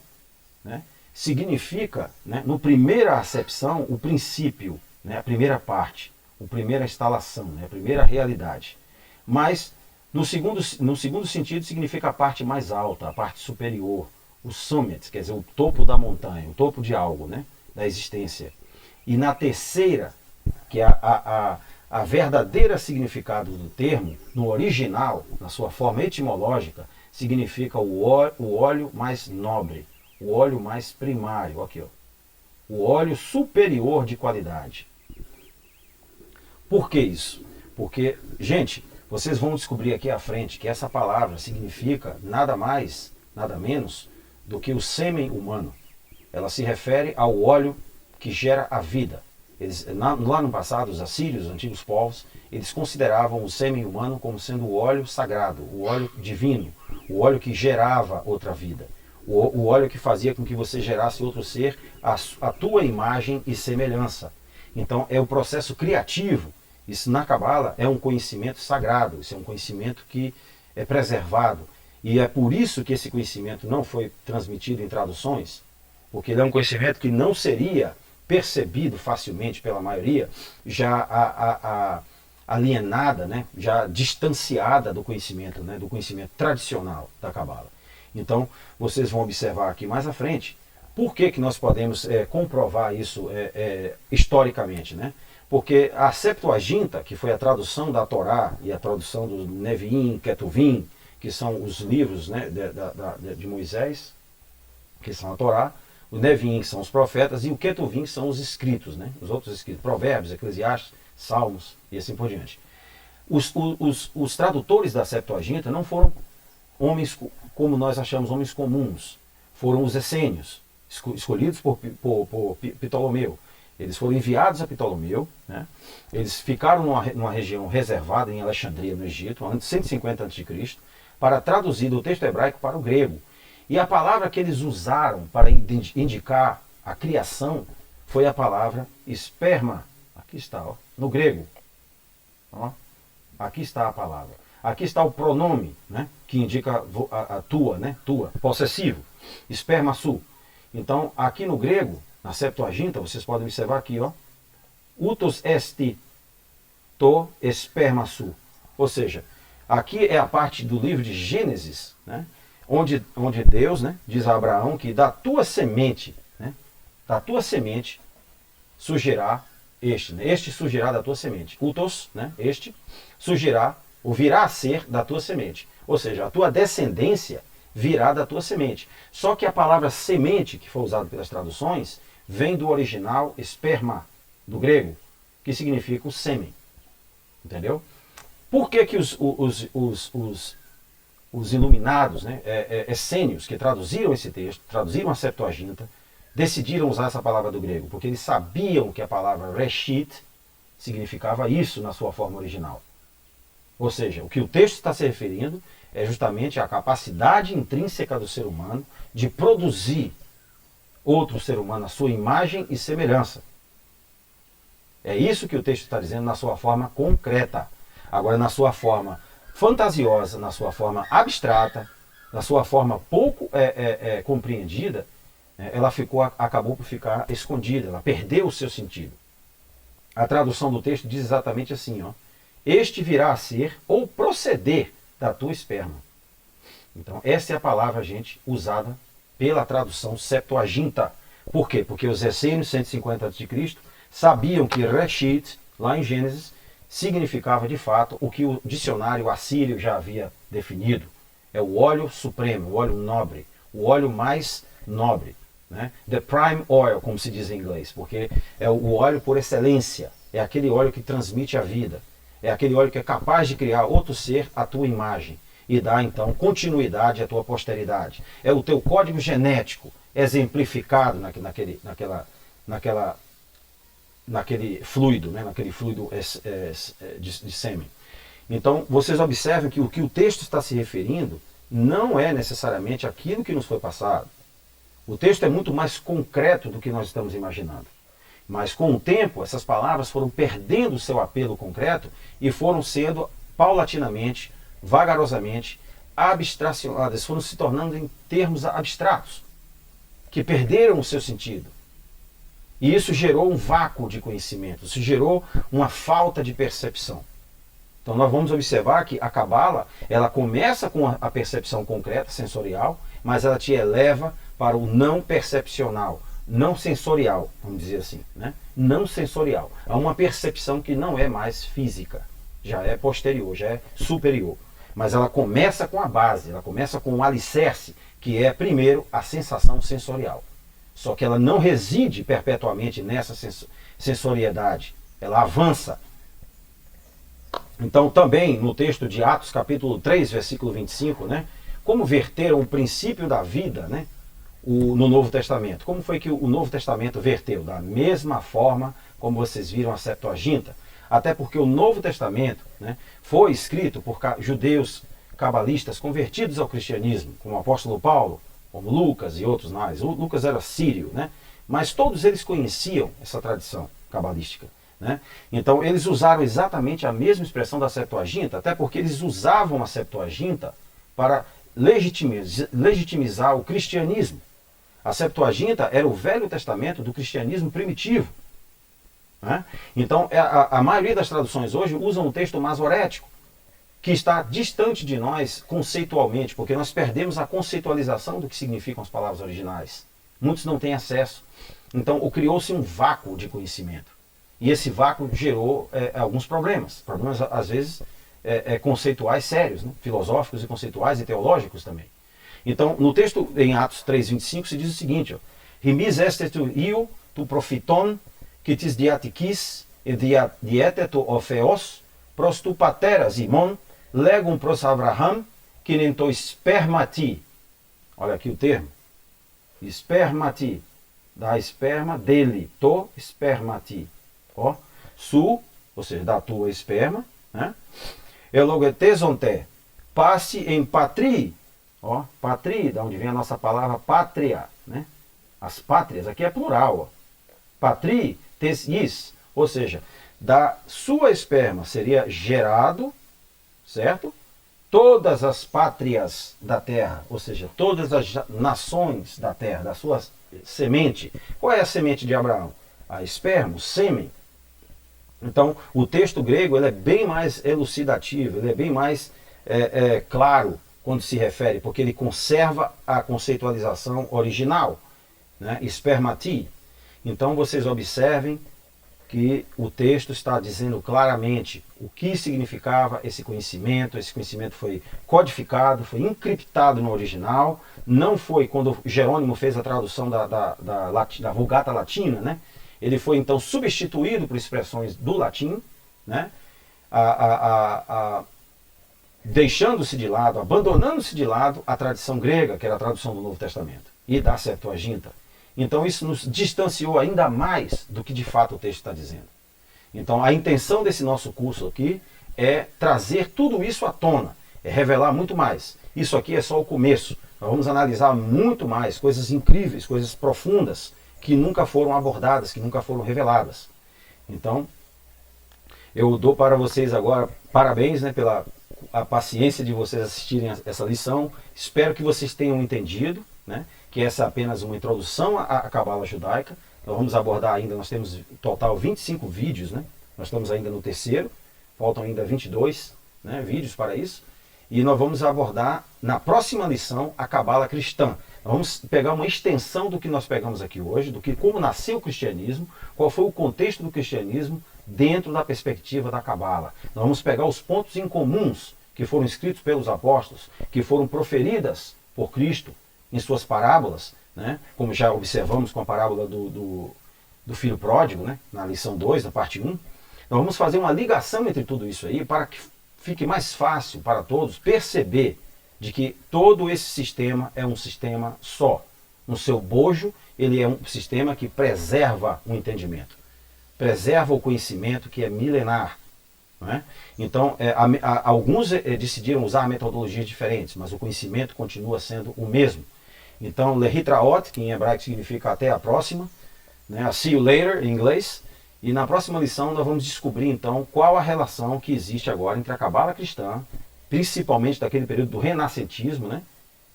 né, significa, né, no primeira acepção, o princípio, né, a primeira parte, a primeira instalação, né, a primeira realidade. Mas, no segundo sentido, significa a parte mais alta, a parte superior, o summit, quer dizer, o topo da montanha, o topo de algo, né, da existência. E na terceira, que é a verdadeira significado do termo, no original, na sua forma etimológica, significa o óleo mais nobre, o óleo mais primário, aqui, ó, o óleo superior de qualidade. Por que isso? Porque, gente, vocês vão descobrir aqui à frente que essa palavra significa nada mais, nada menos do que o sêmen humano. Ela se refere ao óleo que gera a vida. Lá no passado, os assírios, os antigos povos, eles consideravam o sêmen humano como sendo o óleo sagrado, o óleo divino, o óleo que gerava outra vida, o óleo que fazia com que você gerasse outro ser, a tua imagem e semelhança. Então é o processo criativo. Isso na Cabala é um conhecimento sagrado, isso é um conhecimento que é preservado. E é por isso que esse conhecimento não foi transmitido em traduções, porque ele é um conhecimento que não seria percebido facilmente pela maioria, já alienada, né, já distanciada do conhecimento, né, do conhecimento tradicional da Cabala. Então, vocês vão observar aqui mais à frente, por que nós podemos comprovar isso historicamente, né? Porque a Septuaginta, que foi a tradução da Torá e a tradução do Neviim, Ketuvim, que são os livros, né, de Moisés, que são a Torá, o Neviim, que são os profetas, e o Ketuvim, que são os escritos, né, os outros escritos, Provérbios, Eclesiastes, Salmos e assim por diante. Os tradutores da Septuaginta não foram homens como nós achamos, homens comuns, foram os essênios, escolhidos por Ptolomeu. Eles foram enviados a Ptolomeu, né? Eles ficaram numa região reservada em Alexandria, no Egito, antes de 150 a.C., para traduzir do texto hebraico para o grego. E a palavra que eles usaram para indicar a criação foi a palavra esperma. Aqui está, ó, no grego. Ó, aqui está a palavra. Aqui está o pronome, né, que indica a tua, né, tua, possessivo, esperma su. Então, aqui no grego, na Septuaginta, vocês podem observar aqui, ó, utos esti to esperma su. Ou seja, aqui é a parte do livro de Gênesis, né, onde Deus, né, diz a Abraão que da tua semente, né, da tua semente surgirá este, né, este surgirá da tua semente. Utos, né, este, surgirá, ou virá a ser da tua semente. Ou seja, a tua descendência virá da tua semente. Só que a palavra semente, que foi usada pelas traduções, vem do original esperma, do grego, que significa o sêmen. Entendeu? Por que os iluminados, né, essênios, que traduziram esse texto, traduziram a Septuaginta, decidiram usar essa palavra do grego? Porque eles sabiam que a palavra reshit significava isso na sua forma original. Ou seja, o que o texto está se referindo é justamente a capacidade intrínseca do ser humano de produzir outro ser humano à sua imagem e semelhança. É isso que o texto está dizendo na sua forma concreta. Agora, na sua forma fantasiosa, na sua forma abstrata, na sua forma pouco compreendida, ela acabou por ficar escondida, ela perdeu o seu sentido. A tradução do texto diz exatamente assim, ó, este virá a ser ou proceder da tua esperma. Então, essa é a palavra, gente, usada pela tradução Septuaginta. Por quê? Porque os essênios, 150 a.C., sabiam que Reshit, lá em Gênesis, significava de fato o que o dicionário assírio já havia definido. É o óleo supremo, o óleo nobre, o óleo mais nobre. Né? The prime oil, como se diz em inglês, porque é o óleo por excelência, é aquele óleo que transmite a vida, é aquele óleo que é capaz de criar outro ser à tua imagem e dar então continuidade à tua posteridade. É o teu código genético exemplificado naquele, naquele fluido, né, naquele fluido de sêmen. Então, vocês observem que o que o texto está se referindo não é necessariamente aquilo que nos foi passado. O texto é muito mais concreto do que nós estamos imaginando. Mas com o tempo, essas palavras foram perdendo o seu apelo concreto e foram sendo paulatinamente, vagarosamente, abstracionadas, foram se tornando em termos abstratos, que perderam o seu sentido. E isso gerou um vácuo de conhecimento, isso gerou uma falta de percepção. Então nós vamos observar que a Cabala, ela começa com a percepção concreta, sensorial, mas ela te eleva para o não percepcional, não sensorial, vamos dizer assim, né? Não sensorial. Há uma percepção que não é mais física, já é posterior, já é superior. Mas ela começa com a base, ela começa com o alicerce, que é primeiro a sensação sensorial. Só que ela não reside perpetuamente nessa sensoriedade, ela avança. Então também no texto de Atos capítulo 3, versículo 25, né? Como verteram o princípio da vida, né? No Novo Testamento. Como foi que o Novo Testamento verteu? Da mesma forma como vocês viram a Septuaginta. Até porque o Novo Testamento, né, foi escrito por judeus cabalistas convertidos ao cristianismo, como o apóstolo Paulo, como Lucas e outros mais. O Lucas era sírio, né? Mas todos eles conheciam essa tradição cabalística, né? Então eles usaram exatamente a mesma expressão da Septuaginta, até porque eles usavam a Septuaginta para legitimizar o cristianismo. A Septuaginta era o Velho Testamento do cristianismo primitivo, né? Então a maioria das traduções hoje usam um texto masorético, que está distante de nós conceitualmente, porque nós perdemos a conceitualização do que significam as palavras originais. Muitos não têm acesso. Então criou-se um vácuo de conhecimento. E esse vácuo gerou alguns problemas. Problemas, às vezes, conceituais sérios, né? Filosóficos e conceituais e teológicos também. Então, no texto em Atos 3:25 se diz o seguinte: Rimis este tu io, tu profiton, que tis diatikis, e dieteto ofeos, pros tu pateras imon, legum pros Abraham, que nem to spermati. Olha aqui o termo. Spermati. Da esperma dele. To spermati. Ó. Su, ou seja, da tua esperma. Né? Elogetesonte. Passe em patri. Ó. Patri, da onde vem a nossa palavra pátria. Né? As pátrias, aqui é plural. Ó. Patri, tes is. Ou seja, da sua esperma seria gerado, certo? Todas as pátrias da terra, ou seja, todas as nações da terra, da sua semente. Qual é a semente de Abraão? A esperma, o sêmen. Então, o texto grego ele é bem mais elucidativo, ele é bem mais claro quando se refere, porque ele conserva a conceitualização original, né? Spermati. Então, vocês observem que o texto está dizendo claramente o que significava esse conhecimento foi codificado, foi encriptado no original, não foi quando Jerônimo fez a tradução da Vulgata Latina, né? Ele foi então substituído por expressões do latim, né? Deixando-se de lado, abandonando-se de lado a tradição grega, que era a tradução do Novo Testamento, e da Septuaginta. Então isso nos distanciou ainda mais do que de fato o texto está dizendo. Então a intenção desse nosso curso aqui é trazer tudo isso à tona, é revelar muito mais. Isso aqui é só o começo. Nós vamos analisar muito mais, coisas incríveis, coisas profundas, que nunca foram abordadas, que nunca foram reveladas. Então, eu dou para vocês agora parabéns, né, pela a paciência de vocês assistirem essa lição. Espero que vocês tenham entendido, né, que essa é apenas uma introdução à Cabala judaica. Nós vamos abordar ainda, nós temos em total 25 vídeos, né? Nós estamos ainda no terceiro, faltam ainda 22, né, vídeos para isso. E nós vamos abordar na próxima lição a Cabala cristã. Nós vamos pegar uma extensão do que nós pegamos aqui hoje, do que como nasceu o cristianismo, qual foi o contexto do cristianismo dentro da perspectiva da Cabala. Nós vamos pegar os pontos incomuns que foram escritos pelos apóstolos, que foram proferidas por Cristo em suas parábolas, né? Como já observamos com a parábola do filho pródigo, né? Na lição 2, na parte 1. Nós vamos fazer uma ligação entre tudo isso aí para que fique mais fácil para todos perceber de que todo esse sistema é um sistema só. No seu bojo, ele é um sistema que preserva o entendimento, preserva o conhecimento que é milenar. Não é? Então, alguns decidiram usar metodologias diferentes, mas o conhecimento continua sendo o mesmo. Então, lehitraot, que em hebraico significa até a próxima, né, a See You Later em inglês, e na próxima lição nós vamos descobrir então qual a relação que existe agora entre a cabala cristã, principalmente daquele período do renascentismo, né,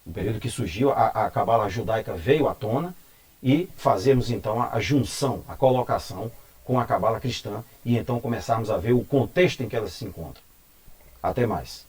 um período que surgiu, a cabala judaica veio à tona, e fazermos então a junção, a colocação com a cabala cristã, e então começarmos a ver o contexto em que elas se encontram. Até mais.